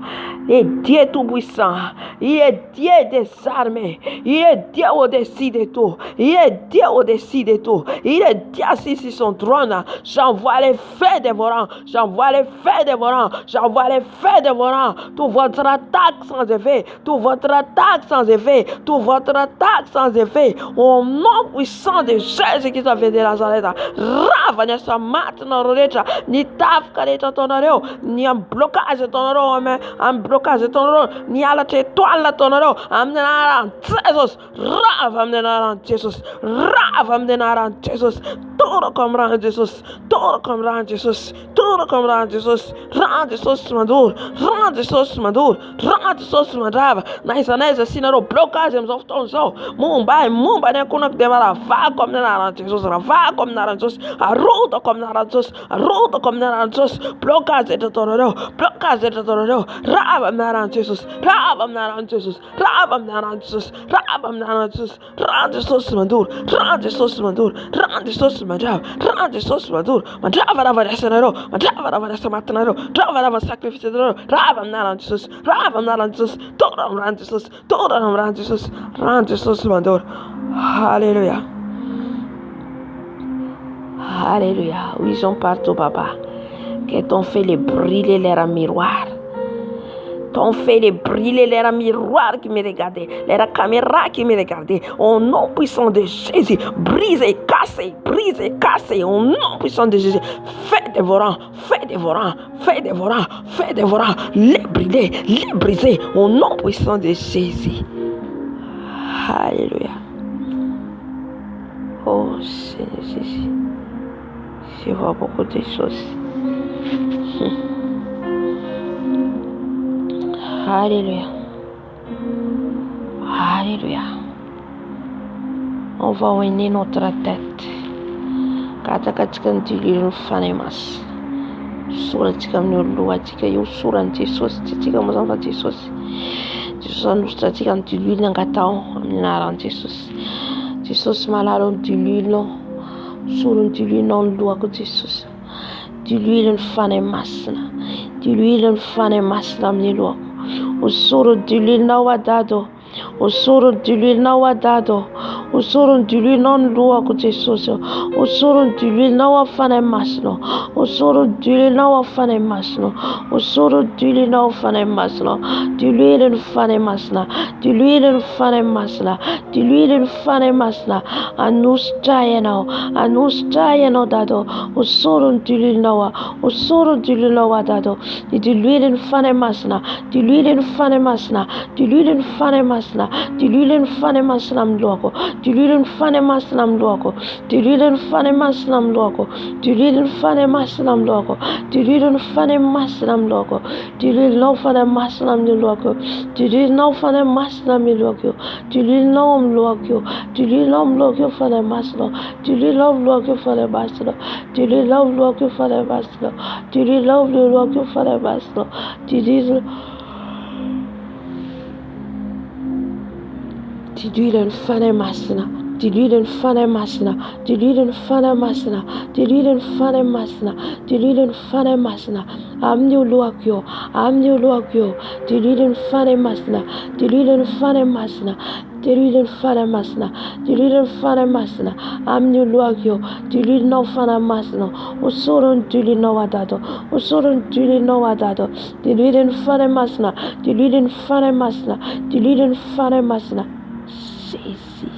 les dieux tout-puissants, il est Dieu des armées, il est Dieu au-dessus de tout, il est Dieu au-dessus de tout, il est Dieu assis sur son trône. J'envoie les feux dévorants, j'envoie les feux dévorants, j'envoie les feux dévorants, tout votre attaque sans effet, tout votre attaque sans effet, tout votre attaque sans effet, au nom puissant de Jésus qui s'en fait de Nazareth. Ravanya sa maintenant recha, ni taf kareta tonareo, ni un blocage tonareo, un blocage tonareo, ni à la toile tonareo, amnenaran Jesus, ravamnenaran Jesus, ravamnenaran Jesus, todo comme ran Jesus, todo comme ran Jesus, todo comme ran Jesus, ran Jesus madur, ran Jesus madur, ran Jesus madava, naisanese sinaro blocage of tonso, mumbai ne kunak devara, va comme naran Jesus, va comme naran Jesus, arrodo comme naran Jesus, arrodo comme naran Jesus, blocage de tonareo, blocage de tonareo, ravamnenaran Jesus, ravamnenaran Jesus, ravamnenaran Jesus, ravamnenaran Jesus, ran Jesus madur, ran Jesus madur, ran Jesus madur, ran Jesus madur, madava rava senero, madava rava samatnero, rava rava sacrifice de ravamnenaran Jesus, ravamnenaran Jesus, todo ran Jesus, todo ran Jesus, ran Jesus madur. Alléluia. Alléluia. Où ils sont partout, papa. Que t'ont fait les brûler l'air miroir. T'ont fait les brûler l'air miroir qui me regardait, l'air caméra qui me regardait. Au nom puissant de Jésus, brisez, cassez, au nom puissant de Jésus. Fais dévorant, fais dévorant, fais dévorant, fais dévorant. Les brûler, les briser, au nom puissant de Jésus. Alléluia. Oh Seigneur Jésus, je vois beaucoup de choses. Alléluia. Alléluia. On va unir notre tête. Katakatika ndililo fanemas. Sura tika mnulu tika yo sura ntisos tika mozamba tisos. Jesus anustra tika ndililo ngatao amnara Jesus. Jesus malalo ndililo. Sura ndililo nlu ako Jesus. Ndililo fanemasna. Ndililo fanemasna mnilo. O soro de l'huile não há dado, o soro de l'huile não há dado, o soro de l'huile não lua com Jesus, o soro de l'huile não há fane masno, o soro de l'huile não há fane masno, o soro de l'huile não fane masno, de l'huile fane masna, de l'huile fane masna, de l'huile fane masna, anus tayeno dado, o soro de l'huile não há, o soro de l'huile não há dado, e de l'huile fane masna, de l'huile fane masna, de l'huile fane masna, de l'huile fane masna mloco, Dililin fane maslam loko. Dililin fane maslam loko. Dililin fane maslam loko. Dililin fane maslam loko. Dilil no fane maslam loko. Dilil no fane maslam loko. Dilil no loko. Dilil no loko fane maslo. Dilil no loko fane maslo. Dilil no loko fane maslo. Dilil no loko fane maslo. Dilil Dililin fane masna. Dililin fane masna. Dililin fane masna. Dililin fane masna. Dililin fane masna. Amni luakyo. Amni luakyo. Dililin fane masna. Dililin fane masna. Dililin fane masna. Dililin fane masna. Amni luakyo. Dilil no fane masna. Usurun dilil no wadado. Usurun dilil no wadado. Dililin fane masna. Dililin fane masna. Dililin fane masna. Jésus.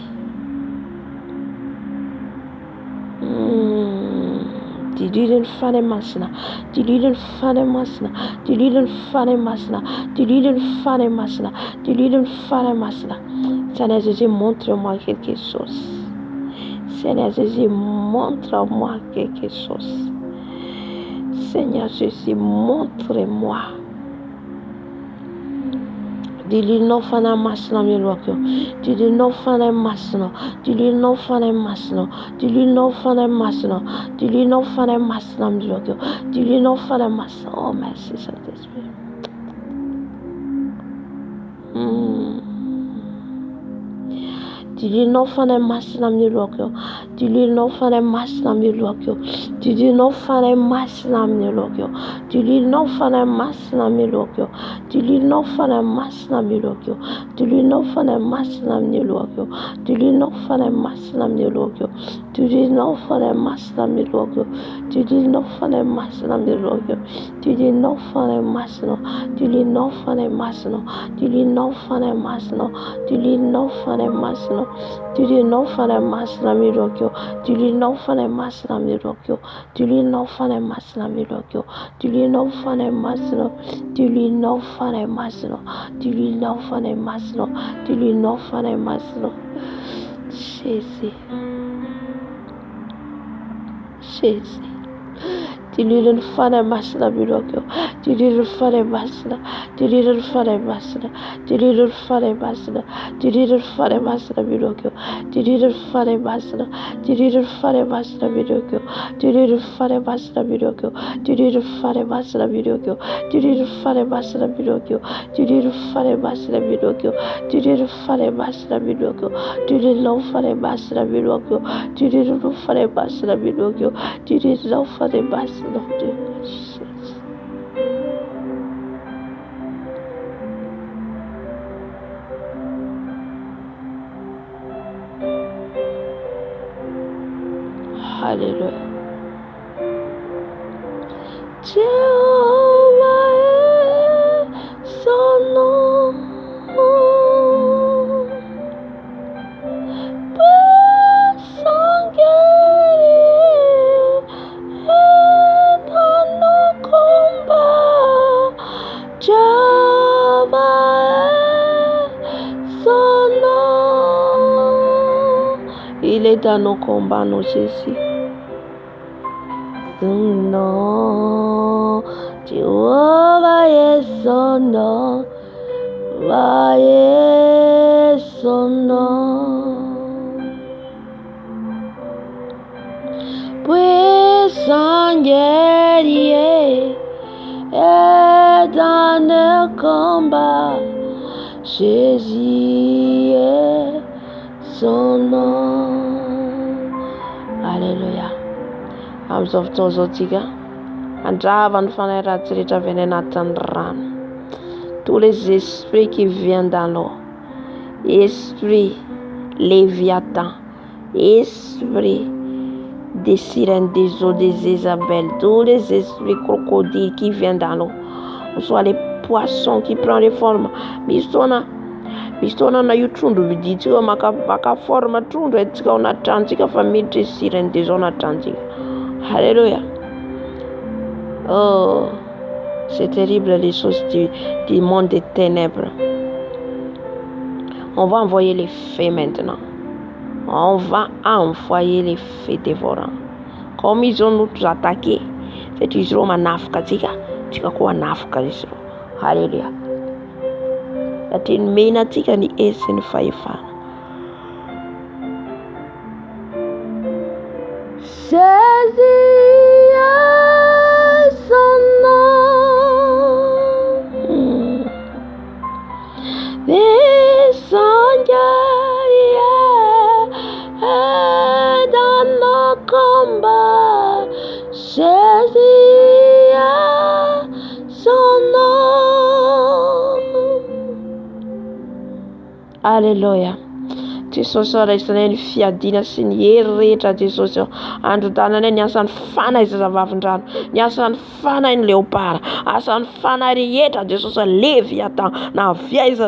Dililin fane masna. Dililin fane masna. Dililin fane masna. Dililin fane masna. Dililin fane masna. Seigneur Jésus, montre-moi quelque chose. Seigneur Jésus, montre-moi quelque chose. Seigneur Jésus, montre-moi. Dilil no fana masna milwakyo. Dilil no fana masno. Dilil no fana masno. Dilil no fana masno. Dilil no fana masna milwakyo. Dilil no fana masno. Oh merci Saint-Esprit. Dilil no fana masna milwakyo. Dilil no fana masna milwakyo. Dilil no fana masna milwakyo. Dilil no fana masna milwakyo. Dilil no fana masna milwakyo. Dilil no fana masna milwakyo. Dilil no fana masna milwakyo. Dilil no fana masna milwakyo. Dilil no fana masna milwakyo. Dilil no fana masno. Dilil no fana masno. Dilil no fana masno. Dilil no fana masno. Dilil no fana masna milwakyo. Dilil no fana masna milwakyo. Dilil no fana masna milwakyo. Dilil no fana masno. Dilil no fana masno. Dilil no fana masno. Dilil no fana masno. Jésus. Jésus. Dililin fana masna milwakyo. Dililin fana masna. Dililin fana masna. Dililin fana masna. Dililin fana masna milwakyo. Dililin fana masna. Dililin fana masna milwakyo. Dililin fana masna milwakyo. Dililin fana masna milwakyo. Dililin fana masna milwakyo. Dililin fana masna milwakyo. Dililin fana masna milwakyo. Dililin fana masna milwakyo. Dililin fana masna milwakyo. Dililin fana masna. Lord Jesus. Hallelujah. Jehovah est son nom. Puissant guerrier est dans nos combats. Jehovah est son nom. Il est dans nos combats, nos Jésus. Son nom, Jehovah est son nom, Jehovah est son nom. Puissant guerrier est dans le combat, Jésus est son nom. Alléluia. Amin'izao fotoana izao tsika andrava ny fanahiratsy rehetra avy any anatin'ny rano. Tous les esprits qui viennent dans l'eau, esprit Léviathan, esprit des sirènes des eaux, des Isabelle, tous les esprits crocodiles qui viennent dans l'eau, ou soit les poissons qui prennent les formes. Misy fotoana na io trondro vidintsika maka forme trondro aitsika ao anaty tranontsika fa miditra sirène des eaux anaty tranontsika. Alléluia. Oh, c'est terrible les choses du monde des ténèbres. On va envoyer les fées maintenant. On va envoyer les feux dévorants. Comme ils ont nous attaqué, c'est toujours manafka tika koa nafka izy reo. Alléluia. Satria ny mena antsika ny hery sy ny fahefana. Jésus a son nom. Dans nos combats, Jésus a son nom. Alléluia. Jesosy raisanay ny fiadiana sy ny hery rehetra Jesosy androdananay ny asan'ny fanahy izay zavavindrano, ny asan'ny fanahy ny leopara, asan'ny fanahy rehetra Jesosy Leviatan, na avia izy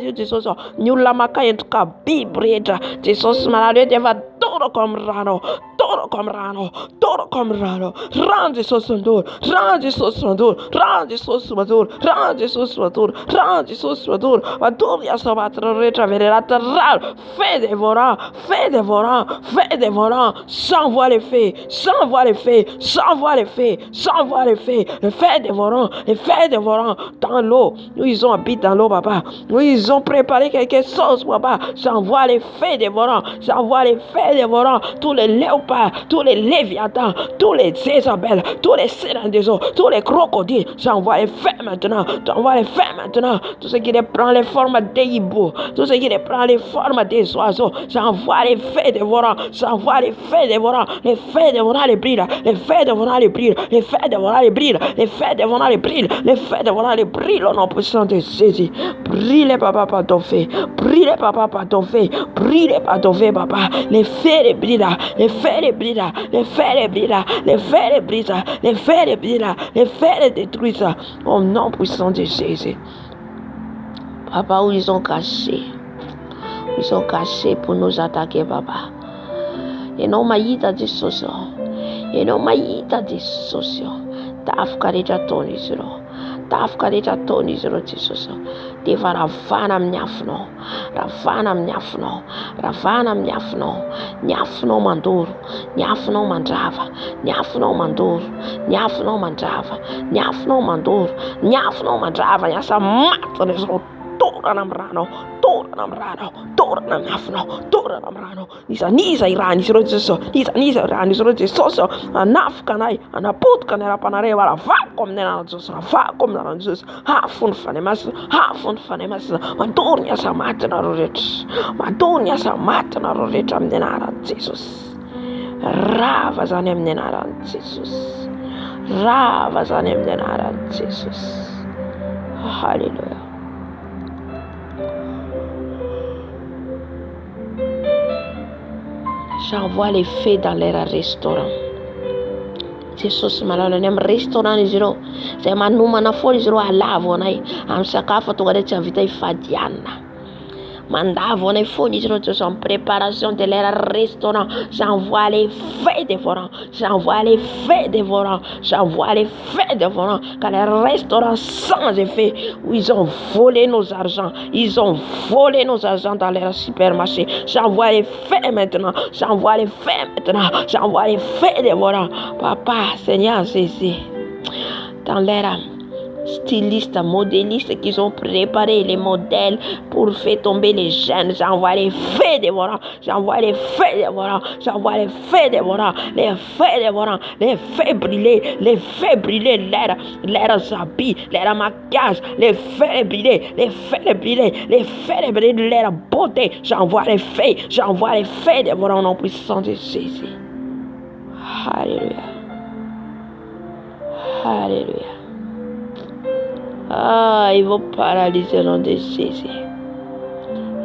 io Jesosy, ny olona maka endrika biby rehetra Jesosy manalo hoe efa torako amin'ny rano, torako amin'ny rano, torako amin'ny rano. Rano Jesosy mandoro, rano Jesosy mandoro, rano Jesosy mandoro, rano Jesosy mandoro, rano Jesosy mandoro. Mandoro asa matatra rehetra venerata rano. Fais dévorant, fais dévorant, fais dévorant. S'envoie les fées, s'envoie les fées, s'envoie les fées, s'envoie les fées. Les fées dévorant, les fées dévorant dans l'eau. Nous ils ont habité dans l'eau, papa. Nous ils ont préparé quelque chose, papa. J'envoie les fées dévorants, j'envoie les fées dévorants. Tous les léopards, tous les léviathans, tous les Isabelles, tous les sirènes des eaux, tous les crocodiles. J'envoie les fées maintenant, j'envoie les fées maintenant. Tout ce qui les prend les formes des hiboux, tout ce qui les prend les formes des oiseaux, j'envoie les fées dévorants, j'envoie les fées dévorants, les fées dévorants les brillent, les fées dévorants les brillent, les fées dévorants les brillent, les fées dévorants les brillent, les fées dévorants les brillent au nom puissant de Jésus. Brille papa par ton feu, brille papa par ton feu, brille par ton feu papa, les fées les brillent, les fées les brillent, les fées les brillent, les fées les brillent, les fées les brillent, les fées les détruisent au nom puissant de Jésus. Papa, où ils ont caché. Ils sont cachés pour nous attaquer, papa. Et non maïta de socio. Et non maïta de socio. Tafka rehetra ataony izy ireo. Tafka rehetra ataony izy ireo Jesosy. Dia efa ravana amin'ny afinao. Ravana amin'ny afinao. Ravana amin'ny afinao. Ny afinao mandoro. Ny afinao mandrava. Ny afinao mandoro. Ny afinao mandrava. Ny afinao mandoro. Ny afinao mandrava. Ny asa matiny izao. Torana amin'ny rano, torana amin'ny rano, torana amin'ny afinao, torana amin'ny rano. Nizaniza iran'izy ireo Jesosy, nizaniza iran'izy ireo Jesosy, anafika anay, anapotika ny ara-panareo, aravako amin'ny anarana Jesosy, aravako amin'ny anarana Jesosy, hafo ny fanahy masina, hafo ny fanahy masina, mandoro ny asa maty nareo rehetra, mandoro ny asa maty nareo rehetra amin'ny anaran'i Jesosy. Rava zany amin'ny anaran'i Jesosy, rava zany amin'ny anaran'i Jesosy. Halleluja. J'envoie les fées dans leur restaurant. Jesosy malala ny amin'ny restaurant izy ireo. Zay manomana foana izy ireo alavo anay amin'ny sakafo tonga dia tsy havita hifadianana. Mandavo anay foana izy ireo Jesosy en préparation de leur restaurant. J'envoie les fées dévorants. J'envoie les fées dévorants. J'envoie les fées dévorants. Car les restaurants sans effet où ils ont volé nos argents. Ils ont volé nos argents dans leur supermarché. J'envoie les fées maintenant. J'envoie les fées maintenant. J'envoie les fées dévorants. Papa, Seigneur Jésus, dans leur âme. Stylistes, modélistes qui ont préparé les modèles pour faire tomber les jeunes. J'envoie les fées dévorants. J'envoie les fées dévorants. J'envoie les fées dévorants. Les fées dévorants. Les fées brûlées. Les fées brûlées. Leurs habits. Leurs maquillages. Les fées brûlées. Les fées brûlées. Les fées brûlées. Leur beauté. J'envoie les fées. J'envoie les fées dévorants au nom puissant de Jésus. Alléluia. Alléluia. Ah, ils vont paralyser le nom de Jésus.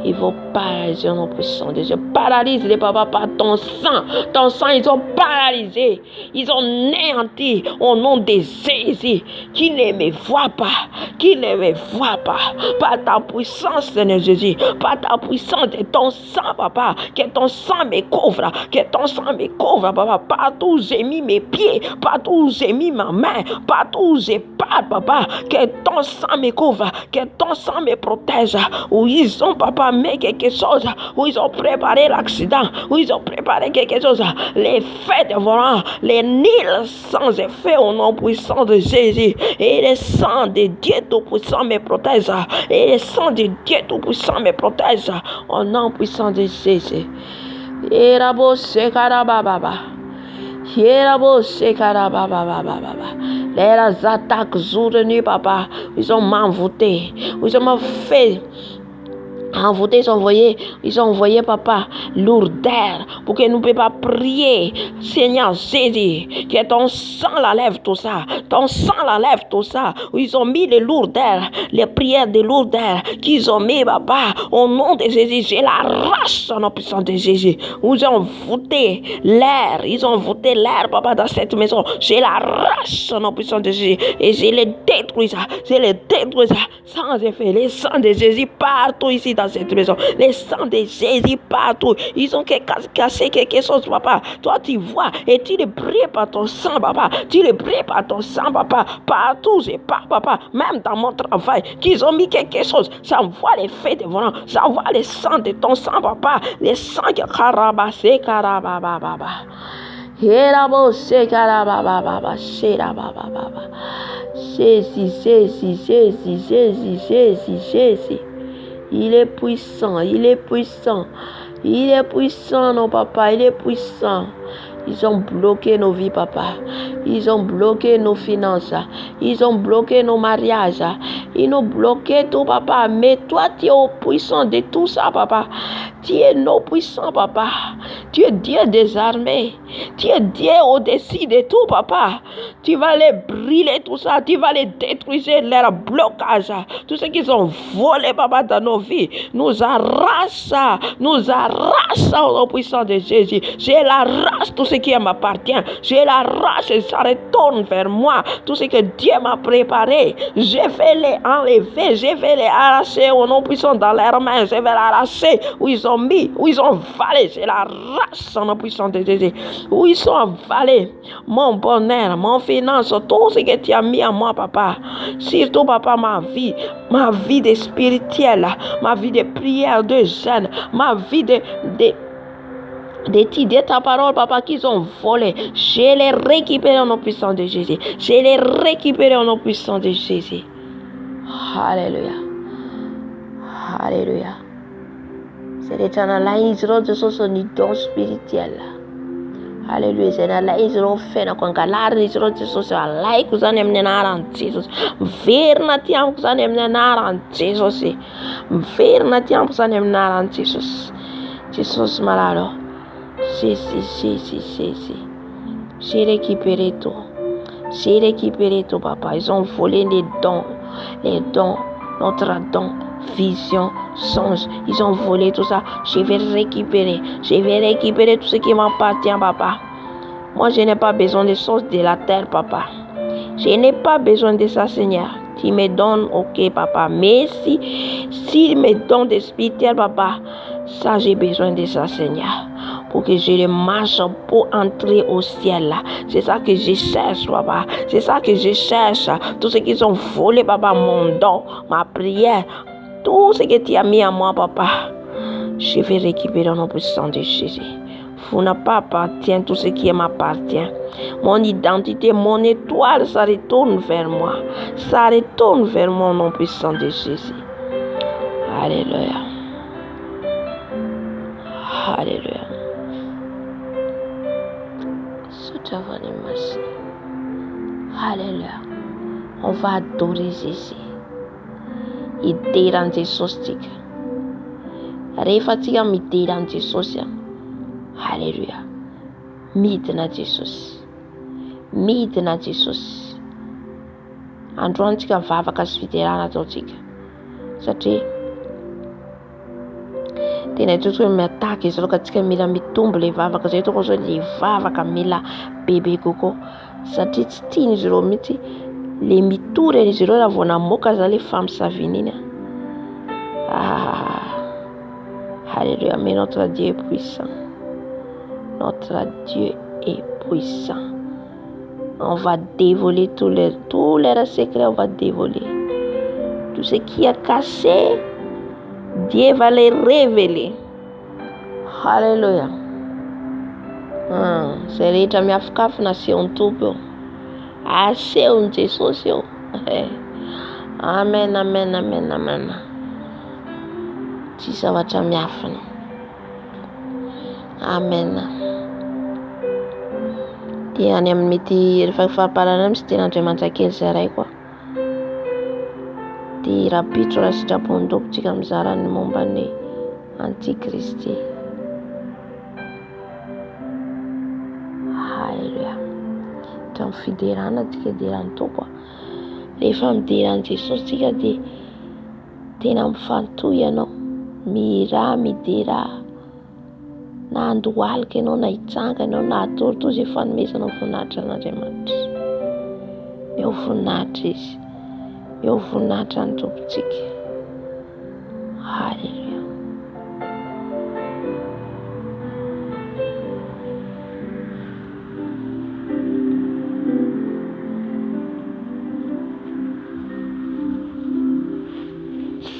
Ils vont paralyser nos puissants de Dieu. Paralyse les papas par ton sang. Ton sang, ils ont paralysé. Ils ont néanti au nom de Jésus. Qui ne me voit pas. Qui ne me voit pas. Par ta puissance, Seigneur Jésus. Par ta puissance de ton sang, papa. Que ton sang me couvre. Que ton sang me couvre, papa. Partout où j'ai mis mes pieds. Partout où j'ai mis ma main. Partout où j'ai pas, papa. Que ton sang me couvre. Que ton sang me protège. Où ils ont, papa, programmé quelque chose, où ils ont préparé l'accident, où ils ont préparé quelque chose, les faits dévorants, les Nils sans effet au nom puissant de Jésus. Et le sang de Dieu Tout-Puissant me protège. Et le sang de Dieu Tout-Puissant me protège au nom puissant de Jésus. Yerabo Sekarababa. Yerabo Sekarababa. Les attaques jour et nuit, papa, ils ont m'envoûté. Ils ont fait envoûté, ils ont envoyé, papa, lourdeur pour que nous ne puissions pas prier. Seigneur Jésus, que ton sang l'enlève tout ça. Ton sang l'enlève tout ça. Ils ont mis les lourdeurs, les prières de lourdeur qu'ils ont mis, papa, au nom de Jésus. Je l'arrache au nom puissant de Jésus. Ils ont voûté l'air. Ils ont voûté l'air, papa, dans cette maison. Je l'arrache au nom puissant de Jésus. Et je les détruis ça. Je les détruis ça. Sans effet. Les sangs de Jésus partout ici dans cette maison. Les sangs de Jésus partout. Ils ont cassé quelque chose, papa. Toi, tu vois et tu les brilles par ton sang, papa. Tu les brilles par ton sang, papa. Partout, je pars, papa. Même dans mon travail, qu'ils ont mis quelque chose. Ça voit les faits dévorants. Ça voit les sangs de ton sang, papa. Les sangs qui carabassé, carabababa. Jésus. Il est puissant, il est puissant. Il est puissant, non, papa, il est puissant. Ils ont bloqué nos vies, papa. Ils ont bloqué nos finances. Ils ont bloqué nos mariages. Ils ont bloqué tout, papa. Mais toi, tu es au puissant de tout ça, papa. Tu es non puissant, papa. Tu es Dieu des armées. Tu es Dieu au-dessus de tout, papa. Tu vas les brûler, tout ça. Tu vas les détruire, leur blocage. Tout ce qu'ils ont volé, papa, dans nos vies. Nous arrache ça. Nous arrache ça au nom puissant de Jésus. Je l'arrache tout ce qui m'appartient. Je l'arrache et ça retourne vers moi. Tout ce que Dieu m'a préparé. Je vais les enlever. Je vais les arracher au nom puissant dans leurs mains. Je vais l'arracher où ils ont mis, où ils ont valé. Je l'arrache au nom puissant de Jésus. Où ils ont valé mon bonheur, mon finance, tout ce que tu as mis en moi, papa. Surtout, papa, ma vie de spirituelle, ma vie de prière, de jeûne, ma vie de ta parole, papa, qu'ils ont volé. Je les récupère au nom puissant de Jésus. Je les récupère au nom puissant de Jésus. Alléluia. Alléluia. C'est le analyse de ce don spirituel. Alléluia. C'est l'analyse de fait. Quand galar de ce like vous en aimez naran Jesus. Ver na tiam vous en aimez naran Jesus. Ver na tiam vous en aimez naran Jesus. Jesus malado. Si. J'ai récupéré tout. J'ai récupéré tout, papa. Ils ont volé les dons, notre don, vision, songe. Ils ont volé tout ça. Je vais récupérer tout ce qui m'appartient, papa. Moi, je n'ai pas besoin des choses de la terre, papa. Je n'ai pas besoin de ça, Seigneur. Tu me donnes, ok, papa. Mais si me donne des spirituels, papa, ça, j'ai besoin de ça, Seigneur. Pour que je le marche pour entrer au ciel. C'est ça que je cherche, papa. C'est ça que je cherche. Tout ce qu'ils ont volé, papa, mon don, ma prière, tout ce que tu as mis à moi, papa, je vais récupérer au nom puissant de Jésus. Vous n'avez pas appartient tout ce qui m'appartient. Mon identité, mon étoile, ça retourne vers moi. Ça retourne vers moi au nom puissant de Jésus. Alléluia. Alléluia. Alléluia. On va adorer Jésus. Il dérange Jesus. Refatika mi dérange Jesus. Alléluia. Midna Jesus. Midna Jesus. Androntika vavaka sviterana totika. Satria tena itotro hoe miataka izy ireo ka tsika mila mitombo le vavaka zay toko zao le vavaka mila bebe kokoa satria tsy tiany izy ireo mihitsy le mitory izy ireo raha vao namoaka za le famosaviny iny. Alléluia. Mais notre Dieu est puissant. Notre Dieu est puissant. On va dévoiler tous leurs secrets, on va dévoiler tout ce qui a cassé Dieu va les révéler. Alléluia. Zay rehetra miafokafona asehony tompo eo. Asehony Jesosy eo. Amen, amen, amen, amen. Tsy zavatra miafina. Amen. Dia any amin'ny mety rehefa fahaparana misy ten'Andriamanitra kely zaray koa. Dia rapitro raha sitrapon'ny-dokotsika mizara ny momba ny Antikristy. Halleluja. Hatramin'ny fiderana tsika ideran'ny tompo. Rehefa mideran'i Jesosy tsika dia tena mifantohy ianao. Mihira, midera. Na andohalika ianao, na hitsanga ianao, na atoritory izay fanomezanao voninahitra n'Andriamanitra. Eo voninahitra izy. Eo voninahitra ny tompontsika. Halleluja.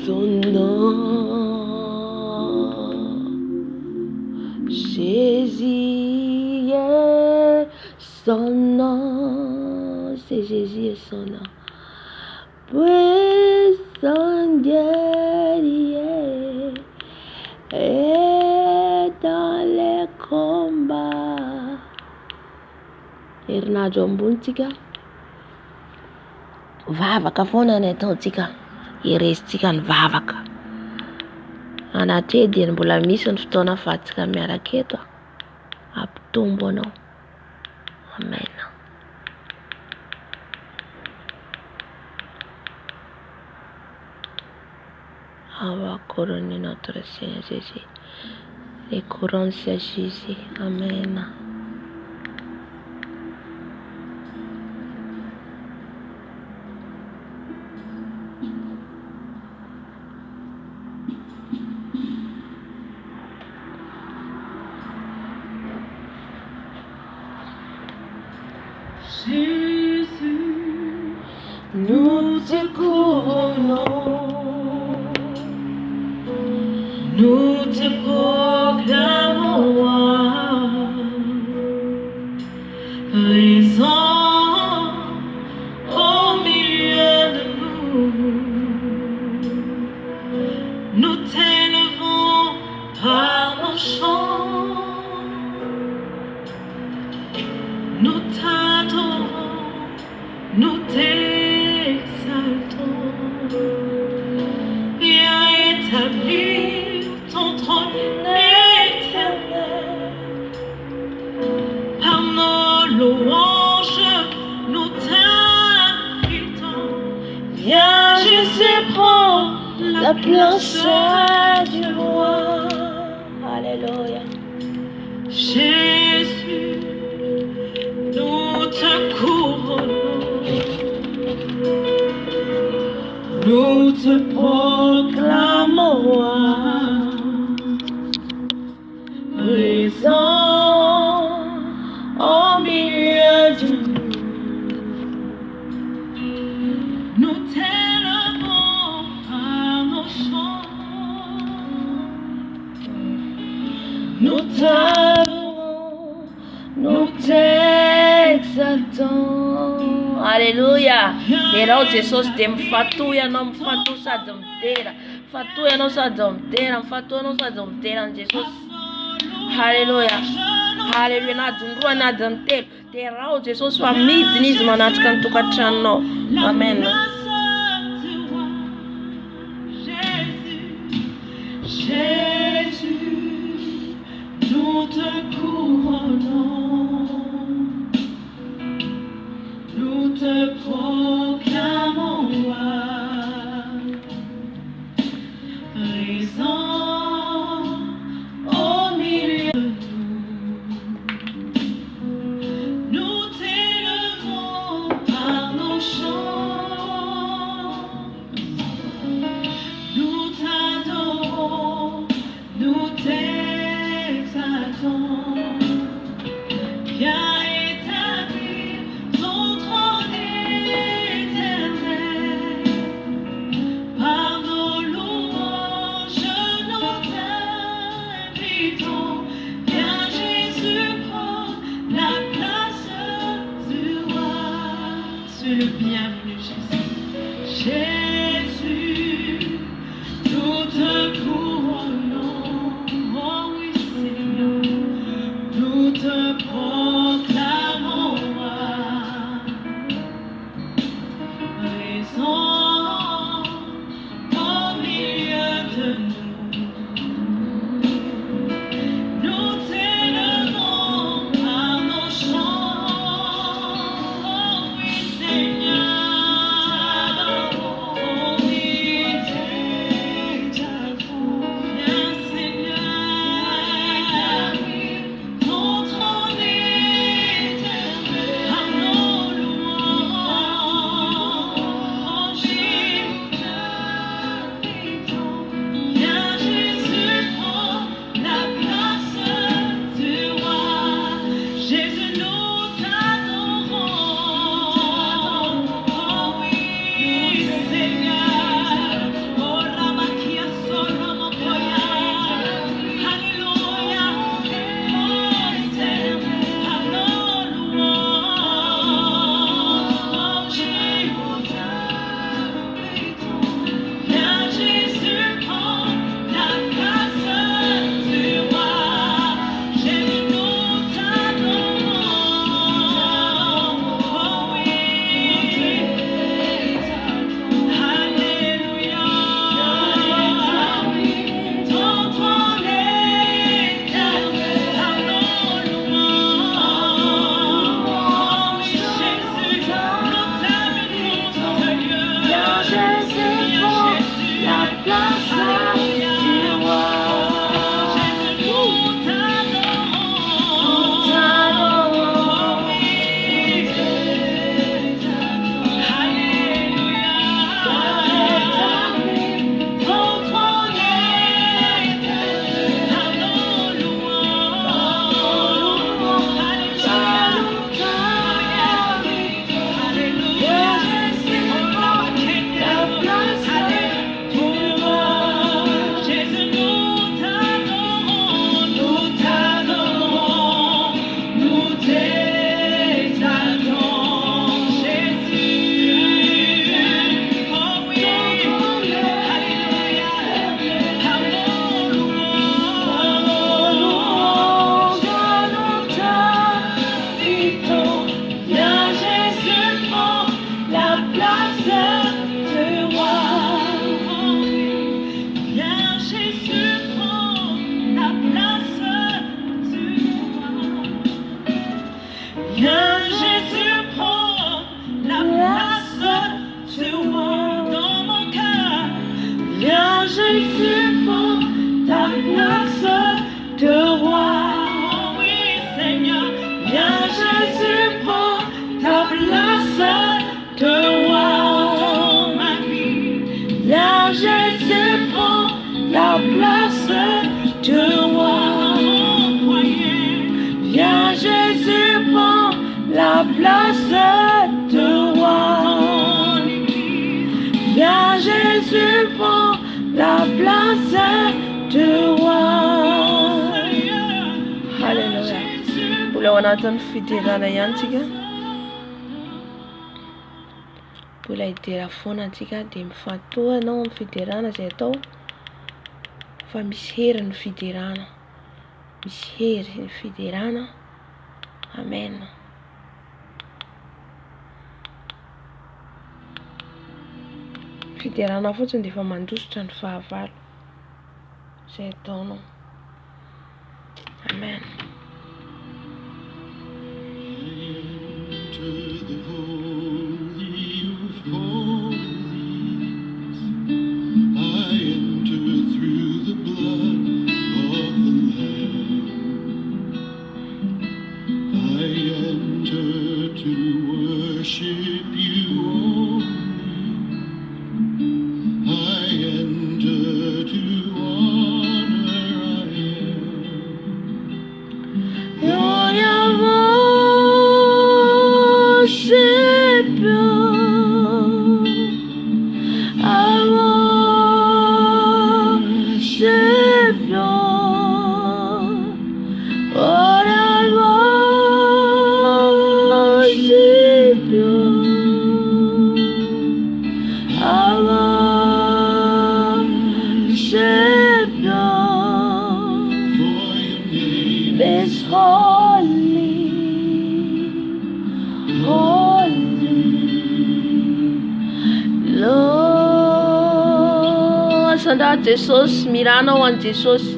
Son nom, Jésus est son nom, c'est Jésus et son nom. Puissant guerrier et dans les combats. Herinandro ambonitsika vavaka foana ny ataontsika. Iresintsika ny vavaka. Anaty dia mbola misy ny fotoana ahafahantsika miaraka eto. Ampitombo anao. Amen. Avoir couronné notre Seigneur Jésus. Les couronnes c'est Jésus. Amen. Jésus, nous te couronnons, nous te proclamons roi, présent au milieu de nous t'élevons par nos chants, nous t'adorons, nous t'exaltons. Viens établir ton trône éternel. Par nos louanges, nous t'invitons. Viens, Jésus, prends la place du roi. Alléluia. Jésus, nous te couronnons, nous te proclamons roi, présent au milieu de nous t'élevons par nos chants, nous t'adorons, nous t'exaltons. Alléluia. Derao Jesosy dia mifatohy anao, mifatohy sady midera. Mifatohy anao sady midera, mifatohy anao sady midera ny Jesosy. Alléluia. Alléluia. Na adiny roa na adiny telo. Derao Jesosy fa midiny izy manatrika ny tokantranonao. Amen. Jésus, nous te couronnons, nous te proclamons roi, présent au milieu de nous t'élevons par nos chants, nous t'adorons, nous t'exaltons. Viens établir ton trône éternel. Par nos louanges, le bienvenu, Jésus. Jésus, nous te couronnons. Oh oui, Seigneur, nous te proclamons roi. Présent au milieu de nous, nous t'élevons par nos chants. Oh oui, Seigneur, oh oui, viens, Seigneur, ton trône est à nos louanges. Viens, Jésus, prends la place du roi. Jésus, nous t'adorons. Oh oui, Seigneur. Oh, Ramakia, Soromokoya. Alléluia. Monte à nos louanges. Viens, Jésus, prends la place du roi. Jésus, nous t'adorons. Oh oui. Alléluia. Ton trône est à nos louanges. Oh oui, Jésus, nous t'invitons, Seigneur. Viens, Jésus, prends la place du roi. Jésus, nous t'adorons. T'adorons. Alléluia. Ton trône est à nos louanges. Alléluia. Alléluia. Jésus, nous t'adorons, nous t'adorons, nous t'exaltons, Jésus. Oh oui, alléluia, à nos louanges, nous t'invitons. Viens, Jésus, prends la place du roi. Viens, Jésus, prends la place du roi. Viens, Jésus, prends la place du roi dans mon cœur. Viens, Jésus, prends ta place de roi. Oh oui, Seigneur. Viens, Jésus, prends ta place de roi dans ma vie. Viens, Jésus, prends la place de roi. Viens, Jésus, prends la place de roi. Viens, Jésus, prends la place de roi. Halleluja. Mbola ao anatin'ny fidirana ihany tsika. Mbola hidera foana antsika dia mifatoa ianao amin'ny fidirana izay atao. Fa misy hery ny fidirana. Misy hery ny fidirana. Amen. Fidirana fotsiny dia efa mandositra ny fahavalo izay ataonao. Amen. Enter the holy of holies. I enter through the blood of the Lamb. I enter to worship you only. I enter to honor I am. Lord, I worship you. I worship you. Lord, I worship you. didinada Jesosy mirana ho an'i Jesosy.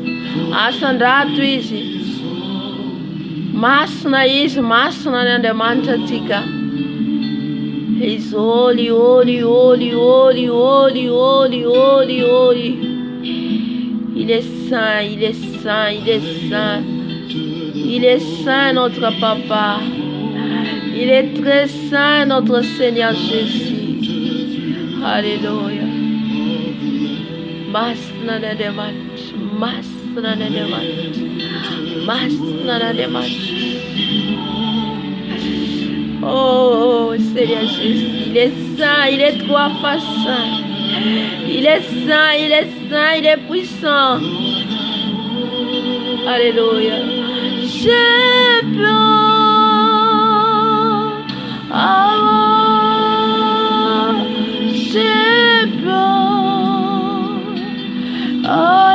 Asan-drato izy. Masina izy, masina ny Andriamanitra antsika. Izy holy, holy, holy, holy, holy, holy, holy, holy. Il est saint, il est saint, il est saint. Il est saint notre Papa. Il est très saint notre Seigneur Jésus. Alléluia. Masna na Andriamanitra, masna na Andriamanitra, masna na Andriamanitra. Oh Seigneur Jésus, il est saint, il est trois fois saint. Il est saint, il est saint, il est puissant. Alléluia. Je pleure, ah, je pleure, ah,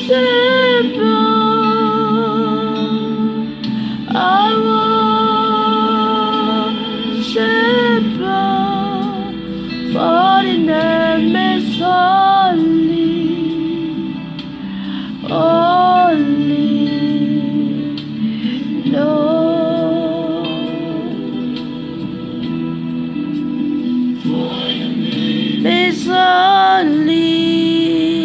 je pleure, ah, je pleure, for the name is holy. Holy Lord, for your name is holy, holy Lord, for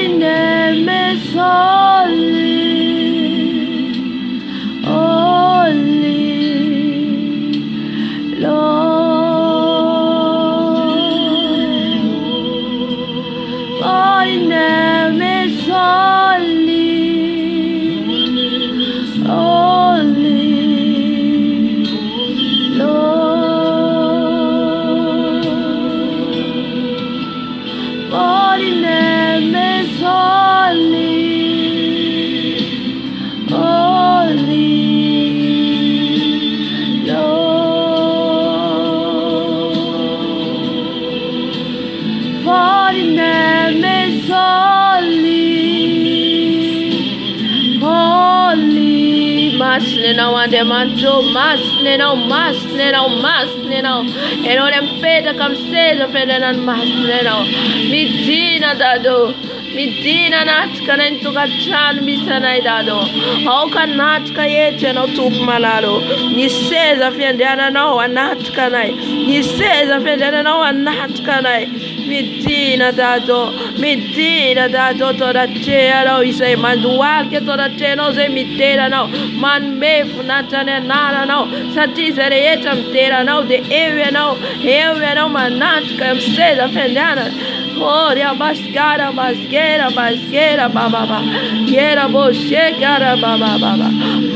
your name is holy. Masnenao Andriamanitra, masnenao, masnenao, masnenao. Ianao ilay mipetraka amin'ny seza fiandrianan'ny masnenao. Midina Dado, midina anatrika anay ny tokantrano misy anay Dado. Aoka anatrika eto ianao Tompo malalo. Ny seza fiandriananao anatrika anay. Ny seza fiandriananao anatrika anay. Midina Dado, midina Dado toratreanao izay mandohalika toratreanao izay miteranao. Manome voninahitra ny anarana satria izay rehetra miteranao dia eo ianao manatrika amin'ny seza fiandrianana. Oh, riabaskara baskera baskera bababa. Yera boshekara bababa.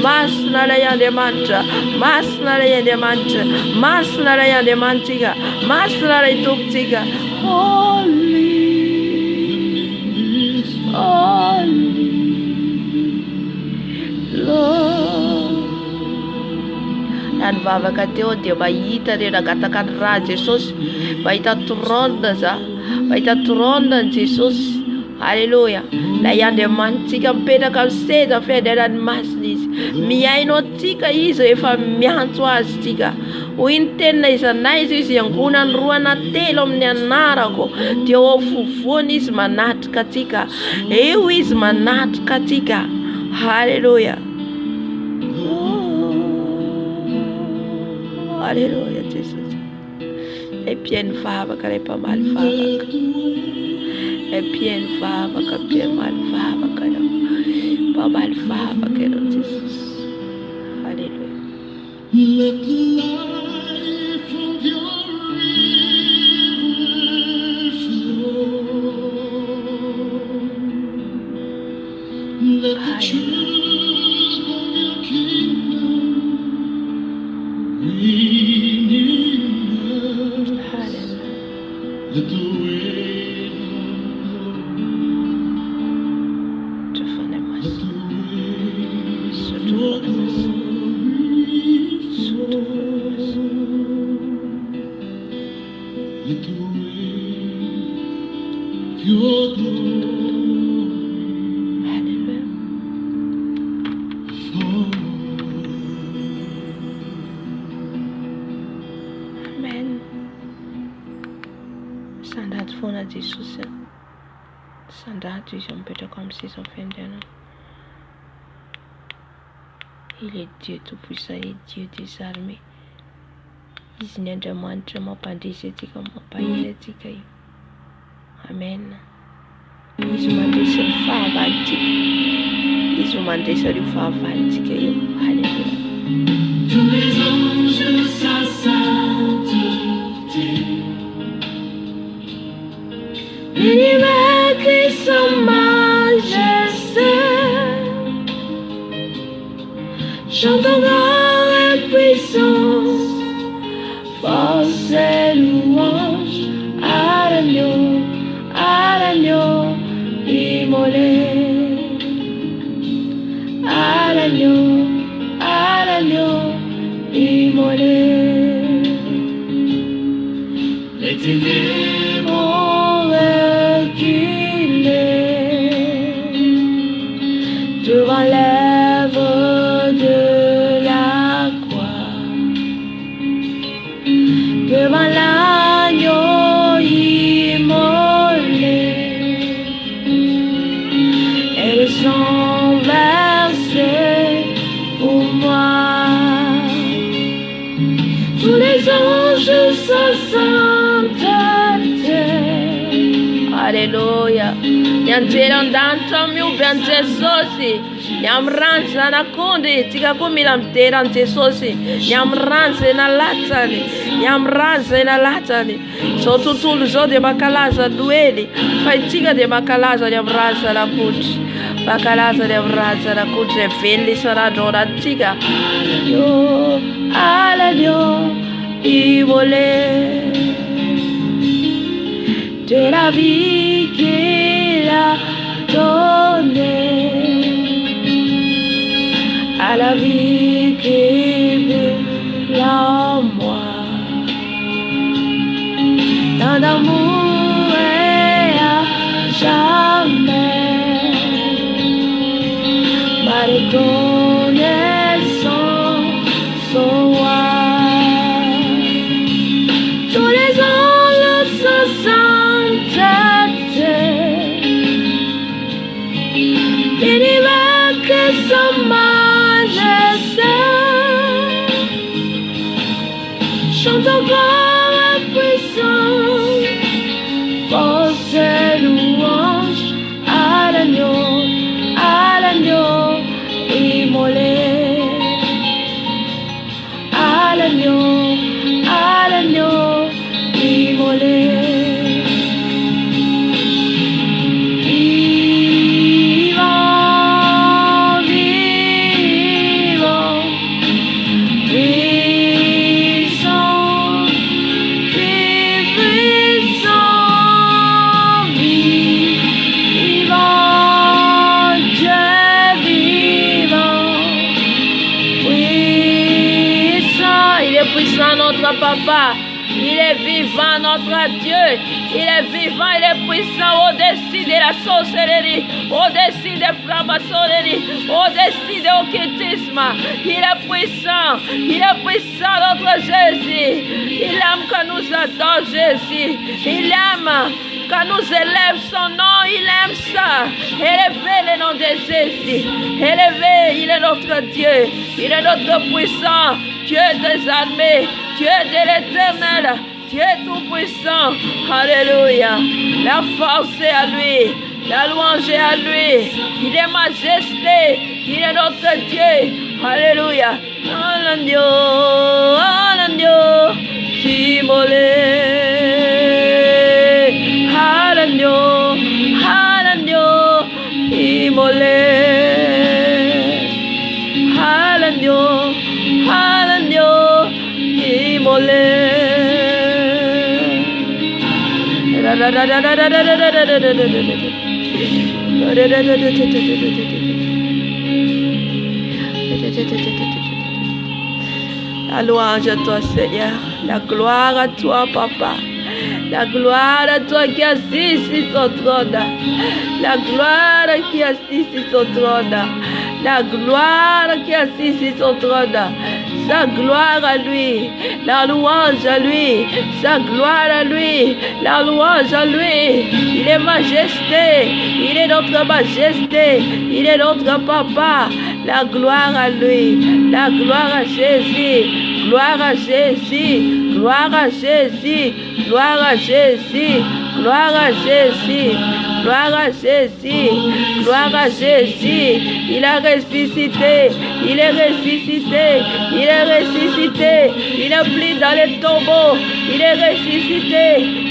Masna lay Andriamanitra, masna lay Andriamanitra, masna lay Andriamantika, masna lay Tompontsika. Holy, holy Lord. Raha nivavaka teo dia mahita renagataka ny raha Jesosy, mahita trône za, mahita trône ny Jesosy. Alléluia. Lay Andriamanitsika mipetraka amin'ny seza fiandrianan'ny masina izy. Miaino antsika izy rehefa miantso azy tsika. Hoy ny tenina izanay izy angonany roa na telo amin'ny anarako dia ao afovoany izy manatrika atsika. Eo izy manatrika atsika. Alléluia. Alléluia Jesosy. Epieny vavaka lay mpamaly vavaka. Epieny vavaka, epieny maly vavaka ianao. Mpamaly vavaka ianao Jesosy. Alléluia. Let the life of your river flow. Let the truth of your kingdom reign in us. Let the wind blow. Let the waves of your glory flow. Let the waves of your glory maty foana Jesosy. Sandrato izy mipetraka amin'ny seza fiandrianana. Il est Dieu tout-puissant et Dieu des armées. Izy ny Andriamanitra mampandresy atsika, mampahery atsika io. Amen. Izy mandresa ny fahavalontsika. Izy mandresa ireo fahavalontsika io. Alléluia. Tous les anges sa sainteté. L'univers et sa majesté. Chantons gloire et puissance, force et louange à l'agneau immolé, à l'agneau immolé. Les ténèbres Ont reculé devant l'œuvre de la croix, devant l'agneau immolé, et le sang versé pour moi. Tous les anges sa sainteté. Alléluia. Nianjera ndanitra mioby an Jesosy. Ny amin'ny rano zanakondy tsika koa mila midera an Jesosy. Ny amin'ny rano zay nalatsany, ny amin'ny rano zay nalatsany. Zao tontolo zao dia mankalaza Noely, fa itsika dia mankalaza ny amin'ny rano zanakodry. Mankalaza ny amin'ny rano zanakodry zay velona isan'andro ao anatintsika. Io à l'agneau immolé, de la vie qu'il a donnée, à la vie qui vit en moi, tant d'amour et à jamais, ma reconnaissance au roi. Tous les anges se sainteté, l'univers que sa majesté, chantons gloire et puissance, force et louange à l'agneau immolé, à l'agneau immolé. Vivant, vivant, puissant, puissant, vivant, Dieu vivant, puissant. Il est puissant notre papa. Il est vivant, notre Dieu. Il est vivant, il est puissant au-dessus de la sorcellerie, au-dessus des francs-maçonneries, au-dessus de l'occultisme. Il est puissant, notre Jésus. Il aime que nous adorons Jésus. Il aime que nous élève son nom. Il aime ça. Élevez le nom de Jésus. Élevez, il est notre Dieu. Il est notre puissant. Dieu des armées, Dieu de l'éternel, Dieu tout-puissant. Alléluia. La force est à lui, la louange est à lui. Il est majesté, il est notre Dieu. Alléluia. L'agneau immolé. L'agneau immolé. L'agneau immolé. La louange à toi, Seigneur. La gloire à toi, Papa. La gloire à toi qui assis sur ton trône. La gloire qui assis sur ton trône. La gloire qui assise sur son trône. Sa gloire à lui. La louange à lui. Sa gloire à lui. La louange à lui. Il est majesté. Il est notre majesté. Il est notre papa. La gloire à lui. La gloire à Jésus. Gloire à Jésus. Gloire à Jésus. Gloire à Jésus. Gloire à Jésus. Gloire à Jésus. Gloire à Jésus. Il a ressuscité. Il est ressuscité. Il est ressuscité. Il est pris dans les tombeaux. Il est ressuscité.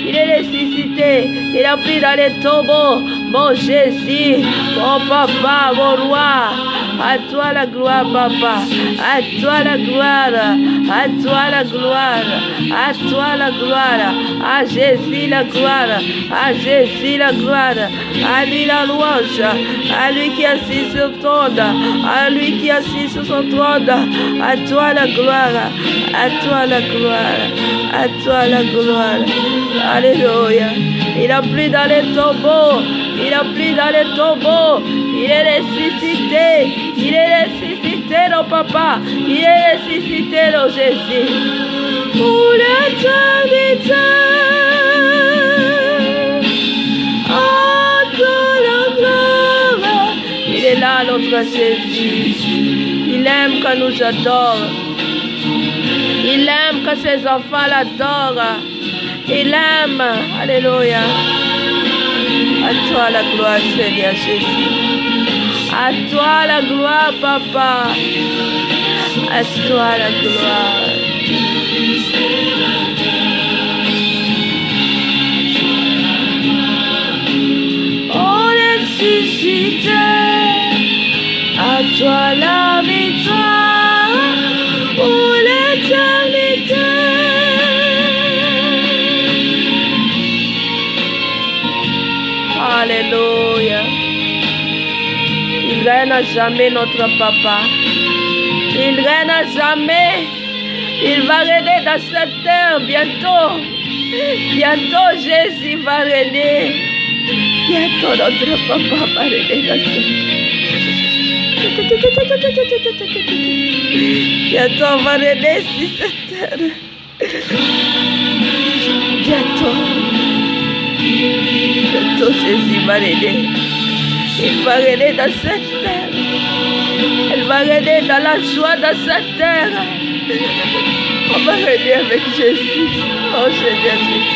Il est ressuscité. Il a pris dans les tombeaux. Mon Jésus, mon papa, mon roi. À toi la gloire, papa. À toi la gloire. À toi la gloire. À toi la gloire. À Jésus la gloire. À Jésus la gloire. À lui la louange. À lui qui est assis sur son trône. À lui qui est assis sur son trône. À toi la gloire. À toi la gloire. À toi la gloire. Alléluia. Il a pris dans les tombeaux. Il a pris dans les tombeaux. Il est ressuscité. Il est ressuscité, nos papa. Il est ressuscité, nos Jésus. Pour l'éternité. Oh, la gloire. Il est là, notre Jésus. Il aime quand nous adorons. Il aime quand ses enfants l'adorent. Il aime. Alléluia. À toi la gloire, Seigneur Jésus. À toi la gloire, papa. À toi la gloire. Oh, ressuscité. À toi la victoire. Pour l'éternité. Alléluia. Il règne à jamais, notre papa. Il règne à jamais. Il va régner dans cette terre bientôt. Bientôt, Jésus va régner. Bientôt, notre papa va régner dans cette terre. Bientôt, on va régner sur cette terre. Bientôt. Bientôt, Jésus va régner. Il va régner dans cette terre. Il va régner dans la joie dans cette terre. On va régner avec Jésus. Oh Seigneur Jésus.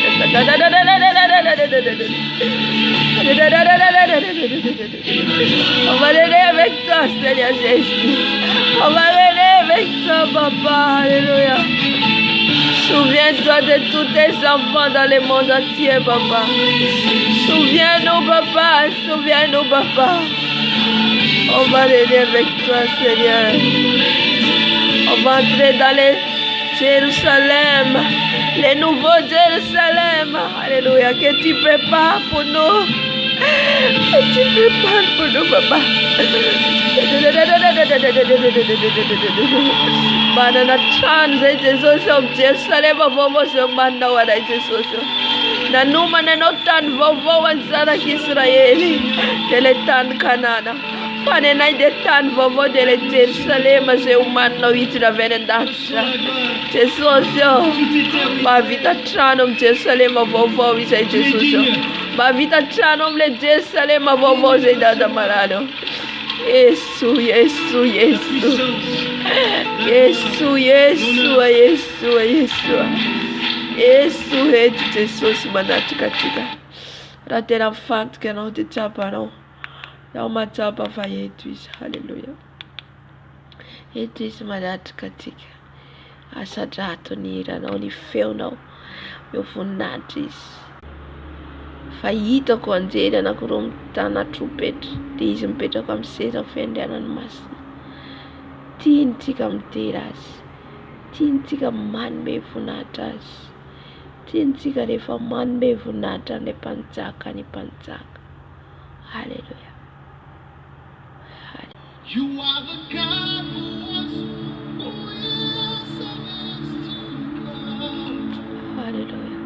On va régner avec toi, Seigneur Jésus. On va régner avec toi, papa. Alléluia. Souviens-toi de tous tes enfants dans le monde entier, papa. Souviens-nous, papa. Souviens-nous, papa. On va régner avec toi, Seigneur. On va entrer dans les Jérusalem, les nouveaux Jérusalem. Alléluia. Que tu prépares pour nous. Que tu prépares pour nous, papa. Banana chance Jesus Jerusalem vovo manda wada Jesus. Na numa na notan vovo wanzara Israeli. Teletan kanana. Pane na de tan vovo de Jerusalem se umano itira venendastra. Jesus ma vita tranum Jerusalem vovo wisa Jesus. Ma vita tranum le Jerusalem vovo se da malado. Yesu, Yesu, Yesu. Yesu, Yesu, Yesu, Yesu. Yesu, eti Jesus manati katika. Rate la fante que não te tapa não. Não matapa vai etuis. Hallelujah. Etuis manati katika. Asadrato nira não ni feu não. Meu funatis. Faillita kuanzia na kurumta na trumpet dizimpeta kamseta fendana mas tinti kamteras tinti kaman be funatas tinti karefa man be funata ne panchaka ni panchaka. Hallelujah. You are the God who was, who is, and is to come. Hallelujah.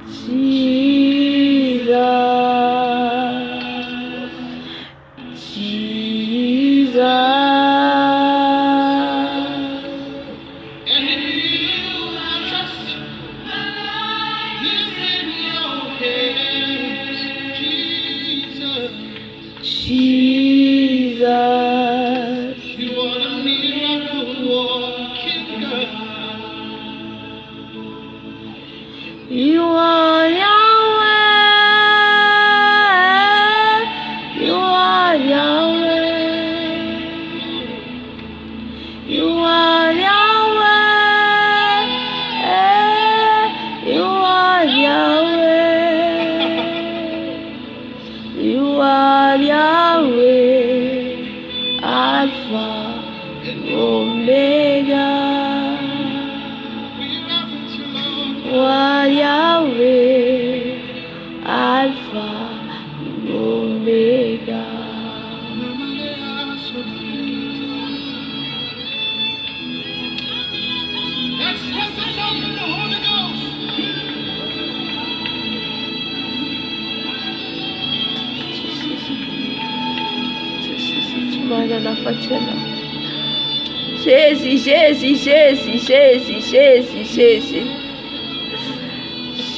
Jesus, Jesus. You are Yahweh. You are Yahweh. You are Yahweh. You are Yahweh. You are Yahweh. Alpha and Omega. You are Yahweh, Alpha and Omega. Express yourself in the Holy Ghost. Tumana nafatela. Jésus, Jésus, Jésus, Jésus, Jésus, Jésus.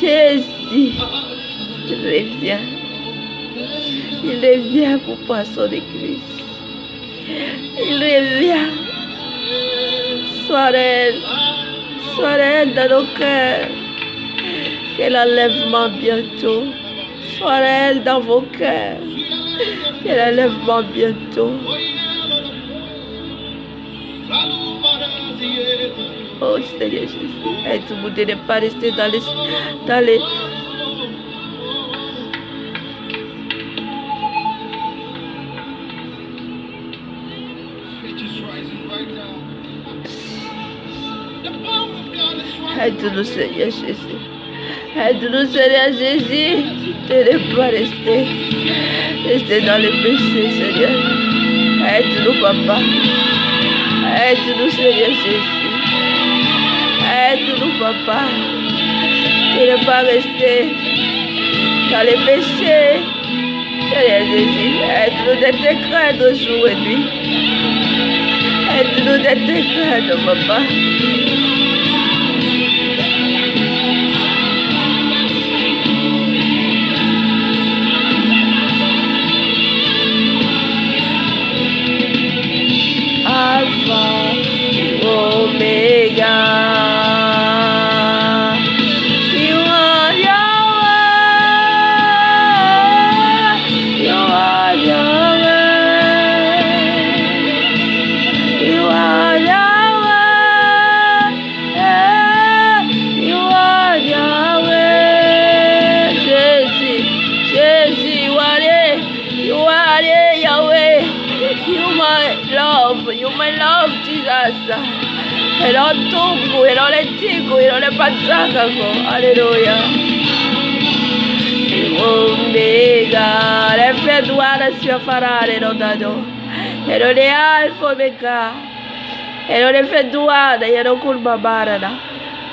Jésus, il revient. Il revient pour poisson de Christ. Il revient. Sois réel dans nos cœurs. Quel enlèvement bientôt. Sois réel dans vos cœurs. Quel enlèvement bientôt. Oh Seigneur Jésus, aide-nous de ne pas rester dans les aide-nous Seigneur Jésus. Aide-nous Seigneur Jésus de ne pas rester dans le péché Seigneur. Aide-nous Papa. Aide-nous Seigneur Jésus. Aide-nous Papa. De ne pas rester dans les péchés. Seigneur Jésus. Aide-nous d'être craints jour et nuit. Aide-nous d'être craints Papa. Alpha, Omega. You are Yahweh. You are Yahweh. You are Yahweh. You are Yahweh. Jésus, Jésus, you are Yahweh. You my love, Jesus. Et non tungu, et non le tigu, et non le panzakago. Alléluia. Omega, le fedouara si farare non dado. E non è alfa omega. E non è fedouara, e non curva barana.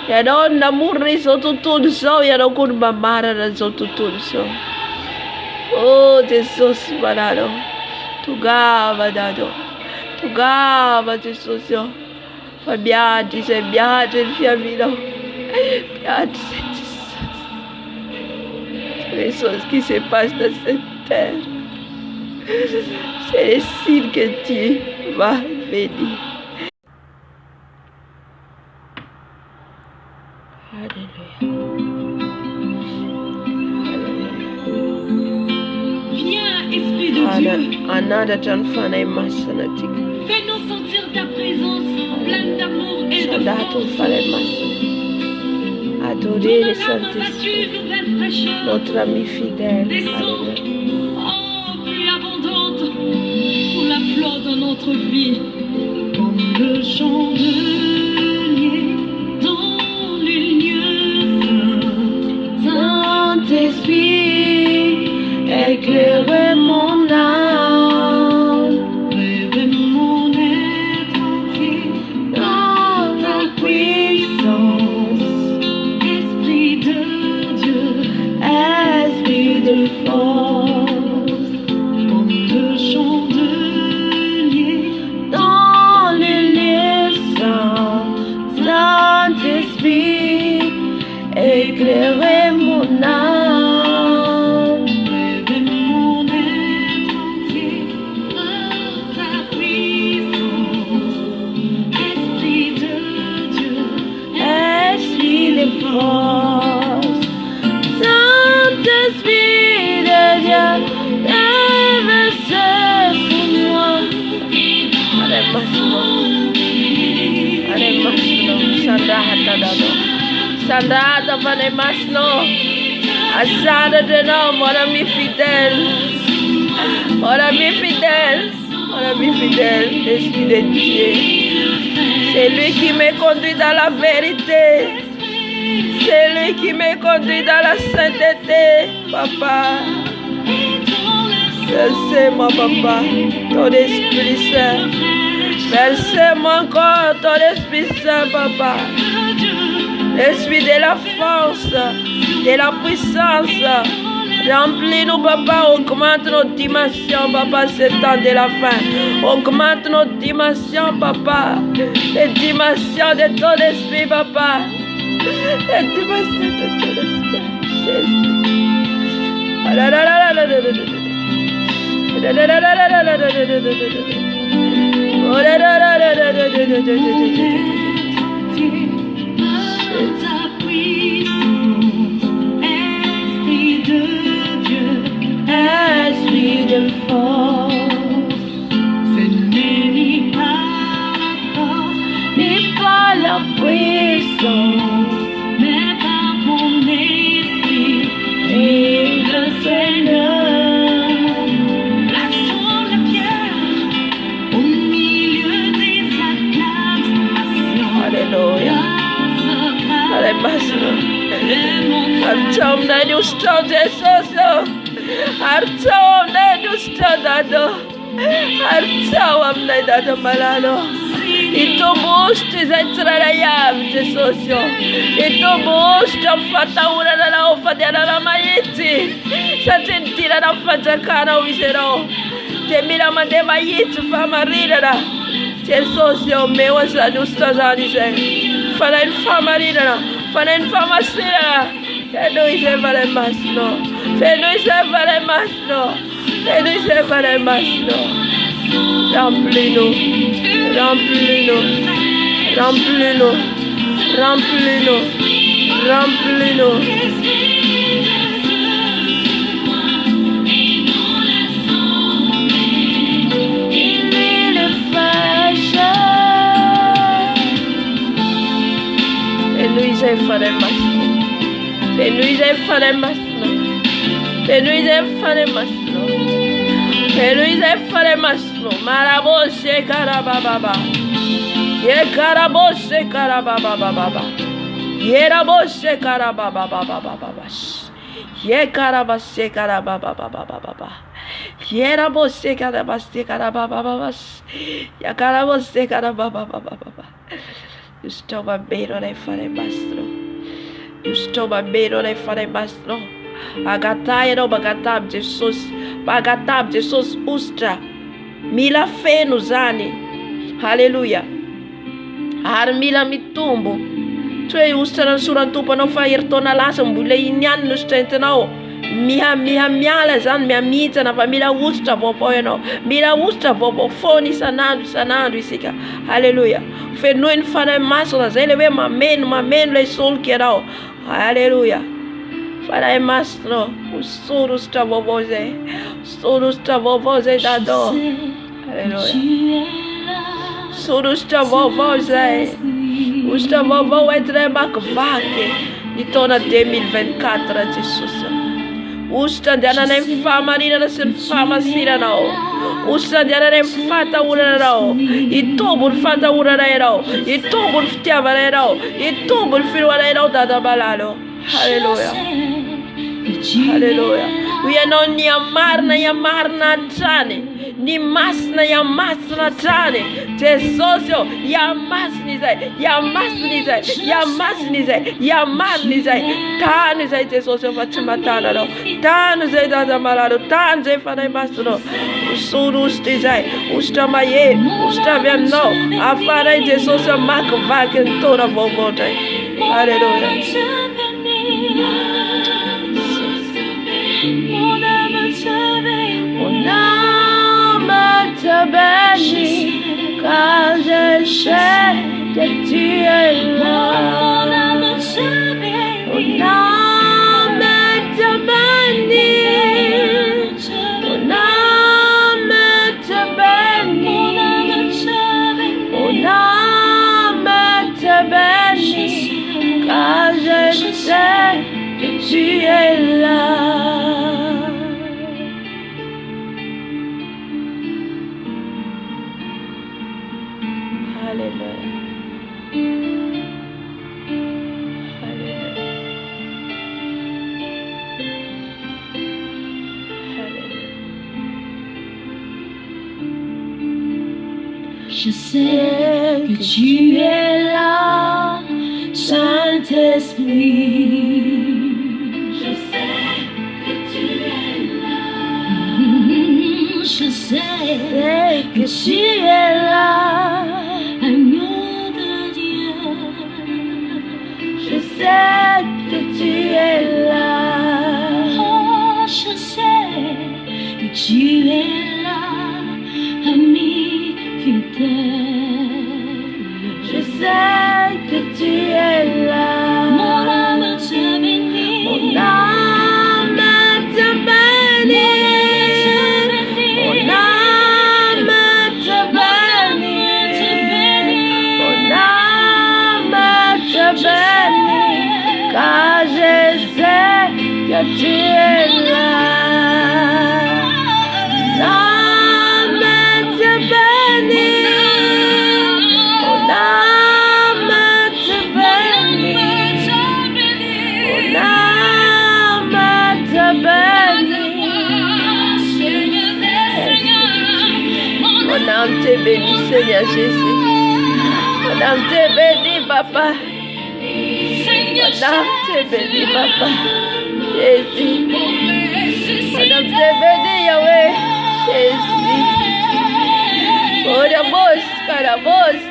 E non namurri sotto tutto so, e non curva barana sotto tutto so. Oh, Jesus, barano. Tu gava dado. Tu gava Jesus. Fa biaggi, sei biaggi il fiamino. Biaggi, c'est Jesus. C'est les choses qui se passent dans cette terre. C'est les signes que tu vas bénir. Alléluia. Viens, Esprit de Dieu. Another John Fana Masanatik. Fais-nous sentir ta présence pleine d'amour et de Sandato force. fare massa. Ton Adorer le amour battu Saint-Esprit, une nouvelle fraîcheur. notre ami fidèle. Descends, Alléluia. oh, pluie abondante pour la flore de notre vie. Comme le chandelier dans les lieux saints. Saint-Esprit, éclaire mon âme Rêve mon être entier dans ta puissance. Esprit de Dieu, Esprit de force, comme le chandelier dans le lieu saint. Saint-Esprit, éclaire mon âme. rêve mon être entier par ta puissance. Esprit de Dieu, Esprit de force, Sandrata fane masno. Asada de nom, mon ami fidèle. Mon ami fidèle. Mon ami fidèle, l'Esprit de Dieu. C'est lui qui me conduit dans la vérité. C'est lui qui me conduit dans la sainteté, papa. Versez-moi, papa, ton Esprit Saint. Versez-moi encore ton Esprit Saint, papa. L'Esprit de la force, de la puissance. Remplis-nous, papa. Augmente nos dimensions, papa, ce temps de la fin. Augmente nos dimensions, papa. Les dimensions de ton Esprit, papa. Les dimensions de ton Esprit. Jésus. Esprit de force, ce n'est ni par la force, ni par la puissance, mais par mon esprit et le Seigneur. Plaçons la pierre au milieu des acclamations. Alléluia. Alléluia. Arcam na justo Jesus. Arcam na justo dado. Arcam na dado malalo. Ito busti za trarayam Jesus. Ito busti fata ura na la ofadia na mayiti. Sa tentira na fatakana wisero. Temira mande mayiti fama rira. Jesus yo mewa sa justo za dice. Fala in fama rira. Fala in fama sira. Fais-nous séparer maintenant. Fais-nous séparer maintenant. Fais-nous séparer maintenant. Remplis-nous. Remplis-nous. Remplis-nous. Remplis-nous. Remplis-nous. Fais-nous séparer maintenant. Fais-nous séparer maintenant. Fais-nous séparer maintenant. Fais-nous séparer maintenant. Marabose karababa. Ye karabose karababa. Ye rabose karababa. Ye karabase karababa. Ye rabose karabase karababa. Ya karabose karababa. You stop a bait on a funny master. You stop a bait on a funny master. Agataya no bagatab Jesus. Bagatab Jesus ustra. Mila fe nuzani. Hallelujah. Har mila mitumbo. Tue ustra na surantupa no fa irtona lasam bule inyan nustentenao. Miha miala zan mia mita na família ustra popo no. Mila ustra popo foni sanando isika. Hallelujah. Fe no in fana masla zele we mamen le sol kerao. Hallelujah. Fana maslo. Suru sta boboze. Suru sta boboze dado. Hallelujah. Suru sta boboze. Usta bobo entre bakvake. Ditona 2024 Jesus. Usta diana nem fama marina na sin fama sira nao. Usta diana nem fata ura nao. Itobul fata ura nao. Itobul ftiava nao. Itobul firwa nao dada balalo. Hallelujah. Hallelujah. We are not ni amarna tane. Ni masna ya masna tane. Tesosio ya masni zai. Ya masni zai. Ya masni zai. Ya masni zai. Tane zai tesosio fatima no. Tane zai dada malado. Tane zai fana masno. Usurusti zai. Ustamaye. Ustaviano. Afara tesosio makvaken tora bobote. Hallelujah. Mon âme te bénit, car je sais que tu es là. Mon âme te bénit, mon âme te bénit, mon âme te bénit, car je tu es là. Alléluia. Alléluia. Alléluia. Je sais que tu es là, Saint-Esprit. Je sais que tu es là. Je sais que tu es là, agneau de Dieu. Je sais que tu es là. Oh, je sais que tu es là, ami fidèle. Je sais que tu es là. Mon âme te bénit. Mon âme te bénit. Mon âme te bénit. Mon âme te bénit. Car je sais que tu es là. Mon âme te bénit, Seigneur Jésus. Mon âme te bénit, Papa. Mon âme te bénit, Papa. Jésus. Mon âme te bénit, Yahweh. Jésus. Oh, la bosse, la bosse.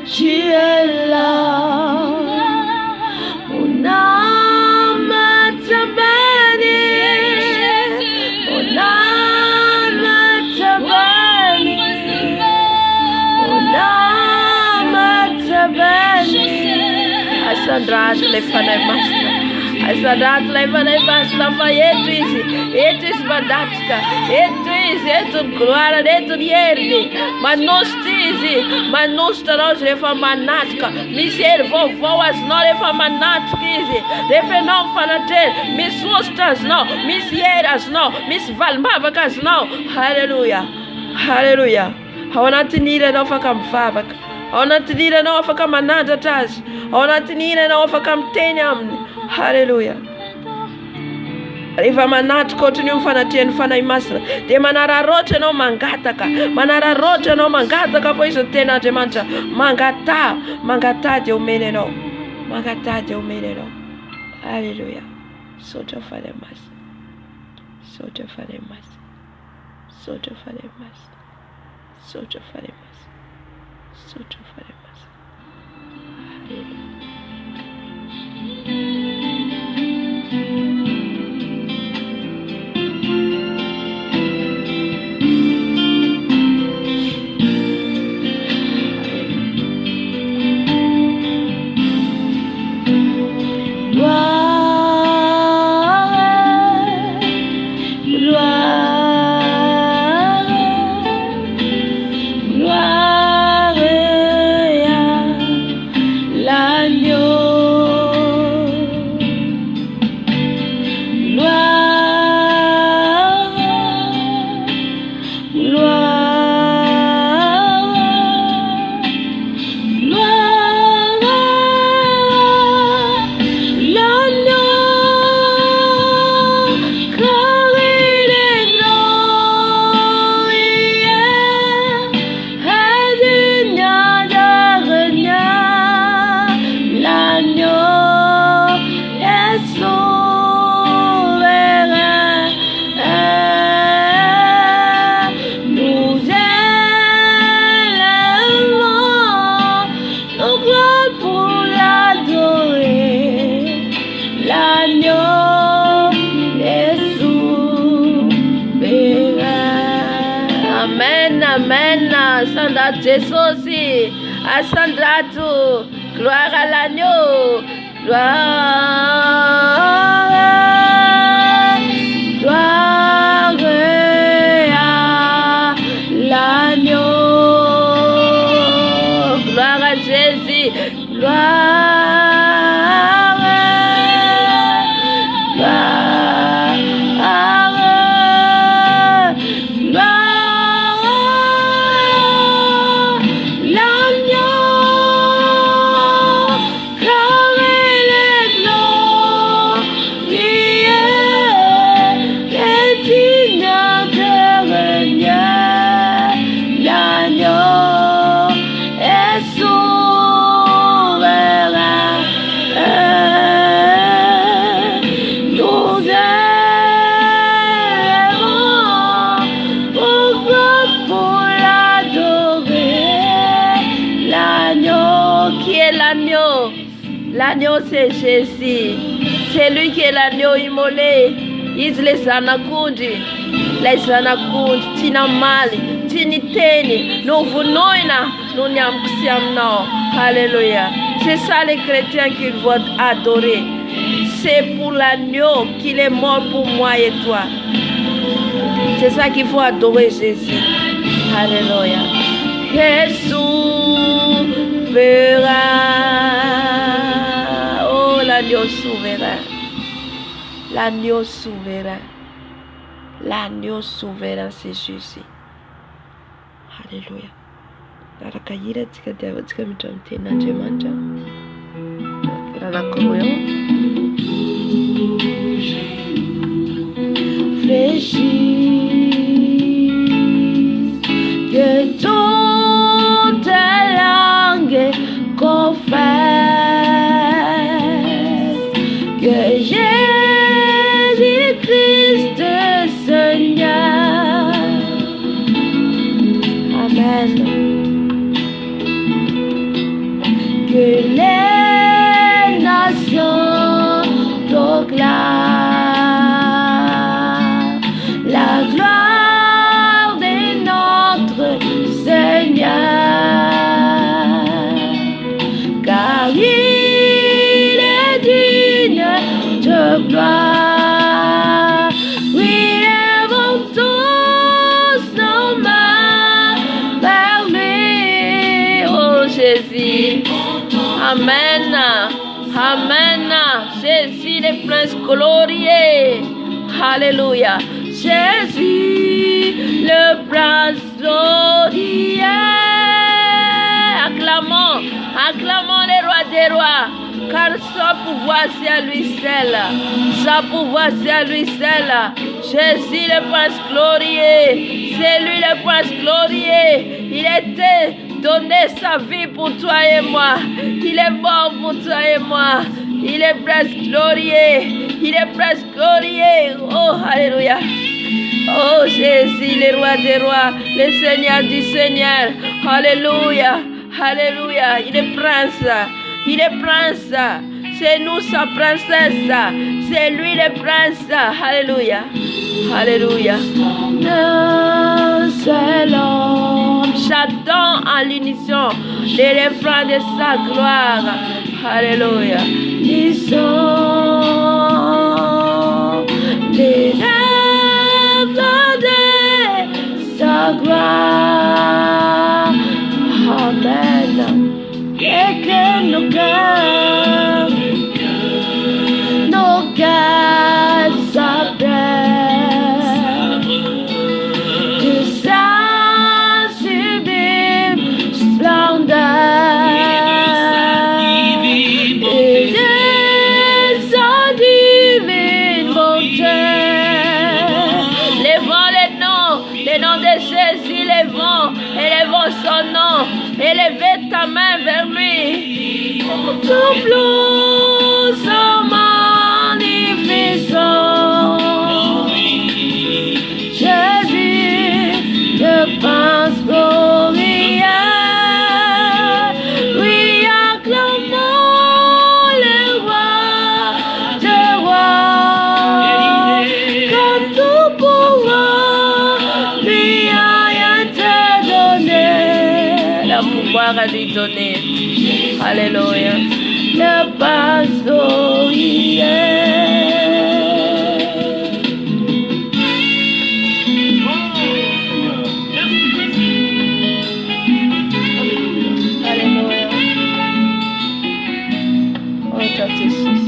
Tu es là, mon âme te bénit, mon âme te bénit, mon âme te bénit. Asadratul efanemaster, asadratul efanemaster, etuis mandatka, etu gloara, etu ierne, manustizi, manusta nós refamanatka, miser vovó as não refamanatkizi, refenão fanatel, misustas não, misieras não, misvalmavakas não, aleluia, aleluia. Hawanatnira não fakamvavak, hawanatnira não fakamanada tas, hawanatnira não fakamtenyam, aleluia. Riva manat continue fanatia fana imasra. De manara rote no mangataka. Manara rote no mangataka pois tena de mancha. Mangata, mangata de umeneno. Mangata de umeneno. Hallelujah. Soto faremas. Soto faremas. Soto faremas. Soto faremas. Soto faremas. Hallelujah. Gloire, Amen, amen. Asante Jésus. Asante tout. Gloire à l'agneau. Gloire à l'agneau. Gloire à Jésus. L'agneau c'est Jésus, c'est lui qui est l'agneau immolé. Izle zanakundi, les zanakundi, tina mali, tiniteni, nous vunoina, nous nyamksiamno. Alléluia. C'est ça les chrétiens qu'ils vont adorer. C'est pour l'agneau qu'il est mort pour moi et toi. C'est ça qu'il faut adorer Jésus. Alléluia. Jésus verra. L'agneau souverain, l'agneau souverain, l'agneau souverain, c'est Jésus. Alléluia. Arakayira tika dawa tika mitamte na jemanja. Ranakoyo. Fléchis que toute langue confesse que Jésus-Christ Seigneur. Amen. Que les nations proclament la gloire de notre Seigneur, car il est digne de gloire. Oui, lèvons tous nos mains vers lui, oh Jésus. Amen, amen. Jésus le prince glorieux. Alléluia. Jésus le prince glorieux. Acclamons, acclamons les rois des rois, car son pouvoir c'est à lui seul. Son pouvoir c'est à lui seul. Jésus le prince glorieux. C'est lui le prince glorieux. Il était donné sa vie pour toi et moi. Il est mort pour toi et moi. Il est presque glorieux. Il est presque glorieux. Oh, alléluia. Oh, Jésus, le roi des rois, le Seigneur du Seigneur. Alléluia. Alléluia. Il est prince. Il est prince. C'est nous sa princesse. C'est lui le prince. Alléluia. Alléluia. C'est l'homme. Chantons en l'unisson les refrains de sa gloire. Alléluia. Ils sont les œuvres de sa gloire. Amen. Et que nos cœurs s'appellent de sa sublime splendeur et de sa divine bonté. Levons les noms de Jésus, élevons son nom, élevez ta main vers lui. Tout plus son magnificent. Jésus, le prince glorieux. Oui, acclamons le roi des rois. Comme tout pouvoir lui a pouvoir à lui donner. Alléluia. Le Alléluia. Oh, toi, Jésus.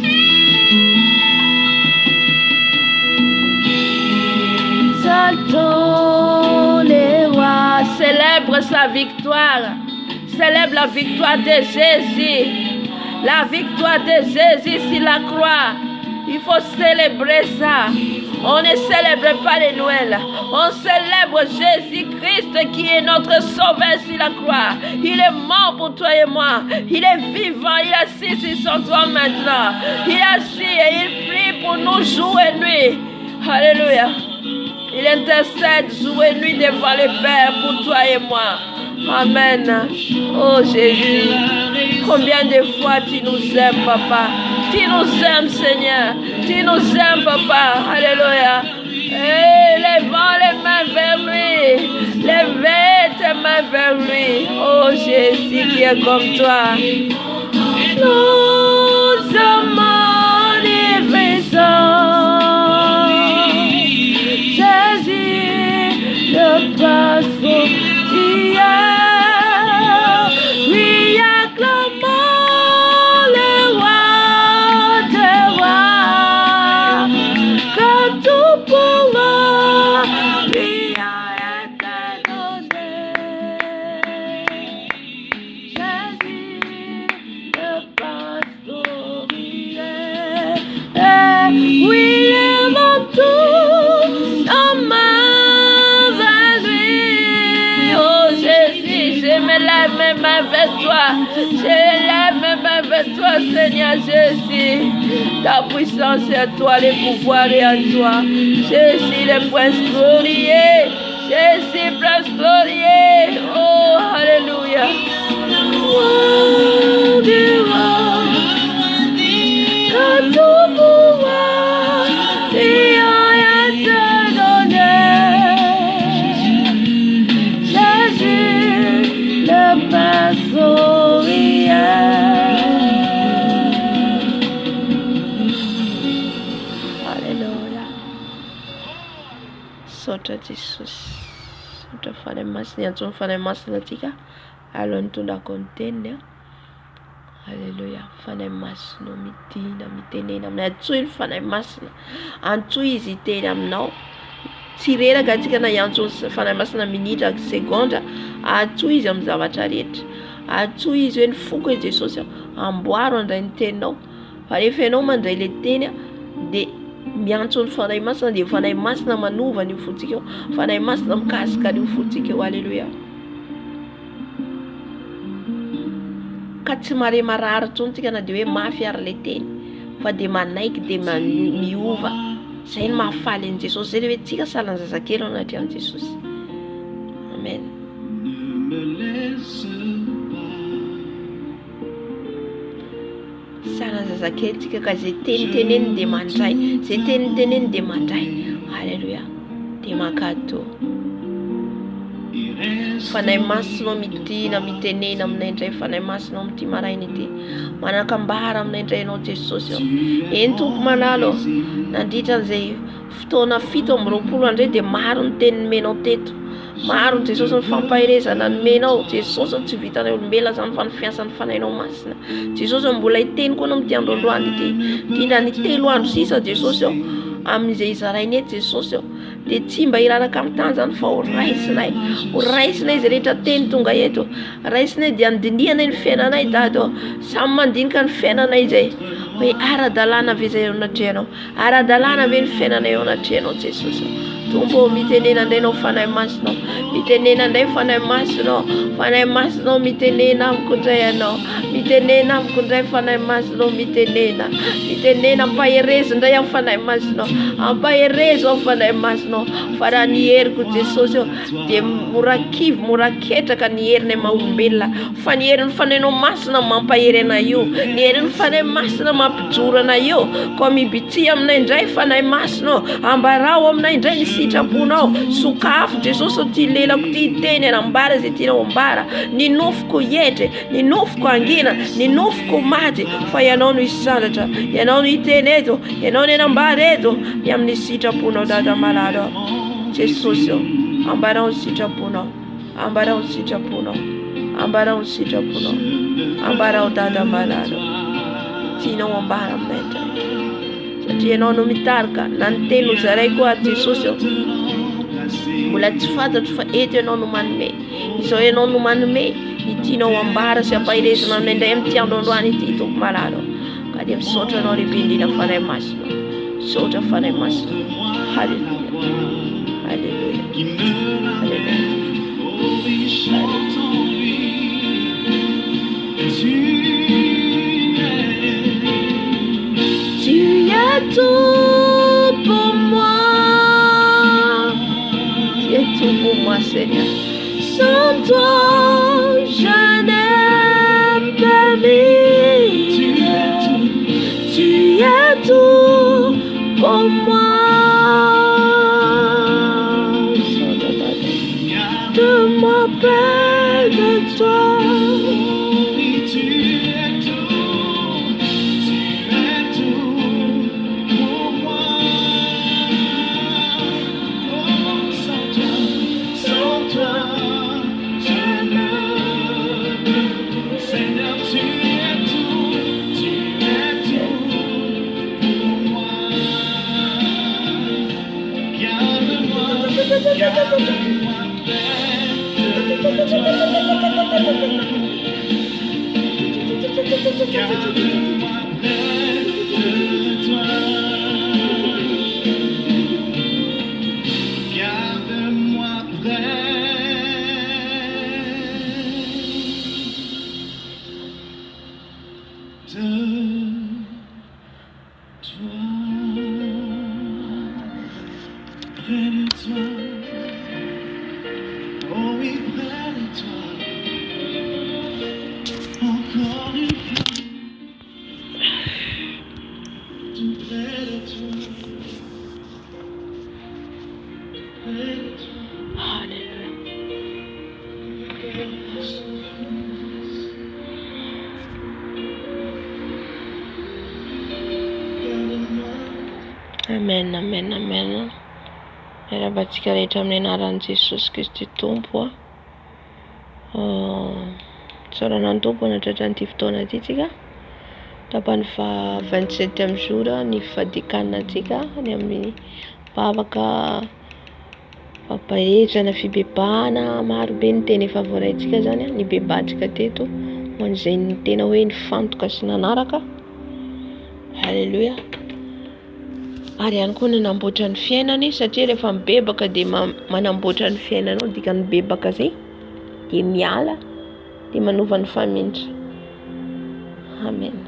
Célèbre sa victoire. Célèbre la victoire de Jésus. La victoire de Jésus sur la croix. Il faut célébrer ça. On ne célèbre pas les Noël. On célèbre Jésus-Christ qui est notre sauveur sur la croix. Il est mort pour toi et moi. Il est vivant. Il est assis sur son trône maintenant. Il est assis et il prie pour nous jour et nuit. Alléluia. Il intercède jour et nuit devant le Père pour toi et moi. Amen. Oh Jésus, combien de fois tu nous aimes, Papa. Tu nous aimes, Seigneur. Tu nous aimes, Papa. Alléluia. Et lèvons les mains vers lui. Lèvez tes mains vers lui. Oh Jésus qui est comme toi. Nous sommes Jésus, le passant d'hier, lui acclamons le roi des rois, que tout pouvoir lui a été donné. Jésus, le passant d'hier, oui, lèvons tout nos mains vers lui. Oh Jésus, je me lève mes mains vers toi. Je lève mes mains vers toi, Seigneur Jésus. Ta puissance est à toi, le pouvoir est à toi. Jésus, le prince glorieux. Jésus, prince glorieux. Oh, alléluia. Oh, Dieu, que tout pouvoir lui a été donné. Jésus, le Père Alléluia. Sota Jesus. Utafanya masini atumfanya masini tika. Alontunda contender. Alléluia. Fana masino mitina mitenena mnatsui fana masina. Antui zitena mnao. Tirera katika na yanzo fana masina minitra seconda. Atui izy amin'ny zavatra rehetra. Atui izy hoe ny foko e Jesosy amboaro andray ny teninao. Fa rehefa ianao mandray le teny dia miantso ny fanahy masina dia fanahy masina manova ny fotsika eo. Fanahy masina mikasika ny fotsika eo. Alléluia. Ka tsy mare marary tsony tsika na dia hoe mafy ary le teny fa dia manaiky dia miova. Zay ny mahafaly an'i Jesosy. Zay hoe tsika salan'ny zazakely ao anaty an'i Jesosy. Amen. Salan'ny zazakely tsika ka zay teniteneny dia mandray. Zay teniteneny dia mandray. Alléluia. Dia makato. Fanahy masinao mitina mitenena aminay indray. Fanahy masinao amity maraina ity. Manakambara aminay indray ianao Jesosy. Eny tompo manalo. Nandritra an'izay fotoana 7 andray dia maro ny teny nomenao teto. Maro ny Jesosy ny fampahirezana nomenao. Jesosy tsy vitanay olombelona zany fa ny fiasan'ny fanahinao masina. Jesosy mbola hiteny koa amin'ity androandroany ity. Indrindra ny 3 andro sisa Jesosy amin'izay izarainy eto Jesosy dia tsy mba hiraraka amin'ny tany zany fa ho raisinay izay rehetra teny tonga eto. Raisinay dia andinianay ny fiainanay Dado. Samy mandinika ny fiainanay izay. Hoe ara-dalàna ve izay ao anatrehanao. Ara-dalàna ve ny fiainanay ao anatrehanao Jesosy. Tombo mitenena indray anao fanahy masinao. Mitenena indray fanahy masinao. Fanahy masinao mitenena amiko indray ianao. Mitenena amiko indray fanahy masinao mitenena. Mitenena ampahereza indray amin'ny fanahy masinao. Ampahereza ao fanahy masinao. Fa raha ny heriko Jesosy dia morakivy moraketraka ny herinay maha-olombelona. Fa ny herin'ny fanahinao masina mampahery anay io. Ny herin'ny fanahy masina mampijoro anay io. Koa mibitsy aminay indray fanahy masinao. Ambarao aminay indray ny sitraponao. Sokafo Jesosy ty lelako ty teny anambara zay tianao ambara. Ny nofoko hetre, ny nofoko angina, ny nofoko maty, fa ianao no hisandratra, ianao no hiteny eto, ianao no anambara eto ny amin'ny sitraponao dada malado. Jesosy ambarao ny sitraponao, ambarao ny sitraponao, ambarao ny sitraponao, ambarao dada malado. Tianao ambara aminay satria ianao no mitarika na ny teny nozaraiko ato Jesosy mbola tsy fantatro fa eto ianao no manome. Izao ianao no manome ny tianao ambara sy ampahirezana aminay amin'ity androandroany ity tompo malado. Ka dia misaotra anao lehibe indrindra fanahy masina, misaotra fanahy masina. Halleluja, halleluja, halleluja. Tu es tout pour moi. Tu es tout pour moi, Seigneur. Sans toi, je n'ai pas vivre. Tu es tout pour moi. Garde-moi près de toi. Amen, amen, amen. Miarabantsika rehetra amin'ny anaran'i Jesosy Kristy Tompo. Tsaorana ny Tompo natratra n'ity fotoana ity tsika. Tapany fa 27e jour ny fadikanantsika ny amin'ny bavaka fampaherezana fibebahana marobe ny teny efa voaraintsika zany ny bebahantsika teto ho an'izay ny tena hoe ny fantoka sy nanaraka. Halleluja. Ary ihany koa nanamboatra ny fiainany satria rehefa mibebaka dia manamboatra ny fiainanao dikany bebaka zay dia miala dia manova ny faminitra. Amen.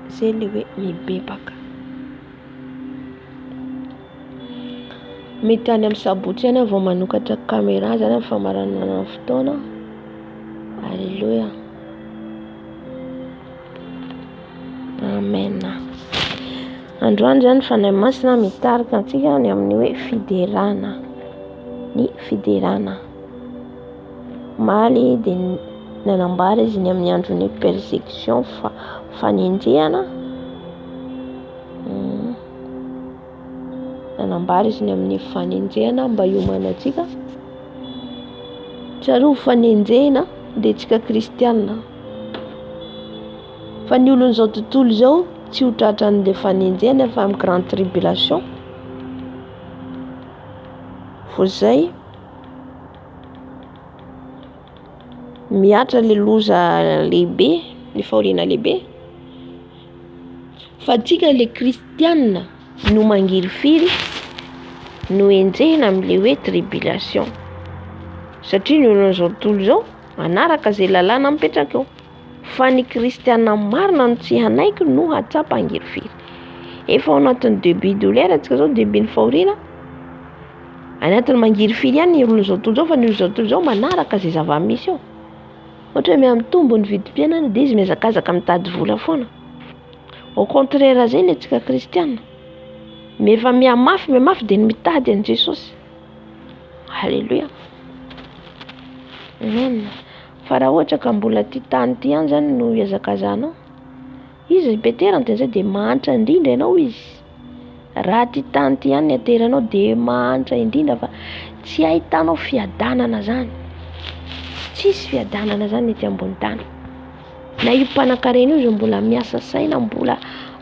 Zay le hoe mibebaka. Mety any amin'ny sabotsy any vao manokatra caméra zany amin'ny famaranana fotoana. Halleluja. Amen. Androany zany fanahy masina mitarika antsika ny amin'ny hoe fiderana. Ny fiderana. Maly dia nanambara izy ny amin'ny andron'ny persécution fanenjehana. Nanambara izy ny amin'ny fanenjehana mba hiomana antsika. Tsaro fanenjehana dia tsika kristianina. Fa ny olon'izao tontolo izao tsy ho tratran'ilay fanenjehana fa amin'ny grande tribulation. Fô zay miatra le loza lehibe, le fahoriana lehibe. Fa tsika le kristianina no mangirifiry no enjehina amin'ilay hoe tribulation. Satria ny olon'izao tontolo izao manaraka zay lalàna mipetraka eo. Fa ny kristianina marina no tsy hanaiky no hatsapa angirifiry. Efa ao anatin'ny début de l'ère antsika zao, début ny fahoriana, anatin'ny mangirifiry ihany ny olon'izao tontolo izao, fa ny olon'izao tontolo izao manaraka zay zava-misy eo. Ohatra hoe miamitombo ny vidim-piainana dia izy mihazakazaka mitady vola foana. Au contraire zay ny antsika kristianina. Mefa miamafy dia mitady an' Jesosy. Halleloia. Amen. Fa raha ohatra ka mbola ty tany ty ihany zany no hiazakazanao, izy beterany teny zay dia mahantra indrindra ianao izy. Raha ty tany ty ihany ny ateranao dia mahantra indrindra fa tsy ahitanao fiadanana zany. Tsisy fiadanana zany ety ambony tany. Na io mpanan-karena io zay mbola miasa saina, mbola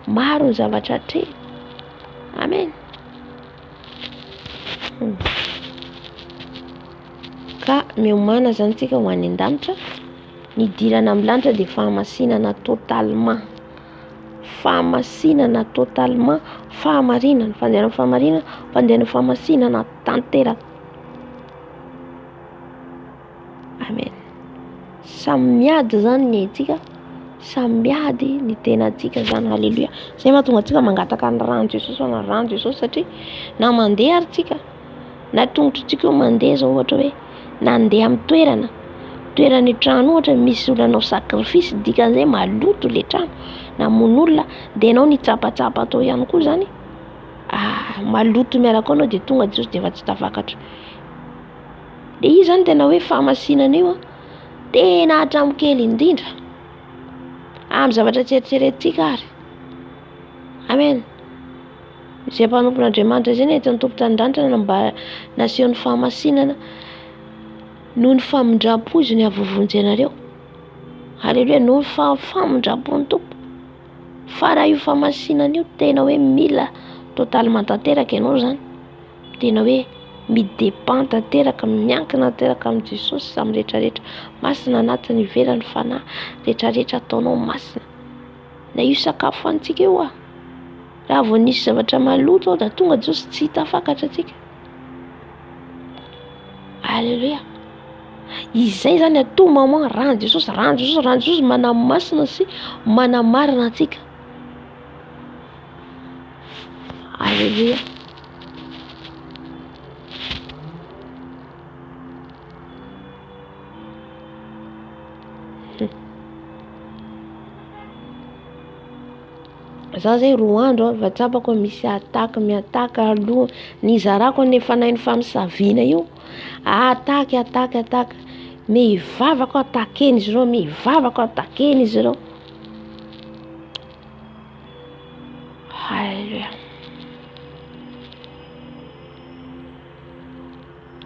maro ny zavatra hatreny. Amen. Ka miomana zany tsika ho any an-danitra. Nidirana amin'ny lanitra dia fahamasinana totalement. Fahamasinana totalement, fahamarinana, fandehanana fahamarinana, fandehanana fahamasinana tanteraka. Amen. Samy miady zany ny aitsika, samy miady ny tenantsika zany. Halleluia. Zay mahatonga antsika mangataka ny rano Jesosy, na rano Jesosy, satria na mandeha ary tsika, na tongotra tsika io mandeha zao ohatra hoe nandeha amin'ny toerany trano ohatra misy olonanao sakrifisy, dikan'izay maloto le trano, namono olona dia ianao nitsapatsapa atao ihany koa zany, maloto miaraka anao dia tonga Jesosy dia efa tsy tafakatra. Dia io zany tena hoe fahamasinana io tena hatramokely indrindra amin'ny zavatra tsy eritreretintsika ary. Amen. Izay mpanompon'Andriamanitra izay ny tompo tany-danitra mba nasehon'ny fahamasinana noho ny famindram-po izy ny avovonjy anareo. Halleluia. Noho ny famindram-pon'ny tompo. Fa raha io fahamasinana io tena hoe mila totalement tanteraka ianao zany, tena hoe midépend tanteraka, miankina tanteraka amin'ny Jesosy amin'ny rehetrarehetra. Masina anatiny ivelany fanahy rehetrarehetra ataonao masina. Na io sakafo antsika io raha vao nisy zavatra maloto ao da tonga Jesosy tsy tafakatra atsika. Halleluia. Izay zany ato maman rano Jesosy, rano Jesosy, rano Jesosy manamasina sy manamarina atsika. Halleluia. Za zay roa andro vatsapako misy miataka aloha nizarako nefa nainy famisaviana io, ataky mivavaka atakeny izy ireo, mivavaka atakeny izy ireo. Halleluia.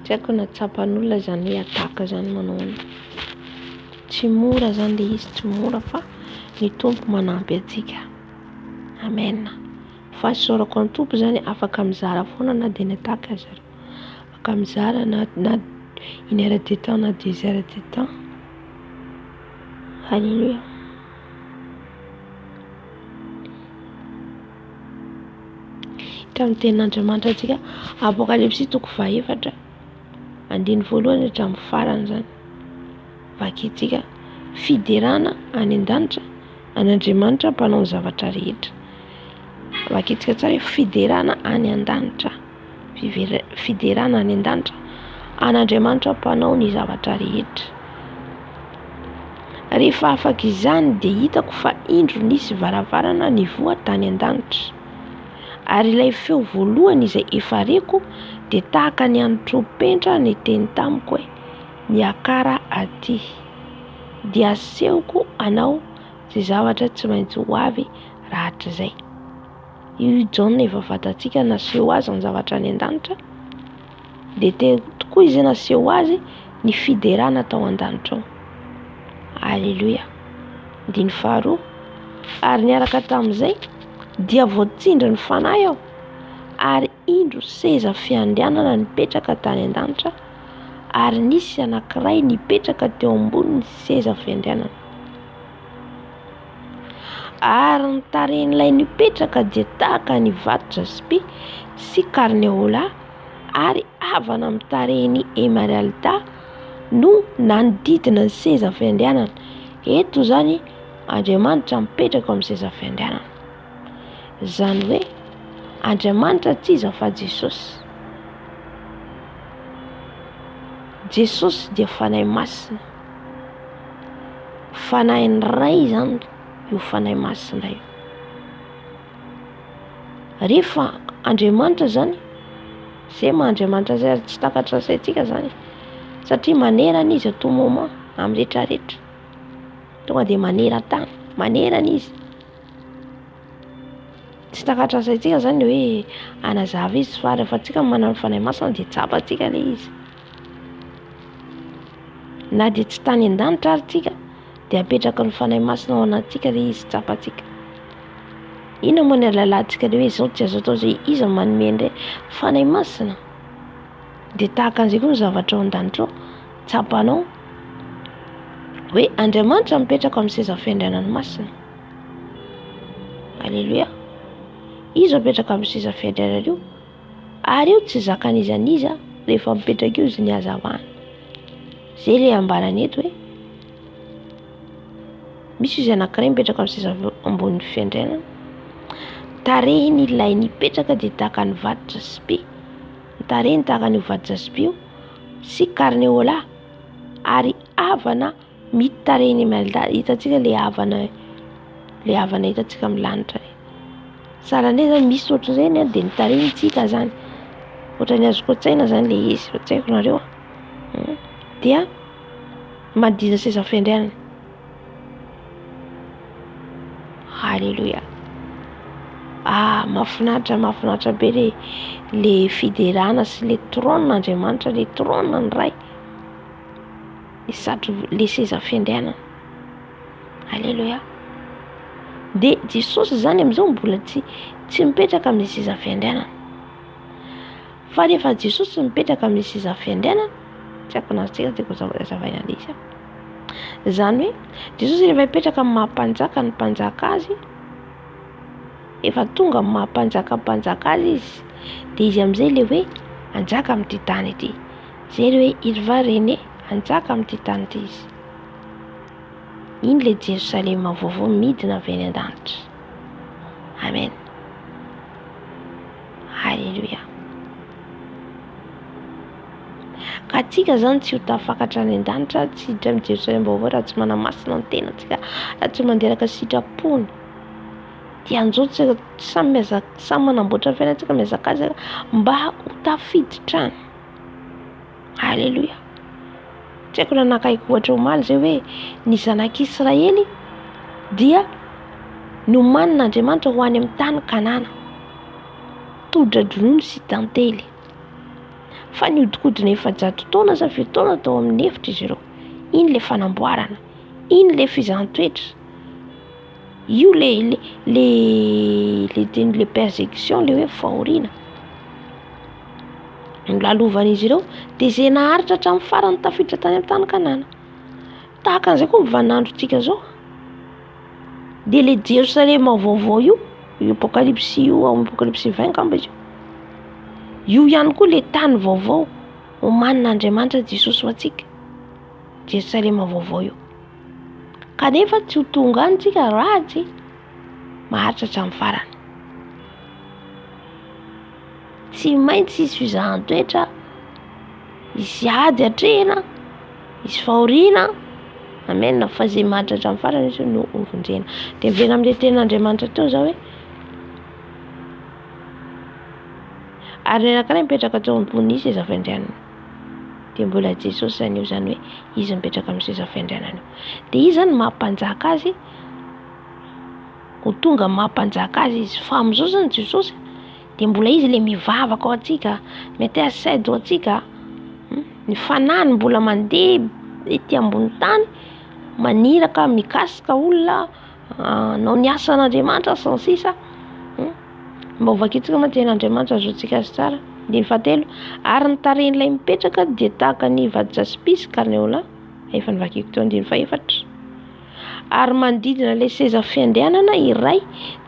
Tsy haiko natsapan'olona zany hoe ataka zany manao any. Tsy mora zany le izy, tsy mora fa ny tompo manampy atsika. Amen. Fahasorako ny tompo zany afaka mizara foana na dia ny ataka azy ireo. Afaka mizara na une heure de temps na 2 heures de temps. Halleluia. Tamin'ny tenin'Andriamanitra atsika Apokalipsy 2:4 andiny voalohany hatramin'ny farany zany. Vakitsika fiderana any an-danitra an'Andriamanitra mpanao ny zavatra rehetra. Vakitsika tsara hoe fiderana any an-danitra, fiderana any an-danitra an'Andriamanitra mpanao ny zavatra rehetra. Rehefa afaka izany dia hitako fa indro nisy varavarana nivoha tany an-danitra, ary ilay feo voalohany izay efa reko dia tahaka ny an'ny trompetra ny teny tamiko hoe miakara aty dia asehoko anao izay zavatra tsy maintsy ho avy rahatr' izay. Io Jaona efa fantatsika naseho azy ny zavatra any an-danitra, dia tokoa izy naseho azy ny fiderana tao an-danitra ao. Halleluia. Andiny faharoa, ary niaraka tamin'izay dia voatsindry ny fanahy ao, ary indro seza fiandrianana nipetraka tany an-danitra, ary nisy anankiray nipetraka teo ambony ny seza fiandrianana. Ary ny tarehin'ilay nipetraka dia tahaka ny vato jaspi sy karneola, ary havana amin'ny tarehiny emeralda no nanodidina ny seza fiandrianana. Eto zany Andriamanitra mipetraka amin'ny seza fiandrianana. Zany hoe Andriamanitra tsy iza fa Jesosy. Jesosy dia fanahy masina. Fanahy ray zany io fanahy masina io. Rehefa Andriamanitra zany zay Andriamanitra zay tsy takatra saintsika zany, satria manerana izy tout moment amin'ny rehetrarehetra, tonga dia maneran-tany, manerana izy. Tsy takatra saintsika zany hoe anazava izy, fa rehefa antsika manana fanahy masina dia tsapantsika ilay izy. Na dia tsy tany an-danitra ary tsika dia apetraka ny fanahy masina ao anatsika ilay izy, tsapantsika. Inona moa ny alalantsika ilay hoe izao tsy azo atao izay izy manome indray fanahy masina, dia tahaka an'izay koa ny zavatra ao an-danitra ao, tsapanao hoe Andriamanitra mipetraka amin'ny seza fiandrianany masina. Alleluia. Izy mipetraka amin'ny seza fiandrianana io, ary io tsy zakan'iza n'iza rehefa mipetraka io izy ny hazavana. Zay ilay ambarany eto hoe misy izy anankiray mipetraka amin'ny seza ambonin'ny fiandrianana, tarehiny ilay nipetraka dia tahaka ny vaditra sipy, tarehiny tahaka ny vaditra sipy io sy karneola, ary havana mitarehiny malda. Hitantsika ilay havana hitantsika amin'ny lanitra. Sahalan'izay zany misy ohatran'izay dia nitarehiny tsika zany, ohatran'ny azoko an-tsaina zany ilay izy, tsy haiko nareo dia manodidina seza fiandrianana. Halleluia. Mahafinaritra be le fiderana sy le trônen'Andriamanitra, le trôneny ray, le seza fiandrianana. Halleluia. Dia Jesosy zany amin'izao mbola tsy mipetraka amin'ny seza fiandrianana, fa rehefa Jesosy mipetraka amin'ny seza fiandrianana, tsy haiko na tsika tiako zavana izy. Zany hoe Jesosy rehefa mipetraka amin'ny mahampanjaka ny mpanjaka azy, efa tonga amin'ny mahampanjaka azy izy, dia izy amin'izay ilay hoe anjaka amin'ity tany ity. Zay ilay hoe il va régner, anjaka amin'ity tany ity izy. Iny ilay Jerosalema vaovao midina avy any an-danitra. Amen. Halleluia. Ka atsika zany tsy ho tafakatra any an-danitra, tsy hiditra amin'ny Jerosalema vaovao raha tsy manamasina ny tenantsika, raha tsy manderaka sitrapony. Dia anjaotsika samy manamboatra ny fiainantsika mihazakazaka mba ho tafiditra any. Halleluia. Tsy haiko na nakaiky ohatra omaly zay hoe ny zanak'Israely dia nomanina Andriamanitra ho any amin'ny tany Kanana, todra-dronono sy tantely. Fa niodikodina 400 taona sa 7 taona tao amin'ny efitra izy ireo. Iny ilay fanamboarana, iny ilay fizahantsoetra. Io le persécution, le hoe fahoriana nolalovan'izy ireo, dia izay naharitra hatramin'ny farany tafiditra tany amin'ny tany Kanana. Tahaka an'izay koa ny vaninandrontsika zao. Dia ilay Jerosalema vaovao io Apocalypse io, amin'ny Apocalypse 20 angamba izy io ihany koa ilay tany vaovao omanin'Andriamanitra Jesosy ho antsika, Jerosalema vaovao io. Kanefa tsy ho tonga any tsika raha tsy maharitra hatramin'ny farany. Tsy maintsy izy fizahan-toetra, izy ady hatrehina, izy fahoriana. Amen. Fa izay maharitra hatramin'ny farany izy no vonjena. Dia mivena amin'ilay tenan'Andriamanitra teo zao hoe ary ny anankiray mipetraka teo ambony seza fiandrianana, dia mbola Jesosy zany io, zany hoe izy mipetraka amin'ny seza fiandrianana io. Dia izy zany mampanjaka azy, ho tonga mampanjaka azy izy. Fa amin'izao zany Jesosy dia mbola izy ilay mivavaka ao antsika, intercède ao antsika, ny fanahiny mbola mandeha ety ambony tany, maniraka mikasika olona, nao ny asan'Andriamanitra sy ny sisa. Mba ho vakitsika moa tenan'Andriamanitra azotsika azy tsara. Dia ny fahatelo, ary ny tarehin'ilay mipetraka dia tahaka ny vaditra sipy sy karneola, efa nivakiko teo. Andiny fahaefatra, ary manodidina ilay seza fiandrianana iray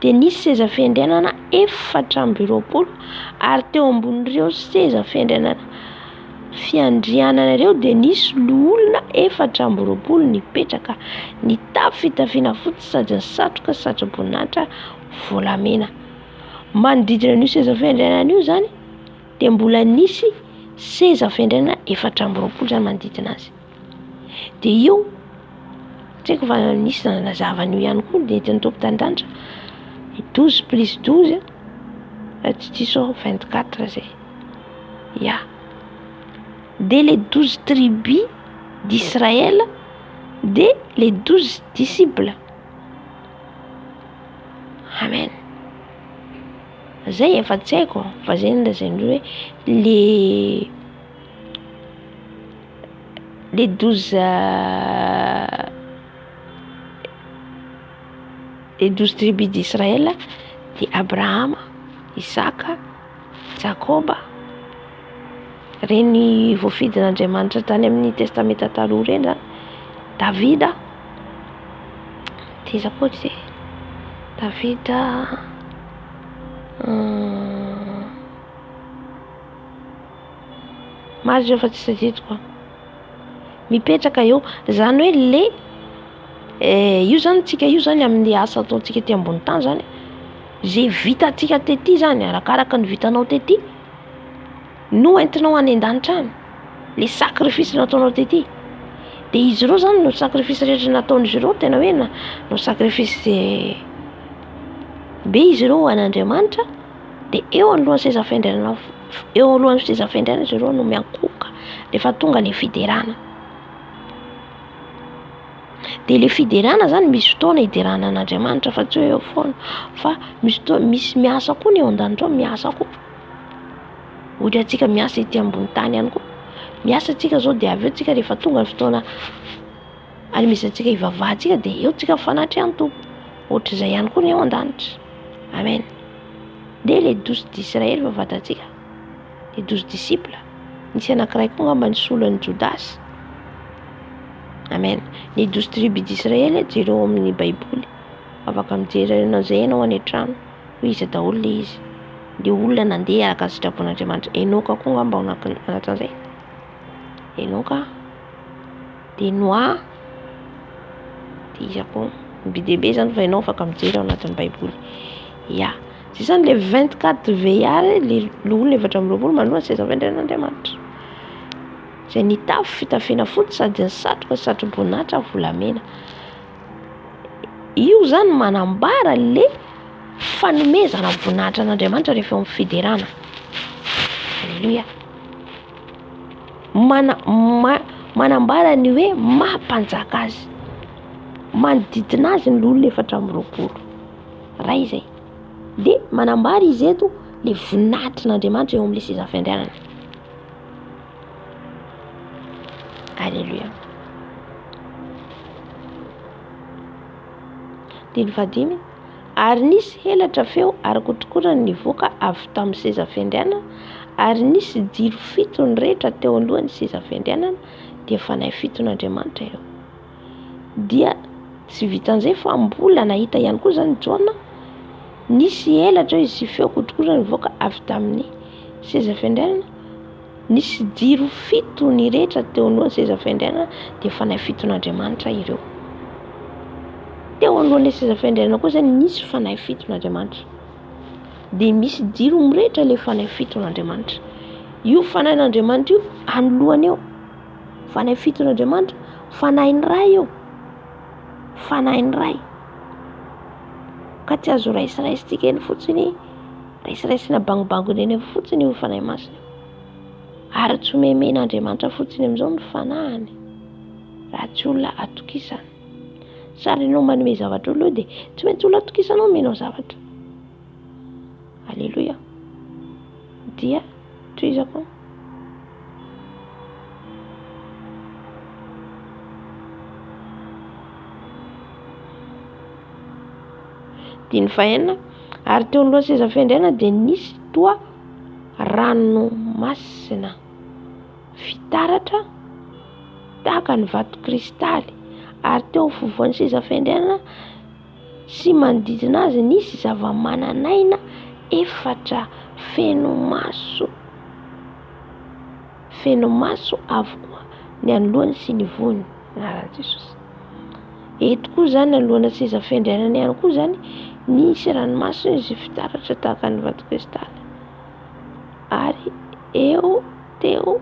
dia nisy seza fiandrianana 420, ary teo ambonin'ireo seza fiandrianana ireo dia nisy loholona 420 nipetraka, nitafy fitafiana fotsy sady ny satroka sy satro-boninahitra volamena. Manodidina an'io seza fiandrianana io zany dia mbola nisy seza fiandrianana 420 zany manodidina azy. Dia io tsy haiko fa nisy nazavana io ihany koa dia hitany tompo tany-danitra 12 plus 12 tsy diso 24 zay. Ya. De les 12 tribus d'Israël, de les 12 disciples. Amen. Zay efa tsy haiko fa zay nolazaindreo hoe les 12 tribus d'Israël de Abrahama, Isaka, Jakoba, reny voafidin'Andriamanitra tany amin'ny testamenta taloha reny zany. Davida, teza koa tsy Davida, mazy eo fa tsy tadidiko. Mipetraka eo zany hoe le io zany tsika io zany amin'ny asa ataontsika ety ambony tany zany, zay vitatsika tety zany arakaraka ny vitanao tety no entinao any an-danitra any, le sakrifisy nataonao tety. De izy ireo zany no sakrifisy rehetra nataon'izy ireo tena hoe no sakrifisy be izy ireo an'Andriamanitra. De eo alohan'ny seza fiandrianana, eo alohan'ny seza fiandrianana izy ireo no miankoka rehefa tonga le fiderana. De le fiderana zany misy fotoana hiderana an'Andriamanitra fa tsy hoe eo foana, fa misy fotoana misy miasa koa ny eo an-danitra ao, miasa koa. Ohatra antsika miasa ety ambony tany ihany koa. Miasa tsika zao de avy eo tsika rehefa tonga ny fotoana anomezantsika ivavahantsika de eo tsika mifanatry ny Tompo. Ohatr'izay ihany koa ny eo an-danitra. Amen. De les 12 d'Israël fa fantatsika, les 12 disciples. Nisy anankiray koa ngamba ny solon'ny Jodasy. Amen. Les 12 tribus d'Israël jereo amin'ny Baiboly. Afaka mijery an'izay ianao any an-trano. Hoe iza daholo le izy. Le olona nandeha araka ny sitrapon'Andriamanitra. Enoka koa ngamba anatin'izay. Enoka, de Noa, de iza koa be dehibe zany fa ianao afaka mijery ao anatin'ny Baiboly. Ya. Zay zany le 24 veillard, le olona 420 manoloana ny seza fiandrianan'Andriamanitra. Zay nitafy fitafiana fotsy sady ny satroka satrom-boninahitra volamena. Io zany manambara le fanomezana voninahitra an'Andriamanitra rehefa amin'ny fiderana. Halleluja. Manambara ny hoe mampanjaka azy, manodidina azy ny olona 420. Ray zay. De manambara izy eto le voninahitrin'Andriamanitra eo amin'le seza fiandrianana. Alléluia. Diny vadimy, ary nisy helatra feo ary kotrokorany nivoaka avy tamin'ny seza fiandrianana, ary nisy jiro fito ny rehetra teo alohan'ny seza fiandrianana, dia fanahy fiton'Andriamanitra ireo. Dia tsy vitan'izay fa mbola nahita ihany koa zany Jona, nisy helatra izy sy feo kotrokorany nivoaka avy tamin'ny seza fiandrianana, nisy jiro fito ny rehetra teo alohan'ny seza fiandrianana, dia fanahy fiton'Andriamanitra ireo. Teo alohan'ilay seza fiandrianana koa zany nisy fanahy fiton'Andriamanitra. De misy jiro mirehitra le fanahy fiton'Andriamanitra. Io fanahin'Andriamanitra io anolohany eo. Fanahy fiton'Andriamanitra, fanahiny ray io. Fanahiny ray. Ka tsy azo raisiraisitsika eny fotsiny, raisiraisina bangobangony eny fotsiny io fanahy masina. Ary tsy omemen'Andriamanitra fotsiny amin'izao ny fanahiny. Raha tsy olona atokisana. Sary ianao manome zavatra aloha dia tsy maintsy olona atokisanao menao zavatra. Alléluia. Dia toizako. Diny fahenina, ary teo alohan'ny seza fiandrianana dia nisy toa ranomasina fitaratra tahaka ny vato kristaly, ary teo afovoan'ny seza fiandrianana sy manodidina azy nisy zava-mananaina 4 feno maso avokoa ny anoloany sy ny vony. Anaran'i Jesosy. Eto koa zany alohana seza fiandrianana ihany koa zany nisy ranomasina izy fitaratra tahaka ny vato kristaly, ary teo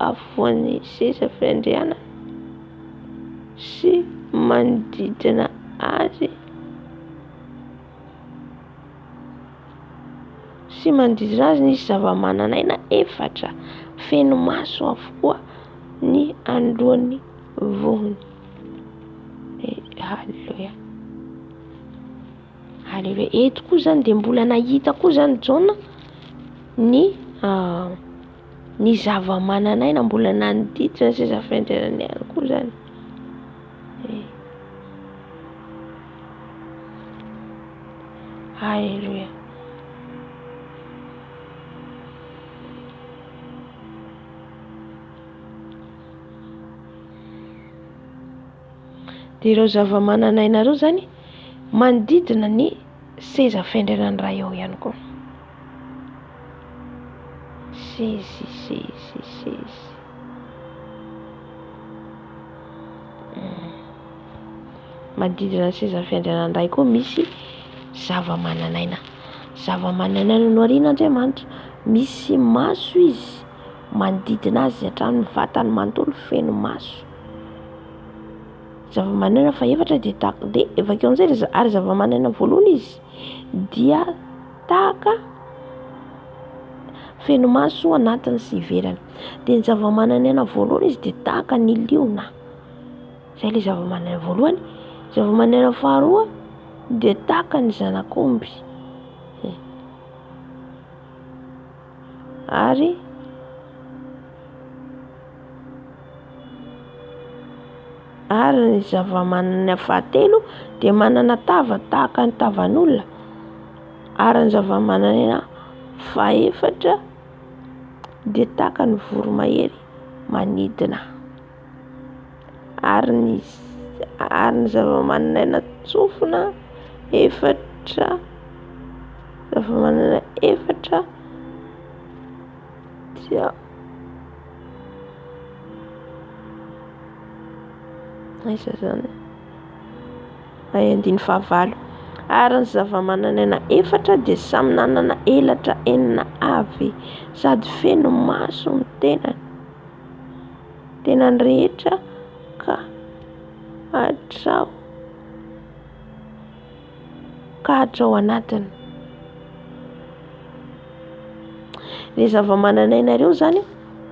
afovoan'ny seza fiandrianana sy manodidina azy sy manodidina azy nisy zava-mananaina efatra feno maso avokoa ny anoloan'ny vohony. Halleluja. Halleluja. Eto koa zany dia mbola nahita koa zany Jaona ny zava-mananaina mbola nanodiditra ny seza fiandrarana ihany koa zany. Halleluja. Dia ireo zava-mananaina ireo zany manodidina ny seza fiandrarana iray eo ihany koa. Manodidina ny seza fiandrarana iray koa misy zava-mananaina. Zava-mananaina no arian'Andriamanitra. Misy maso izy manodidina azy hatramin'ny vatany manontolo feno maso. Zava-mananaina fa efatra dia tahaka dia evakeo amin'izay ary zava-mananaina voalohany izy dia tahaka feno maso anatiny sy ivelany. Dia ny zava-mananaina voalohany izy dia tahaka ny liona. Izay ilay zava-mananaina voalohany. Zava-mananaina faharoa dia tahaka ny zanak'omby. Ary ny zava-mananaina fahatelo dia manana tava tahaka ny tavan'olona. Ary ny zava-mananaina fahaefatra dia tahaka ny voromahery manidina. Ary ny zava-mananaina tsofina efatra, zava-mananaina efatra dia aiza zany? Andiny fahavalo. Ary ny zava-mananaina efatra dia samy nanana elatra enina avy sady feno maso ny tenany rehetra ka hatrao anatiny. Ilay zava-mananaina ireo zany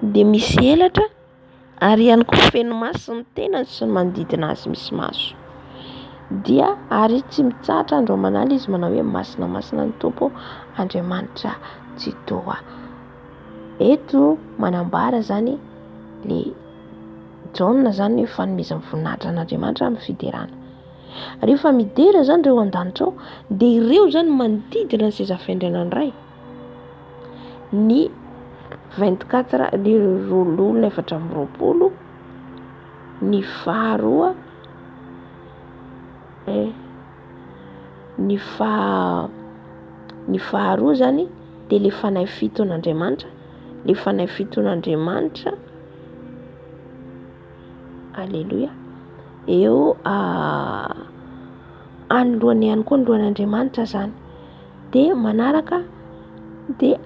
dia misy elatra ary ihany koa feno maso ny tenany sy ny manodidina azy misy maso. Dia ary tsy mitsahatra andro aman'alina izy manao hoe masina ny Tompo Andriamanitra Jehova. Eto manambara zany le Jaona zany hoe fanomezana voninahitra an'Andriamanitra amin'ny fiderana. Rehefa midera zany ireo an-danitra ao dia ireo zany manodidina ny seza fiandrarana iray. Ny 24 ny olona 420, ny faharoa, ny faharoa zany dia le fanahy fito n'Andriamanitra, le fanahy fito n'Andriamanitra. Alleluja. Eo anoloany ihany koa ny lohan'Andriamanitra zany. Dia manaraka dia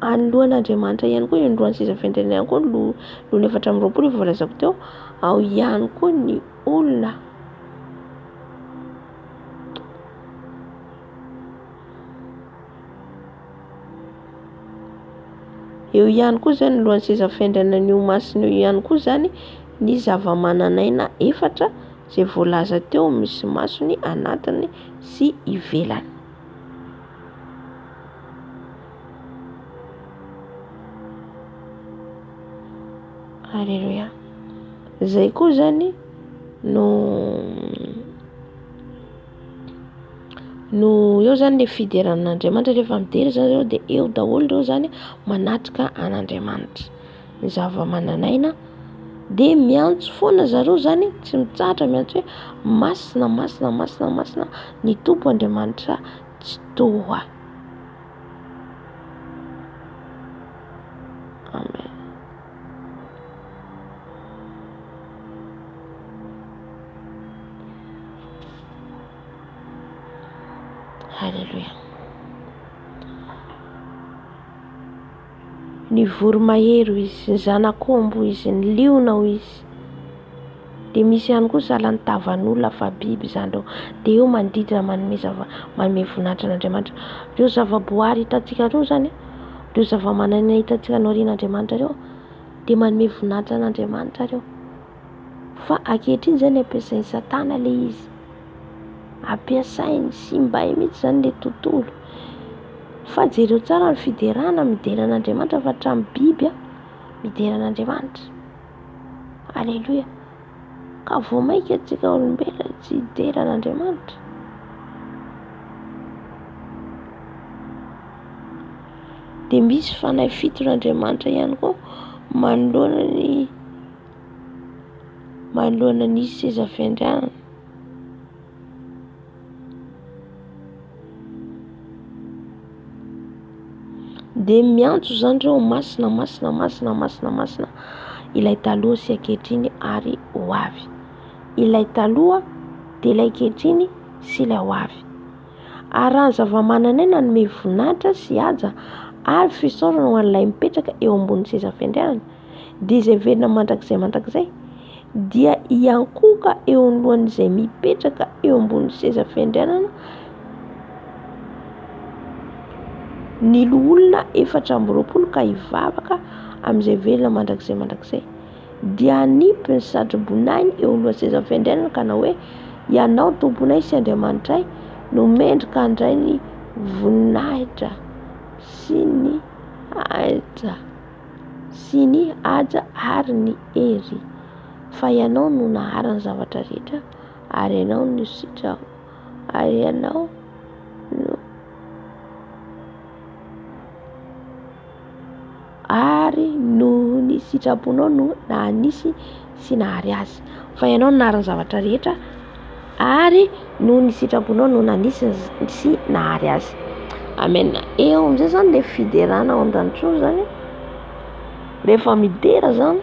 anoloan'Andriamanitra ihany koa eo androany seza fiandrarana ihany koa ny olona 420 efa voalazako teo. Ao ihany koa ny olona eo ihany koa zany lohan'ny seza fiandrarana ny masina eo ihany koa zany ny zava-mananaina efatra izay voalaza teo misy masony anatiny sy ivelany. Halleluja. Zay koa zany no eo zany le fideran'Andriamanitra rehefa midera zany ireo dia eo daholo ireo zany manatrika an'Andriamanitra. Ny zava-mananaina dia miantso foana zareo zany, tsy mitsahatra, miantso hoe masina ny Tompo Andriamanitra Jehova. Amen. Halleluja. Ny voromahery izy, ny zanak'omby izy, ny liona izy. Dia misy ihany koa salan'ny tavan'olona fa biby izany reo. Dia io manodidina manome voninahitra an'Andriamanitra. Ireo zavaboary hitantsika ireo zany, ireo zavamananaina hitantsika ny aorian'Andriamanitra ireo, dia manome voninahitra an'Andriamanitra ireo. Fa ankehitriny izany ampiasain'ny Satana ilay izy. Ampiasainy sy mbay mihitsy izany ilay tontolo. Fa jereo tsara ny fiderana, midera an'Andriamanitra fa hatramin'ny biby midera an'Andriamanitra. Aleloia. Ka vao maika antsika olombelona tsy hidera an'Andriamanitra. Dia misy fanahy fiton'Andriamanitra ihany koa manoloana ny seza fiandrianana. Dia miantso izany ireo masina ilay taloha sy ankehitriny ary ho avy. Ilay taloha dia ilay ankehitriny sy ilay ho avy. Ary raha ny zavamananaina no voninahitra sy haja ary fisaorana ho an'ilay mipetraka eo ambonin'ny seza fiandrianana, dia izay velona mandrakizay dia hiankoka eo anoloan'izay mipetraka eo ambonin'ny seza fiandrianana ny olona 420 ka hivavaka amin'izay velona mandrakizay. Dia hanipy ny satro-bonainy eo alohan'ny seza fiandrianana ka na hoe: ianao tomponay sy Andriamanitray no mendrika handray ny voninahitra sy ny haja ary ny hery, fa ianao no naharany zavatra rehetra ary ianao no sitraho, ary ianao no ary noho ny sitraponao no nanisy sy nahary azy. Fa ianao no naharany zavatra rehetra ary noho ny sitraponao no nanisy sy nahary azy. Amen. Eo amin'izay zany ilay fiderana ao an-danitro zany. Rehefa midera zany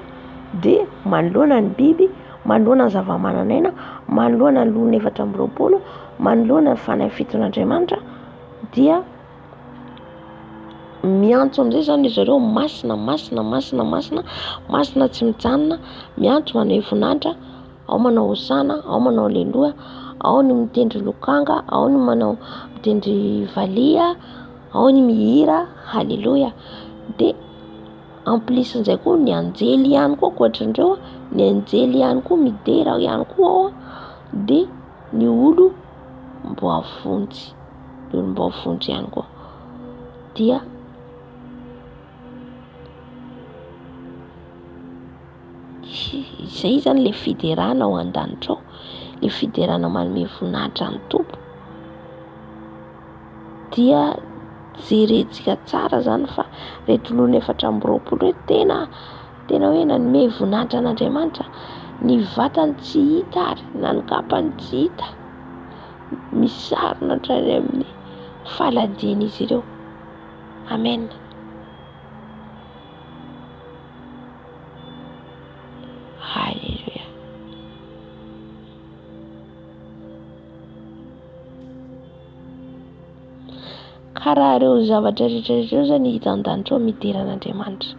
dia manoloana ny biby, manoloana ny zavamananaina, manoloana ny olona 420, manoloana ny fanahy fiton'Andriamanitra, dia miantso amin'izay zany izy ireo masina tsy mijanona, miantso manome voninahitra, ao manao hosana, ao manao aleloa, ao ny mitendry lokanga, ao ny manao mitendry valia, ao ny mihira haleloia. Dia amplisin'izay koa ny anjely ihany koa ankoatran'ireo, ny anjely ihany koa midera ihany koa ao, dia ny olo mbo avonjy ihany koa. Dia izay zany ilay fiderana ao an-danitra ao, ilay fiderana manome voninahitra ny tompo. Dia jerentsika tsara zany fa reto olona 420 tena hoe nanome voninahitra an'Andriamanitra, ny vatany tsy hita ary na ny kapany tsy hita, misarona hatrany amin'ny faladian'izy ireo. Amen. Halleluja. Karaha ireo zavatra rehetra ireo zany hita an-danitra ao midera an'Andriamanitra.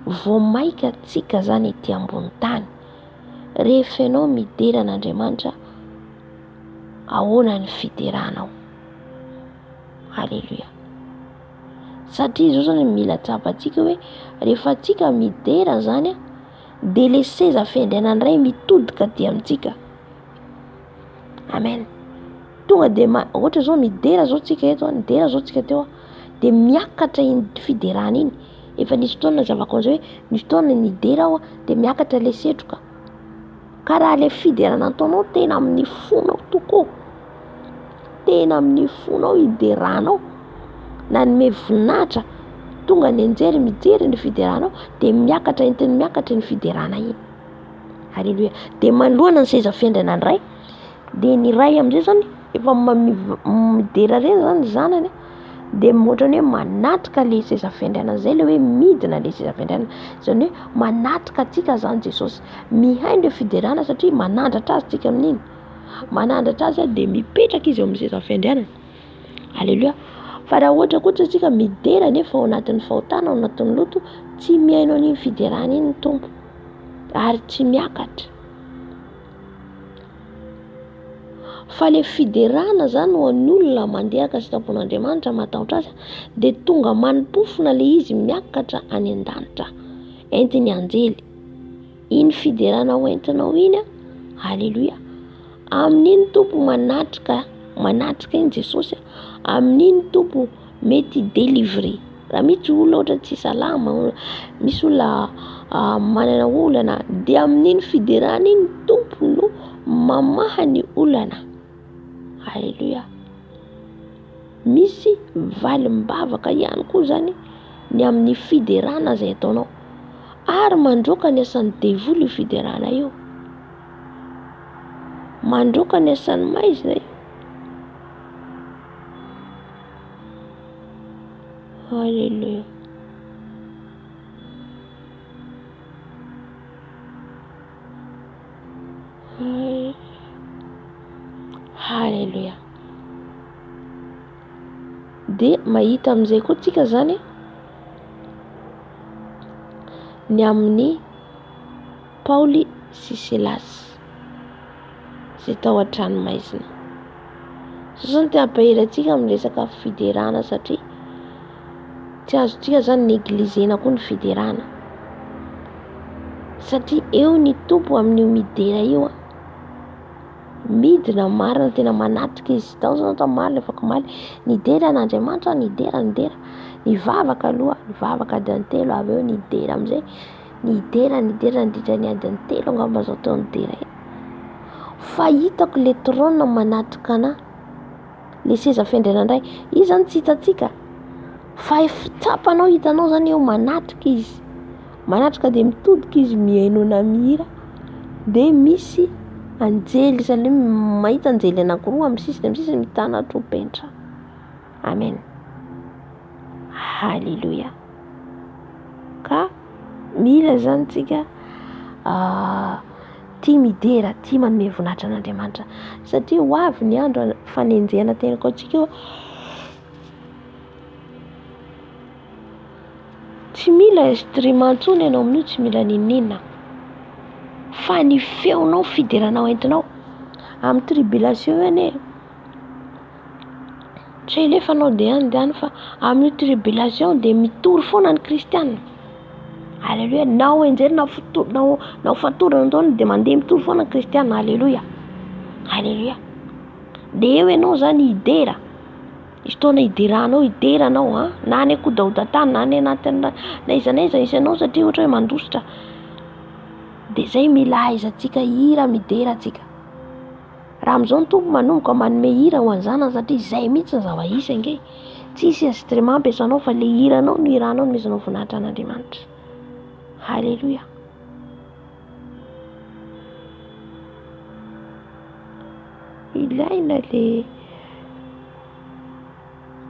Vao maika antsika zany ety ambony tany, rehefa ianao midera an'Andriamanitra, ahoana ny fideranao? Halleluja. Satria izao zany mila tsapantsika hoe rehefa antsika midera zany dia ilay seza fiandrianana iray mitodika aty amintsika. Amen. Tonga dia ohatra zao midera zao tsika eto, midera zao tsika teo, dia miakatra iny fiderana iny. Efa nisy fotoana zavako an'izay hoe nisy fotoana nidera aho dia miakatra ilay setroka. Ka raha ilay fiderana ataonao tena amin'ny fonao tokoa, tena amin'ny fonao hideranao, nanome voninahitra, tonga ny anjery mijery ny fideranao, dia miakatra entiny miakatra ny fiderana iny. Halleluja. Dia manoloana ny seza fiandrianana iray, dia ny iray amin'izay zany efa midera reny zany zanany, dia ohatrany hoe manatrika ilay seza fiandrianana izay, ilay hoe midina ilay seza fiandrianana, izany hoe manatrika antsika zany Jesosy, mihaino ilay fiderana satria manandratra azy tsika amin'iny, manandratra azy dia mipetraka izy eo amin'ny seza fiandrianana. Halleluja. Fa raha ohatra kosa tsika midera nefa ao anatin'ny fahotana, ao anatin'ny loto, tsy mihaino an'iny fiderana iny ny tompo ary tsy miakatra. fa le fiderana zany ho an'ny olona mandehaka sitrapon'Andriamanitra matahotra azy dia tonga manimpofona le izy miakatra any an-danitra entiny anjely. Iny fiderana ho entinao iny a, halleloia, amin'iny tompo manatrika iny Jesosy, amin'iny tompo mety délivrer. Raha misy olona ohatra tsy salama, misy olona manana olana, dia amin'iny fiderana iny tompo no mamaha ny olana. Halleluia. Misy valim-bavaka ihany koa zany ny amin'ny fiderana izay ataonao, ary mandroaka ny asan'ny devoly io fiderana io, mandroaka ny asan'ny maizina io. Halleluia. Halleluia. Dia mahita amin'izay koa tsika zany ny amin'ny Paoly sy Silasy izay tao an-tranomaizina. Sasany te hampahelantsika amin'ny resaka fiderana satria tsy azontsika zany negligena koa ny fiderana, satria eo ny tompo amin'io midera io a. Midina marina tena manatrika izy tao zany tao maly afaka maly nidera n'Andriamanitra, nidera nivavaka aloha, nivavaka adiny telo, avy eo nidera amin'izay, nidera nandritra ny adiny telo angamba zao tao nidera iny. Fa hitako le trône manatrika anahy, le seza fiandrianandray, izy zany tsy hitatsika, fa fitsapanao hitanao zany eo manatrika izy, manatrika dia mitodika izy mihainona mihira, dia misy anjely izany mahita anjely anankiroa amin'ny sisiny mitana trompetra. Amen. Halleluia. Ka mila zany tsika tia midera, tia manome voninahitra an'Andriamanitra, satria ho avy ny andro fanenjehana tenako antsika io. Tsy mila instrument intsony ianao amin'io, tsy mila ninina, fa ny feonao fideranao entinao amin'ny tribulation ane. Tsy alefanao dia any fa amin'ny tribulation dia mitory foana ny kristianina. Halleluia. Na ho enjely na ho fatorana taona dia mandeha mitory foana ny kristianina. Halleluia. Halleluia. Dia eo ianao zany hidera, izy taona hideranao, hideranao na any akodaodatany na any anatin'ny naiza misy anao, satria ohatra hoe mandositra. Dia zay mila ahaizantsika hira midera tsika. Raha amin'izao ny tompo manomboka manome hira ho an'izany, satria izay mihitsy ny zava-isy ange, tsisy instrument ampiasanao fa le hiranao no hiranao no mizanao voninahitra an'Andriamanitra. Halleluia. Ilaina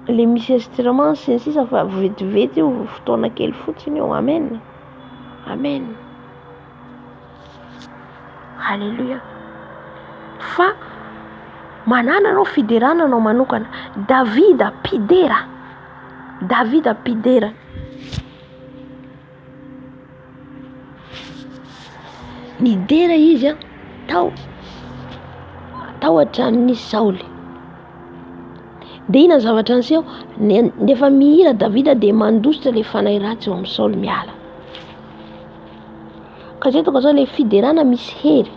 le misy instrument sy ny sisa, fa vetivety io fotoana kely fotsiny eo. Amen. Amen. Halleluia. Fa manana anao fiderana anao manokana. Davida mpidera, nidera izy a tao an-tranon'ny Saoly. Dia ina zavatra niseho, nefa mihira Davida dia mandositra le fanahy ratsy eo amin'ny Saoly miala. Ka zay tonga zao le fiderana misy hery,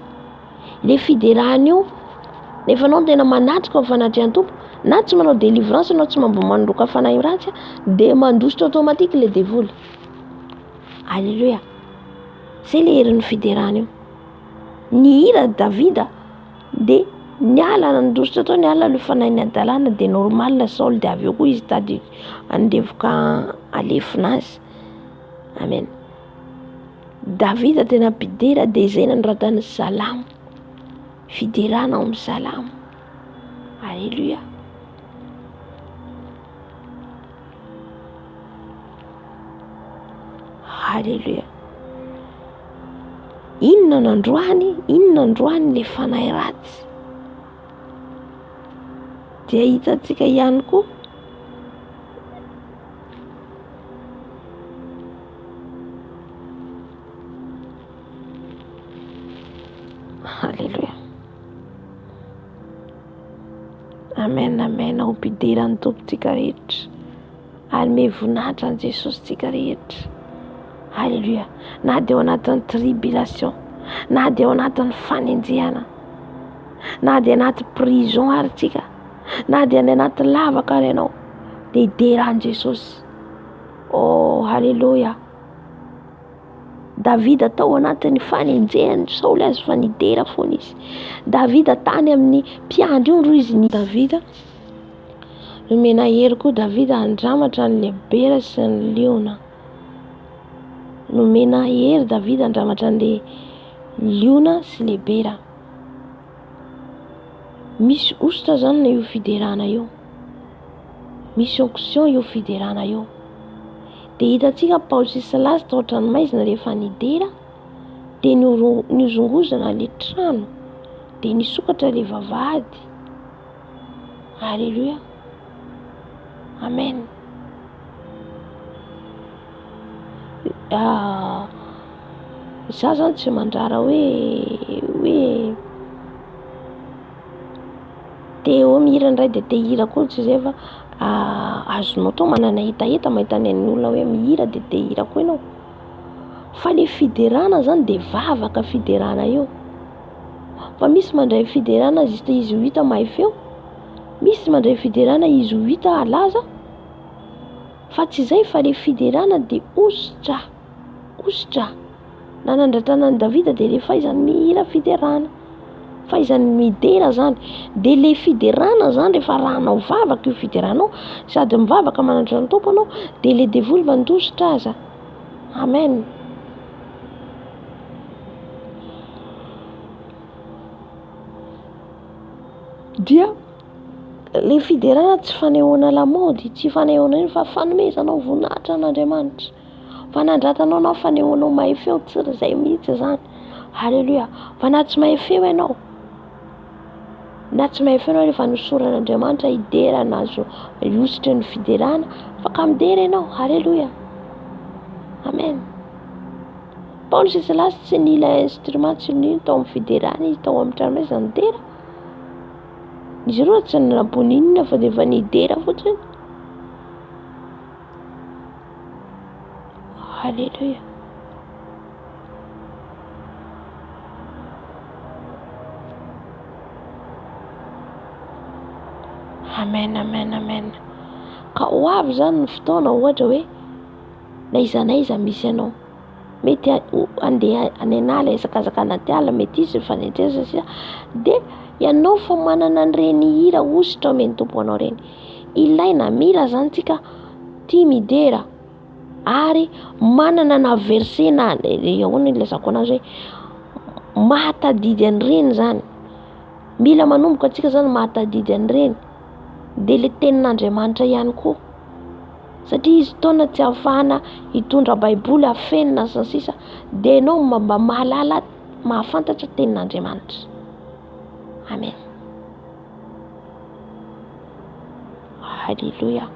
le fiderana io nefa anao tena manatrika amin'ny fanatrehan-tompo, na tsy manao délivrance anao, tsy mandroaka fanahy ratsy, dia mandositra automatique le devoly. Alléluia. Zay le herin'ny fiderana io. Nihira Davida dia niala nandositra tao, niala le fanahy ny adalana, dia normal la Saoly, dia avy eo koa izy tady andevoka alefina azy. Amen. Davida tena mpidera, dia izay nanoratany salamo, fiderana ao amin'ny salamo. Alléluia. Alléluia. Inona androany le fanahy ratsy, dia hitantsika ihany koa Alléluia. amen amen ao mpidirany tompontsika rehetra ary mevonahitra an' Jesosy tsika rehetra. Halleluia. Na dia ao anatin'ny tribulation, na dia ao anatin'ny fanenjehana, na dia anaty prison ary tsika, na dia any anaty lavaka ary ianao, dia hideran'i Jesosy. Oh halleluia. Davida tao anatin'ny fanenjehany Saoly azy fa nidera foana izy. Davida tany amin'ny mpiandry io ro izy ny Davida. Nomena hery koa Davida andramatra ny lebera sy ny liona. Nomena hery Davida andramatra ny liona sy lebera. Misy ositra zany na io fiderana io, misy onction io fiderana io. Dia hitantsika Paoly sy Silasy tao an-tranomaizina rehefa nidera dia niozongozana le trano dia nisokatra le vavahady. Halleluia. Amen. Za zany tsy mandrara hoe te eo mihira ndray dia te hira koa tsy zay fa azonao tao manana hetaheta mahita ny olona hoe mihira dia te hira koa ianao. Fa le fiderana zany dia vavaka fiderana io. Fa misy mandray fiderana izy ho hita mahay feo, misy mandray fiderana izy ho hita alaza. Fa tsy zay fa le fiderana dia ositra. Nanandratranan'i Davida dia le fahaizany mihira fiderana, fahaizany midera zany. Dia le fiderana zany rehefa rahanao vavaka io fideranao, sady mivavaka manandra ny tompo anao, dia le devoly mandositra aza. Amen. Dia le fiderana tsy fanehoana lamaody, tsy fanehoana iny fa fanomezanao voninahitra an'Andriamanitra. Fanandratanao na fanehoanao mahay feo tsira izay mihitsy zany. Halleluia. Fa na tsy mahay feo ianao, na tsy mahay feo ianao rehefa nosoran'Andriamanitra hidera nazo hiositra ny fiderana, afaka midera ianao. Halleluia. Amen. Paoly sy Silasy tsy nila instrument, tsy nino tao amin'ny fiderana izy, tao amin'ny tranomaizina nidera. Izy ireo tsy naboninina fa dia efa nidera fotsiny. Halleluia. Amen, amen, amen. Ka ho avy zany ny fotoana ohatra hoe naiza naiza misy ianao, mety andeha any an'ala hazakazaka anaty ala, mety izy fanenjehana sisa, dia ianao fa manana an'ireny hira ositra omeny tompo anao reny. Ilaina mila zany tsika tia midera ary manana na verse na ahoana ilazako anazy hoe mahatadidy an'ireny zany. Mila manomboka antsika zany mahatadidy an'ireny. Dia le tenin'Andriamanitra ihany koa, satria izy taona tsy ahafahana hitondra baiboly afenina sy ny sisa, dia ianao mba mahalala mahafantatra tenin'Andriamanitra. Amen. Halleluia.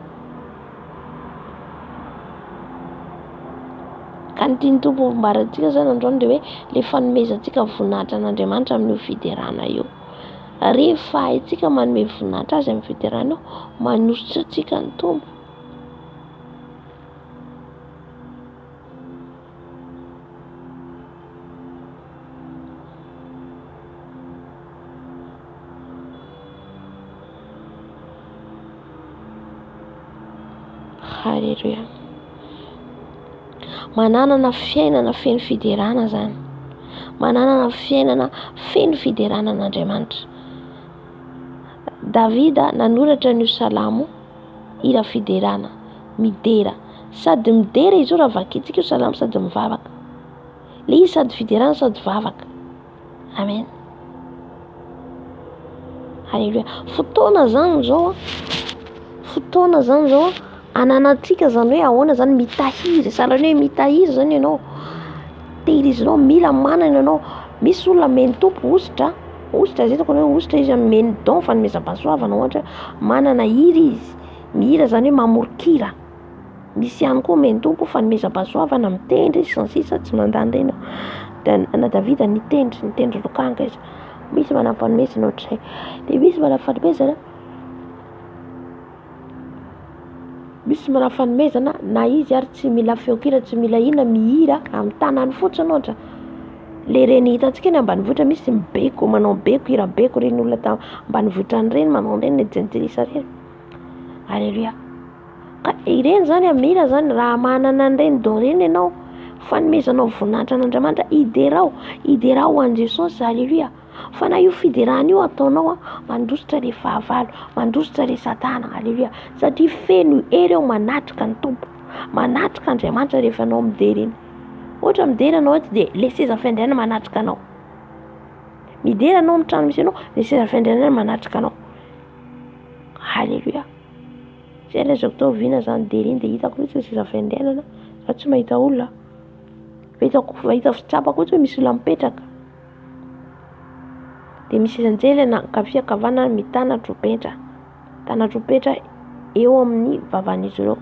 Ka ny tiany tompo mbarantsika zany androany dia hoe le fanomezantsika voninahitra an'Andriamanitra amin'io fiderana io. Rehefa haitsika manome voninahitra azy amin'ny fiderana io, manositra antsika ny tompo. Halleluia. Mananana fiainana feno fiderana zany. Mananana fiainana feno fiderana an'Andriamanitra. Davida nanoratra ny salamo hira fiderana, midera. Sady midera izy io raha vakintsika io salamo sady mivavaka. Le izy sady fiderana sady vavaka. Amen. Halleluia. Fotoana zany zao ananantsika zany hoe ahoana zany mitahiry, sahalan'ny hoe mitahiry zany ianao, tehirizinao, mila manana ianao. Misy olona meny tompo ositra zay hitako hoe ositra izy meny don fanomezam-pahasoavana, ohatra manana hira izy, mihira zany hoe mamorikira. Misy ihany koa meny tompo fanomezam-pahasoavana, mitendry sy ny sisa, tsy mandany reny. Ana Davida nitendry lokanga izy. Misy manam-panomezana ohatr'izay, dia misy manam-fanomezana tsy manao fanomezana na izy ary tsy mila feokira tsy mila ina mihira amin'ny tanany fotsiny ohatra le reny hitantsika eny ambanivohitra misy mibeko manao beko hira beko reny olona ta ambanivohitra reny manao reny jentilisa reny. Alleluia. Ka ireny zany mila zany raha manana an'ireny don reny ianao fanomezanao voninahitra an'Andriamanitra hiderao ho an' Jesosy. Alleluia. Fa na io fiderana io ataonao mandositra le fahavalo mandositra le satana. Alleluia. Satria feno ery ao manatrika ny tompo manatrika Andriamanitra rehefa anao midery iny. Ohatra midery anao eto dia le seza fiandriana manatrika anao. Midery anao amin'ny trano misy anao le seza fiandriana manatrika anao. Alleluia. Tsy aizako tao viana zany dery iny dia hitako mitsy seza fiandriana fa tsy mahita olona. Mahita fitsapako ohatra hoe misy olona mipetraka. Dia misy anjely na kavia kavanana mitana tropetra. Tana tropetra eo amin'ny vavan'izy ireo.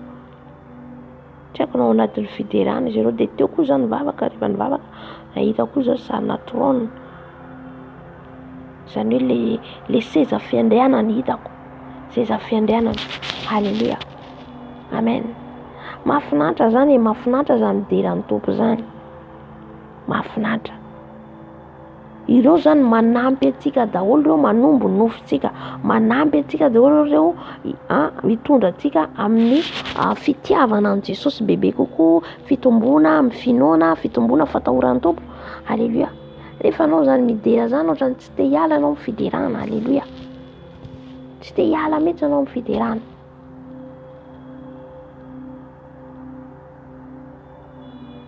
Tsy haiko na ao anatin'ny fiderana izy ireo dia teo koa zany nivavaka rehefa nivavaka nahita koa zao sarina trône. Izany hoe le seza fiandrianana hitako. Seza fiandrianana. Halleluia. Amen. Mahafinaritra zany mahafinaritra zany mideran'ny tompo zany. Mahafinaritra. Ireo zany manampy antsika daholo ireo manombo nofontsika manampy antsika daholo ireo mitondra antsika amin'ny fitiavana an' Jesosy bebe kokoa fitomboana amin'ny finoana fitomboana fatahoran'ny tompo. Alleluia. Rehefa anao zany midera zany ohatrany tsy te hiala anao amin'ny fiderana. Alleluia. Tsy te hiala mihitsy anao amin'ny fiderana.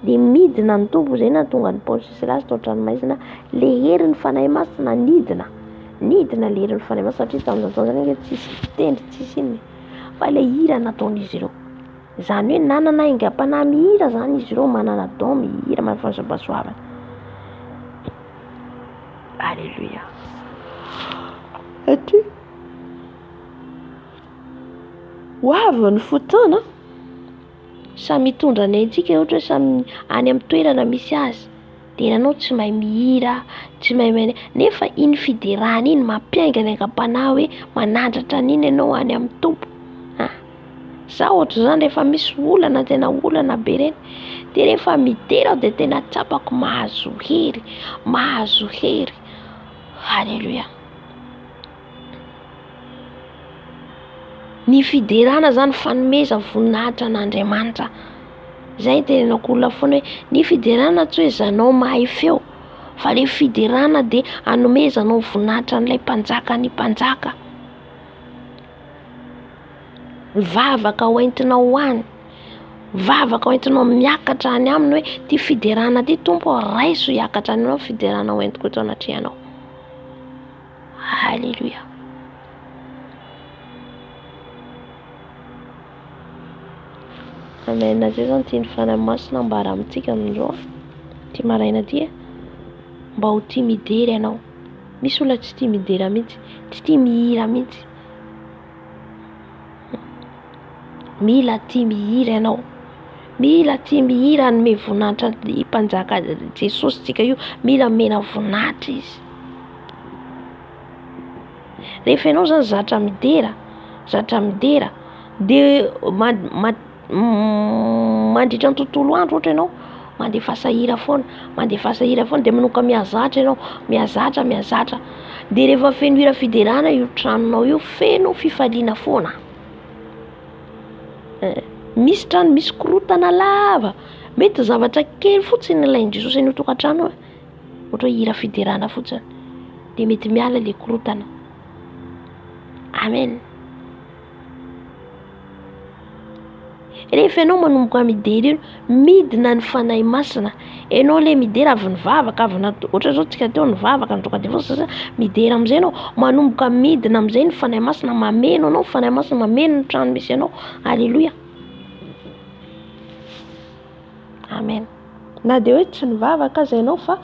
Dia midina ny tompo izay nahatonga ny Paoly sy Silasy tao an-tranomaizina le herin'ny fanahy masina nidina le herin'ny fanahy masina satria tamin'izany fotoana izany tsisy tendry tsisy inona fa le hira nataon'izy ireo. Izany hoe nanana aingam-panahy mihira zany izy ireo manana don mihira manana fahasabasoavana. Alleluia. Satria ho avy ny fotoana samy mitondra ny antsika ohatra hoe samy any amin'ny toerana misy azy dia ianao tsy mahay mihira tsy mahay nefa iny fiderana iny mampiaingana aingam-panahy hoe manandratra an'iny ianao any amin'ny tompo. Za ohatra zany rehefa misy olana tena olana be reny dia rehefa midera dia tena tsapako mahazo hery. Halleluia. Ny fiderana zany fanomeza voninahitra an'Andriamanitra. Zay tenenako olona foana hoe ny fiderana tsy hoe zanao mahay feo fa le fiderana dia hanomezanao voninahitra an'ilay mpanjaka ny mpanjaka. Vavaka hoentinao any. Vavaka hoentinao miakatra any aminy hoe ty fiderana ty tompo raiso hiakatra any aminao fiderana hoentiko eto anatrehanao. Halleluia. Amen. Zay zany tiany fanahy masina ambara amintsika amin'izao ty maraina ty mba ho tia midery ianao. Misy olona tsy tia midera mihitsy, tsy tia mihira mihitsy. Mila tia mihira ianao. Mila tia mihira anome voninahitra mpanjaka Jesosy tsika io. Mila mena voninahitra izy. Rehefa ianao zany zatra midera dia mandritra ny tontolo andro ohatra ianao mandefasa hira foana dia manoka mihazatra ianao mihazatra dia rehefa feno hira fiderana io tranonao io feno fifaliana foana. Misy trano misy korotana lava mety zavatra kely fotsiny ilain'i Jesosy eny tokantrano ohatra hoe hira fiderana fotsiny dia mety miala le korotana. Amen. Rehefa ianao manomboka midery io midina ny fanahy masina ianao le midera avy nivavaka ohatra zao tsika teo nivavaka ny tonga dia fotsiny midera amin'izay ianao manomboka midina amin'izay ny fanahy masina mameno anao fanahy masina mameno ny trano misy ianao. Alleluia. Amen. Na dia hoe tsy nivavaka aza ianao fa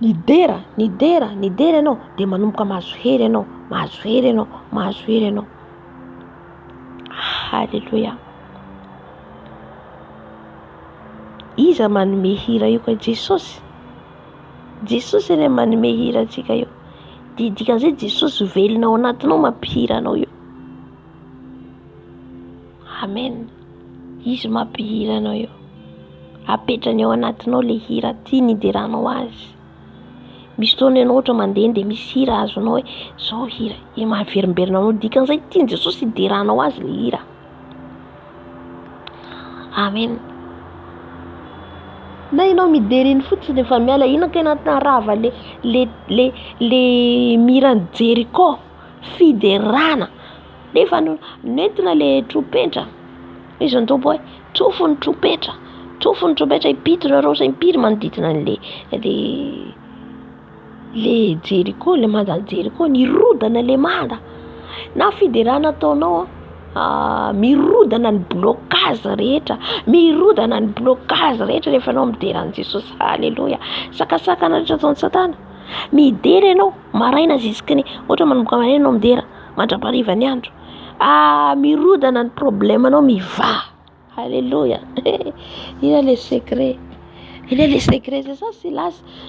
nidera ianao dia manomboka mahazo hery ianao. Halleluia. Iza manome hira io ka Jesosy? Jesosy ilay manome hira antsika io. Dia dikan'izay Jesosy velona ao anatinao mampihira anao io. amen. Izy mampihira anao eo, apetrany ao anatinao le hira tia nideranao azy. Misy fotoana ianao ohatra mandeha dia misy hira azonao hoe zao hira mahaverimberina anao, dikan'izay tiany Jesosy hideranao azy le hira. Amen. Na ianao midery iny fotsiny efa miala, ina ka anatina rava le mirany Jeriko fiderana nefa nentina le tropetra. Izy ny tompo hoe tsofo ny tropetra hipitona rosa impiry manodidina le Jeriko, le manda Jeriko, nirodana le manda. Na fiderana ataonao mirodana ny blocage rehetra, rehefa anao mideran'i Jesosy. Halleluja. Sakasakana rehetra ataon'ny Satana. Midery ianao maraina ziskany ohatra manomboka maraina ianao midera mandrapariva ny andro. Mirodana ny problème anao miva. Halleluja. Il a les secrets. C'est ça,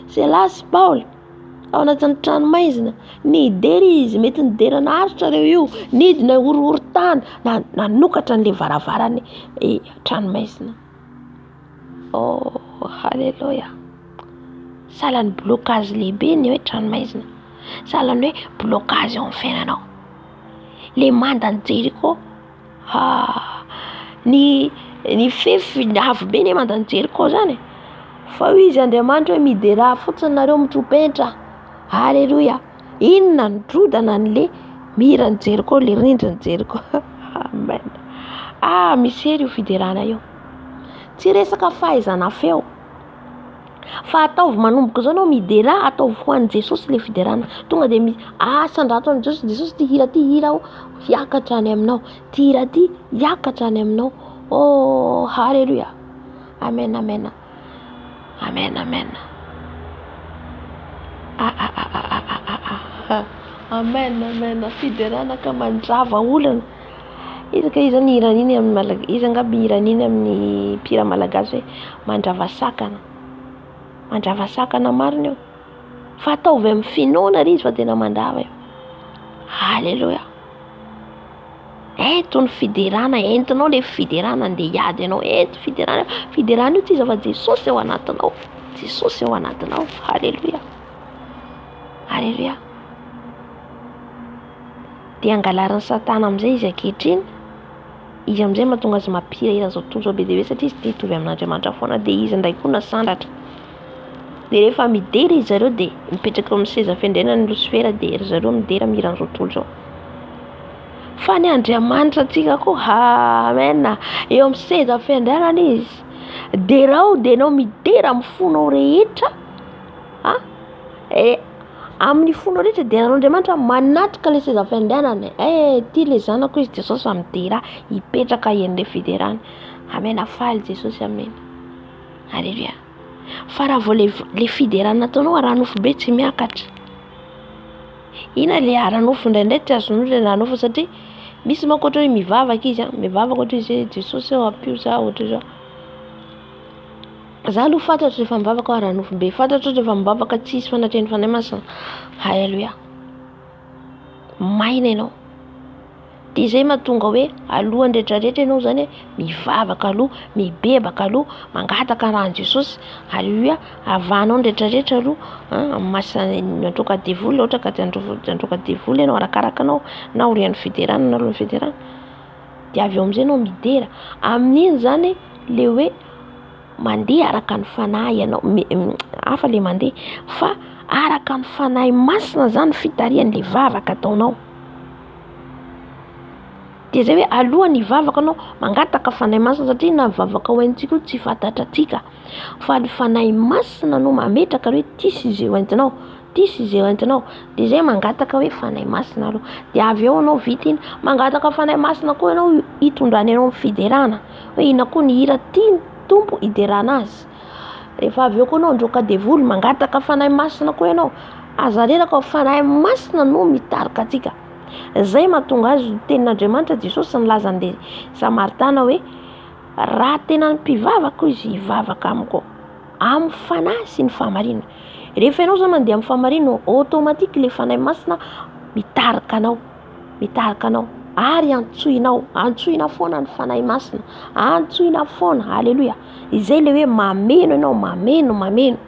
c'est là Paul. Ao anatin'ny tranomaizina nidery izy, mety niderana aritra reo io, nidina horohorontany nanokatra n'le varavarany tranomaizina. Oh, halleluja. Salan'ny blocage lehibe ny hoe tranomaizina, salan'ny hoe blocage eo amin'ny fiainanao. Le mandany Jeriko, ny fefy avo be ny mandany Jeriko zany, fa izy Andriamanitra hoe midera fotsiny nareo mitropetra. Halleluja. Inona nodrodana n'le mirany Jeriko, le rindriny Jeriko. Amen. Misery io fiderana io. Tsy resaka fahaizana feo, fa ataovy manomboka zao anao midera, ataovy ho an'i Jesosy le fiderana. Tonga dia sandrato an'i Jesosy ty hira ao hiakatra any aminao, ty hira ty hiakatra any aminao. Oh, halleluja. Amen. Amen. Fiderana ka mandrava olana. Izy ka izy ny hiran'iny amin'ny malagasy, izy angamba hiran'iny amin'ny mpira malagasy hoe mandrava sakana marina io. Fa ataovy amin'ny finoana ry izy fa tena mandrava io. Halleluja. Eto ny fiderana, entinao le fiderana andeha hiady ianao. Eto fiderana io tsy izy fa Jesosy ao anatinao. Halleluja. Dia angalarin'ny Satana amin'izay izy ankehitriny. Izy amin'izay mahatonga azy mampihira hira zao tontolo be dia be satria izy tia hitovy amin'Andriamanitra foana, dia izy indray koa nasandatra. Dia rehefa midery izy zareo dia mipetraka amin'ny seza fiandrianan'ny Lucifera, dia zareo midery amin'ny hirany zao tontolo zao. Fa ny Andriamanitra antsika koa, amen, eo amin'ny seza fiandrianana izy. Derao dia anao midera amin'ny fonao rehetra, amin'ny fonao rehetra dia Andriamanitra manatrika le seza fiandrianana. Ty le zanako izy Jesosy fa midera, hipetraka en'le fiderana. Amen. Faly Jesosy. Amen. Halleluja. Fa raha vao le fiderana ataonao aranofo be tsy miakatra. Ina le aranofo indraindray tsy azon'olona le aranofo satria misy manko ohatra hoe mivavaka izy, mivavaka ohatra izy Jesosy ao ampio za ohatra zao. Za aloha fantatro rehefa mivavaka ao aranofo be, fantatro rehefa mivavaka tsisy fanatrehan'ny fanahy masina. Halleluja. Maina ianao. Dia izay mahatonga hoe alohan'ny rehetrarehetra ianao zany mivavaka aloha, mibebaka aloha, mangataka rahan'i Jesosy. Halleluja. Avanao ny rehetrarehetra aloha, mandroaka devoly ohatra ka androaka devoly ianao arakaraka anao na orian'ny fiderana na alohan'ny fiderana. Dia avy eo amin'izay ianao midera. Amin'iny zany le hoe mandeha araka ny fanahy ianao, hafa le mandeha, fa araka ny fanahy masina zany fitarihan'le vavaka ataonao. Dia zay hoe alohan'ny hivavaka anao mangataka fanahy masina satria na vavaka ho haintsika io tsy fantatra atsika, fa ny fanahy masina no mametraka hoe ty sy izay ho entinao. Dia zay mangataka hoe fanahy masina aloha. Dia avy eo anao vita iny mangataka fanahy masina koa ianao hitondrany anao amin'ny fiderana, hoe ina koa ny hira tiany Tompo hiderana azy. Rehefa avy eo koa anao androaka devoly mangataka fanahy masina koa ianao, aza reraka fanahy masina no mitarika atsika. Zay mahatonga azy tenin'Andriamanitra Jesosy nilaza an'le Samaritana hoe raha tena ny mpivavaka izy hivavaka amiko amin'ny fanahy sy ny fahamarinana. Rehefa ianao zany mandeha amin'ny fahamarinana, automatique le fanahy masina mitarika anao. ary antsoina foana ny fanahy masina, antsoina foana. Alleloia. Izay le hoe mameno ianao, mameno.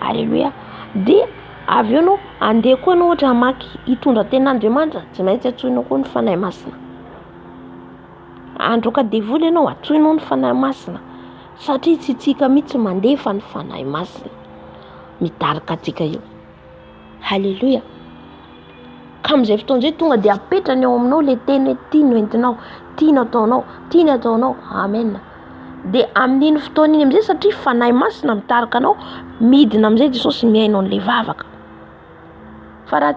Alleloia. Dia avy eo anao andeha koa anao ohatra hamaky hitondra ten'Andriamanitra, tsy maintsy antsoinao koa ny fanahy masina. Androka devoly ianao, antsoinao ny fanahy masina, satria tsy tsika mihitsy mandefa ny fanahy masina mitarika atsika io. Halleluia. Ka amin'izay fotoana izay tonga dia apetrany ao aminao le teny hoe tia no entinao, tia no ataonao. Amen. Dia amin'iny fotoana iny amin'izay, satria fanahy masina mitarika anao, midina amin'izay Jesosy miainao an'ilay vavaka. Fa raha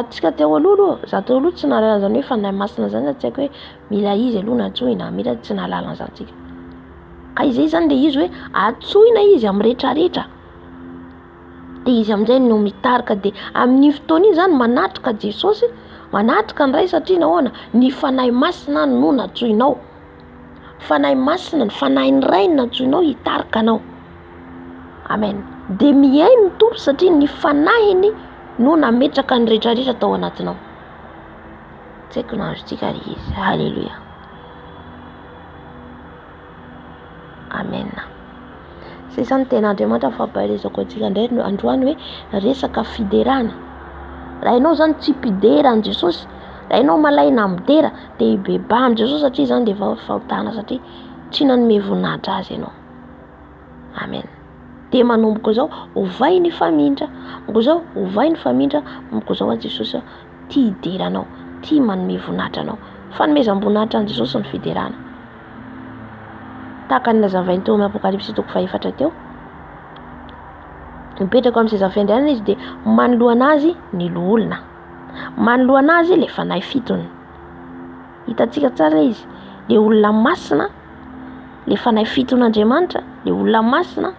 tsika teo aloha, za teo aloha tsy nahalala zany hoe fanahy masina zany, tsy haiko hoe mila izy aloha na antsoina, mila tsy nahalala an'izany tsika. Ka izay zany le izy hoe antsoina izy amin'ny rehetrarehetra. Dia izy amin'izay no mitarika. Dia amin'ny fotoana iny zany manatrika Jesosy, manatrika ny ray, satria nahoana, ny fanahy masina no natsoinao. Fanahy masina, ny fanahy ny ray no natsoinao hitarika anao. Amen. Dia miaino ny Tompo, satria ny fanahiny no nametraka ny rehetrarehetra tao anatinao. Tsy haiko na azotsika ry izy. Halleluia. Amen. Zay zany tena Andriamanitra fampahaizako antsika indray androany hoe resaka fiderana. Raha ianao zany tsy mpidera an Jesosy, raha ianao malaina midera, dia hibeba an Jesosy, satria zany dia fahotana, satria tsy nanome voninahitra azy ianao. Amen. Dia manomboka zao ovay ny famindra, manomboka zao a Jesosy tia hidera anao, tia manome voninahitra anao. Fanomezam-boninahitra an Jesosy ny fiderana. Tahaka ny lazavainy teo amin'ny Apokalipsy 4 teo, mipetraka amin'ny seza fiandrianana izy, dia manoloa anazy ny loholona, manoloa anazy le fanahy fitony. Hitantsika tsara izy, le olona masina, le fanahy fiton'Andriamanitra, le olona masina,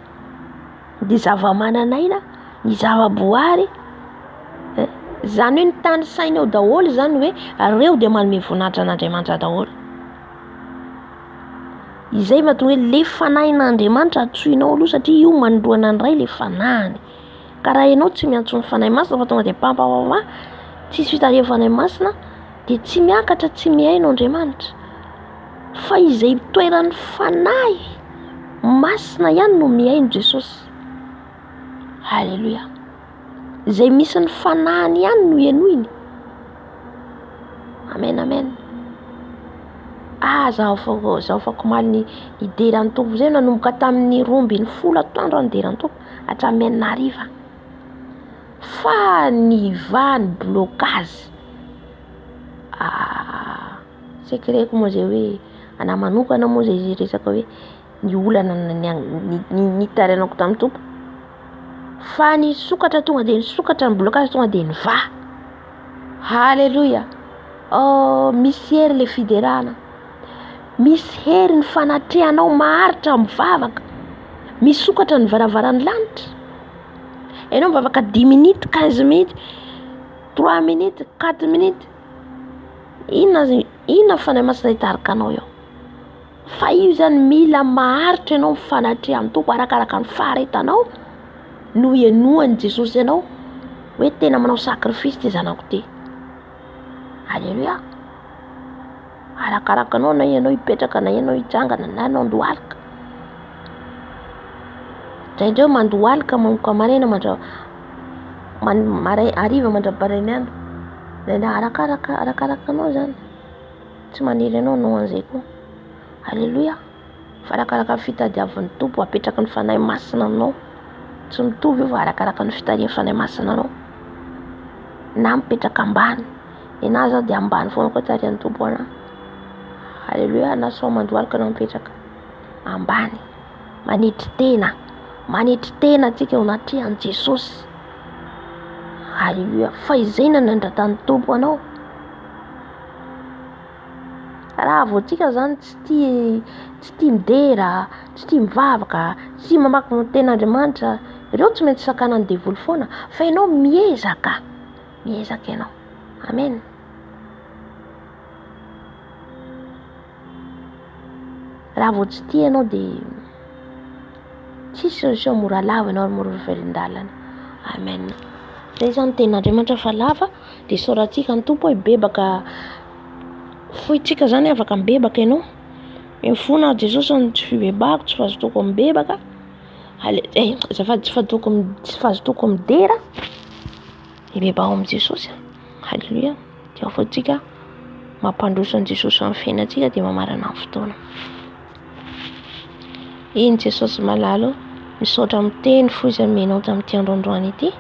dia zava-mananaina, ny zava-boary, zany hoe ny tany saina eo daholo zany hoe reo dia manome voninahitra an'Andriamanitra daholo. Izay mahatonga hoe le fanahin'Andriamanitra antsoinao aloha, satria io manoloana ny ray le fanahiny. Ka raha ianao tsy miantso ny fanahy masina, fa tonga dia pampapapa, tsisy fitariana fanahy masina, dia tsy miakatra, tsy miaino Andriamanitra. Fa izay toeran'ny fanahy masina ihany no miaino Jesosy. Halleluia. Izay misy ny fanahiny ihany no ianoiny. Amen. Zaho fakomaly ny ideran'ny Tompo zay, nanomboka tamin'ny 12 atoandro ny ideran'ny Tompo hatramin'ny 9 fa niva ny blokazy. Sekreko moa zay hoe ana manokana moa zay resaka hoe ny olana ny tarianako tamin'ny Tompo, fa ny sokatra tonga dia nisokatra, ny blokazy tonga dia niva. Halleluia. Misy hery le fiderana, misy hery ny fanatrehanao maharitra mivavaka, misokatra ny varavaran'ny lanitra. Ianao mivavaka 10 minutes, 15 minutes, 3 minutes, 4 minutes, inona fanahy masina hitarika anao eo? Fa io zany mila maharitra ianao mifanatreha amin'ny Tompo, arakaraka ny faharetanao no ianohan'i Jesosy ianao hoe tena manao sakrifisy ty zanako ty. Halleluia. Arakaraka anao, na ianao hipetraka, na ianao hijangana, na ianao handohalika. Indraindray mandohalika manomboka maraina hariva mandraparaina andro. Indraindray arakaraka anao zany, tsy maniry anao an'izay koa. Halleluia. Fa arakaraka ny fitadiavan'ny Tompo apetraka ny fanahy masina aminao. Tsy mitovy io, fa arakaraka ny fitarian'ny fanahy masina anao. Na mipetraka ambany, na zao dia ambany foana koa tarian'ny Tompo ana. Halleluia. Na sao mandohalika na mipetraka ambany, manetry tena tsika ao anaty Jesosy. Halleluia. Fa izay nanandratan'ny Tompo anao. Raha vao tsika zany tsy tia midera, tsy tia mivavaka, tsy mamaky ny ten'Andriamanitra, ireo tsy maintsy sakanan'ny devoly foana. Fa ianao miezaka ianao. Amen. Raha vao tsy tia ianao dia tsy solution mora lava ianao mora velon-dalana. Amen. zay zany ten'Andriamanitra fa lava dia soratsika ny tompo hoe bebaka foitsika zany afaka mibebaka ianao mifona Jesosy ny tsy fibebahako tsy fazotoko mibebaka azafady tsy fazotoko midera ibebaho amin'ny Jesosy. Halleluia. Dia afotsika mampandroso an Jesosy amin'ny fiainantsika dia mamarana amin'ny fotoana. Iny Jesosy malalo misaotra miteny foiza menao tamin'ity androandroany ity.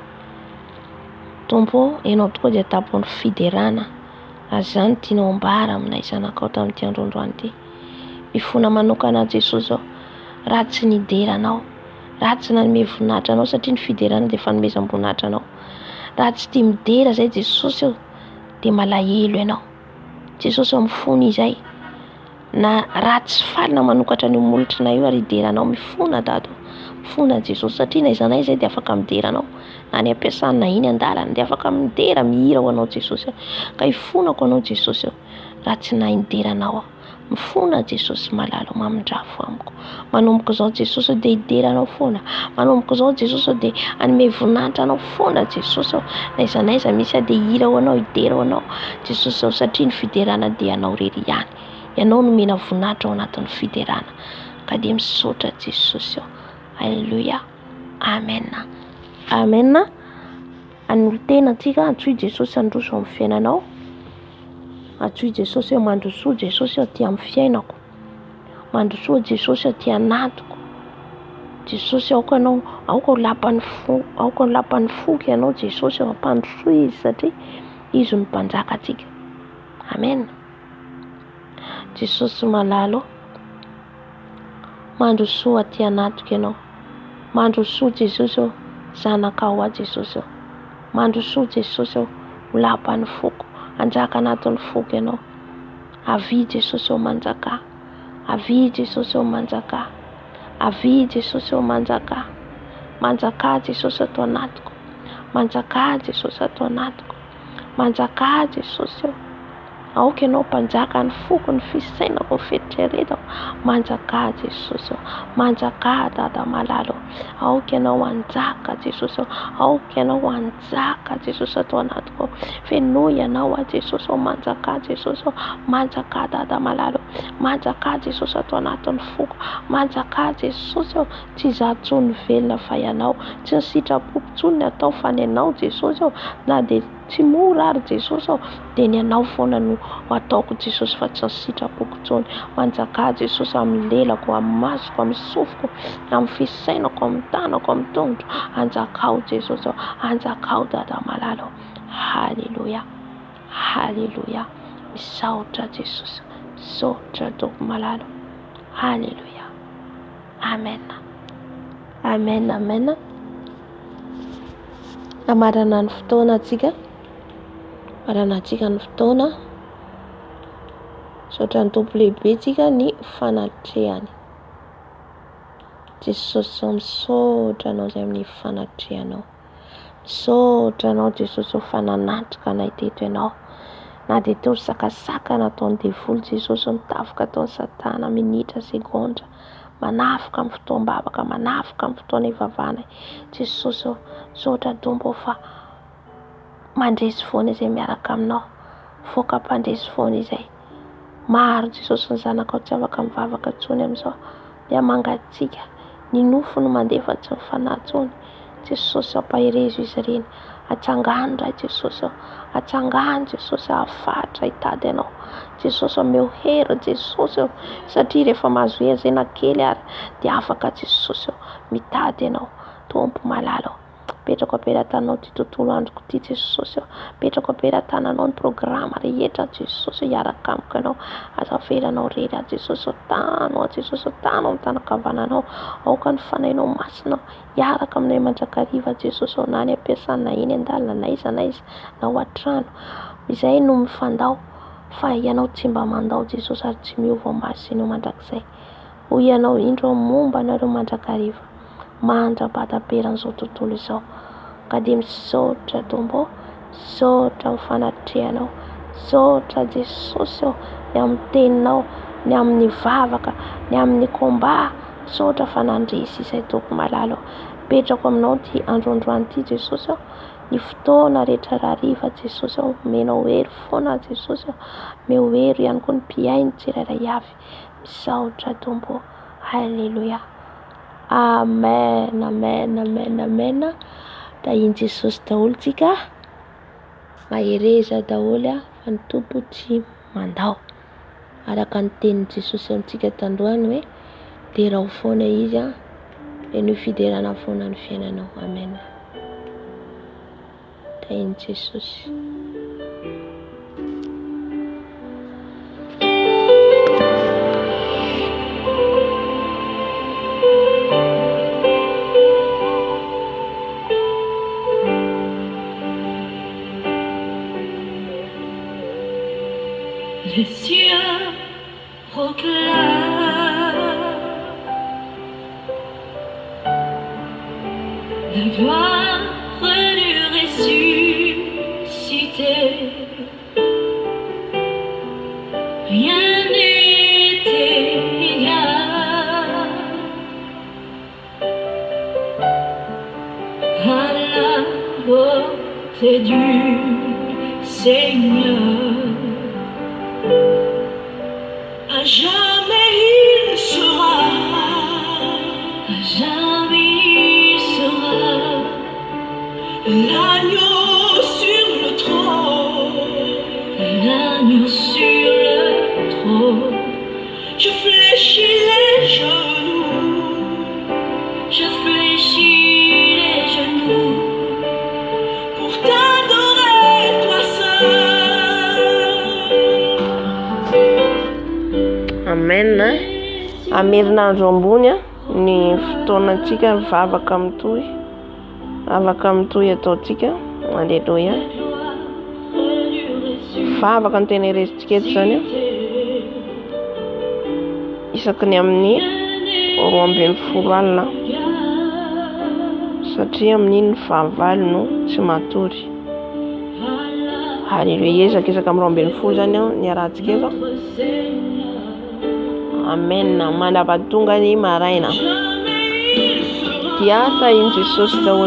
Tompo ianao tokoa dia tapon'ny fiderana azy zany tianao ambara aminay zanakao tamin'ity androandroany ity. Mifona manokana Jesosy ao ratsy ny deranao, ratsy nanome voninahitra anao satria ny fiderana dia fanomezam-boninahitra anao. Ratsy tia midera zay Jesosy ao dia malahelo ianao. Jesosy ao mifona izay na ratsy falina manokatra ny molotra na io ary ideranao mifona dado. Mifona Jesosy satria na izanay zay dia afaka mideranao na ny ampiasana na iny andalana dia afaka midera mihira ho anao Jesosy ka ifonako anao Jesosy ratsy na ideranao ao. Mifona Jesosy malalo mamindrafo amiko. Manomboka izao Jesosy dia ideranao foana. Manomboka izao Jesosy dia anome voninahitra anao foana Jesosy na izanaiza misy dia hira ho anao idera ho anao Jesosy satria ny fiderana dia anao rery ihany. Ianao no mena voninahitra ao anatin'ny fiderana ka dia misaotra Jesosy. Halleluia. Amen. Amen. Anolo tena antsika antsoy Jesosy androso amin'ny fiainanao. Antsoy Jesosy mandrosoa Jesosy aty amin'ny fiainako. Mandrosoa Jesosy aty anatiko. Jesosy aoka anao, aoka ho lapan'ny foky ianao Jesosy ampandrosoa izy satria izy no mpanjaka atsika. Amen. Jesosy malalo mandrosoa aty anatiko ianao. Mandrosoa Jesosy zanakao a Jesosy. Mandrosoa Jesosy ho lapan'ny foko. Anjaka anatin'ny foko ianao. Avy Jesosy manjaka. Avy Jesosy manjaka. Avy Jesosy manjaka. Manjaka Jesosy ato anatiko. Manjaka Jesosy ato anatiko. Manjaka Jesosy. Aoka ianao mpanjaka ny foko ny fisainako fetreretako. Manjaka Jesosy. Manjaka dada malalo. Aoka ianao anjaka Jesosy. Aoka ianao anjaka Jesosy ato anatiko. Fenoy ianao a Jesosy. Manjaka Jesosy. Manjaka dada malalo. Manjaka Jesosy ato anatin'ny foko. Manjaka Jesosy. Tsy zatsony velona fa ianao. Tsy ny sitrapokontsony ny atao fa ny ianao Jesosy. Na dia tsy mora ary Jesosy dia ny ianao foana no ataoko Jesosy fa tsy ny sitrapokontsony. Manjaka Jesosy amin'ny lelako, amin'ny masoko, amin'ny sofiko, amin'ny fisainako, amin'ny tanako, amin'ny tongotro. Anjakao Jesosy. Anjakao dada malalo. Halleluia. Halleluia. Misaotra Jesosy. Misaotra doko malalo. Halleluia. Amen. Amen. Amen. Amarana ny fotoana atsika. Amarana atsika ny fotoana. Misaotra ny tompo lehibe tsika ny fanatrehany. Jesosy misaotra anao izay amin'ny fanatrehanao. Misaotra anao Jesosy fananatrika anay teto ianao. Na dia teo sakasaka nataon'ny devoly Jesosy mitafika ataon'ny satana minitra segondra. Manafika amin'ny fotoam-bavaka, manafika amin'ny fotoana ivavahana. Jesosy misaotra tompo fa mandresy foana izay miaraka aminao. Voaka mpandresy foana izay. Maro Jesosy ny zanakao tsy afaka mivavaka intsony amin'izao. Dia mangatsika ny nofo no mandefa tsy mifanahy intsony. Jesosy ampahirezo izy ireny. Atsangano ray Jesosy. Atsangano Jesosy ahafahatra hitady ianao. Jesosy ameo hery Jesosy satria rehefa mahazo hezena kely ary dia afaka Jesosy mitady ianao. Tompo malalo. Petrako ampelantananao ty tontolo androko ty Jesosy. Petrako ampelantananao ny programa rehetra Jesosy hiaraka amiko ianao. Azavelanao rery Jesosy tano Jesosy tano amin'ny tanakavananao. Aoka ny fanainao masina hiaraka aminay manjakariva Jesosy na ny ampiasana eny andalana na iza na ao an-trano. Izay no mifandao fa ianao tsy mba mandao Jesosy ary tsy miova maso ianao mandrakizay. Hoy ianao indro momba anareo manjakariva. Mandra-bataperan'izao tontolo izao. Ka dia misaotra tompo. Misaotra amin'ny fanatrehanao. Misaotra Jesosy ny amin'ny teninao, ny amin'ny vavaka, ny amin'ny komba. Misaotra fa nandresy izay toko malalo. Petrako aminao ty androandroany ty Jesosy. ny fotoana rehetra rahariva Jesosy omenao hery foana Jesosy meo hery ihany koa ny mpiainy tsirairay avy misaotra Tompo. Halleluja. Amen, amen, amen, amen. Da iny Jesosy daholo tsika mahereza daholo fa ny Tompo tsy mandao, araka ny tenin'i Jesosy amintsika tandroany hoe derao foana izy dia ny fiderana foana ny fiainanao. Amen. Da iny Jesosy. Les cieux proclament la gloire du ressuscité. Rien n'est égal à la beauté du Seigneur. À jamais il sera, à jamais il sera l'agneau sur le trône, l'agneau sur le trône. Je fléchis les genoux, je fléchis les genoux pour t'adorer toi seul. Amen. Amerinandro ambony ny fotoanantsika mivavaka mitohy, avaka mitohy ataontsika. Alleluia. Vavaka ny tena iresintsika eto zany isaky ny amin'ny 12 alina satria amin'iny ny fahavalo no tsy matory. Alleluia. Ezaka amin'ny 12 zany ny arahantsika eto. Amen. Mandavan-tonga ny maraina dia tahiny Jesosy daholo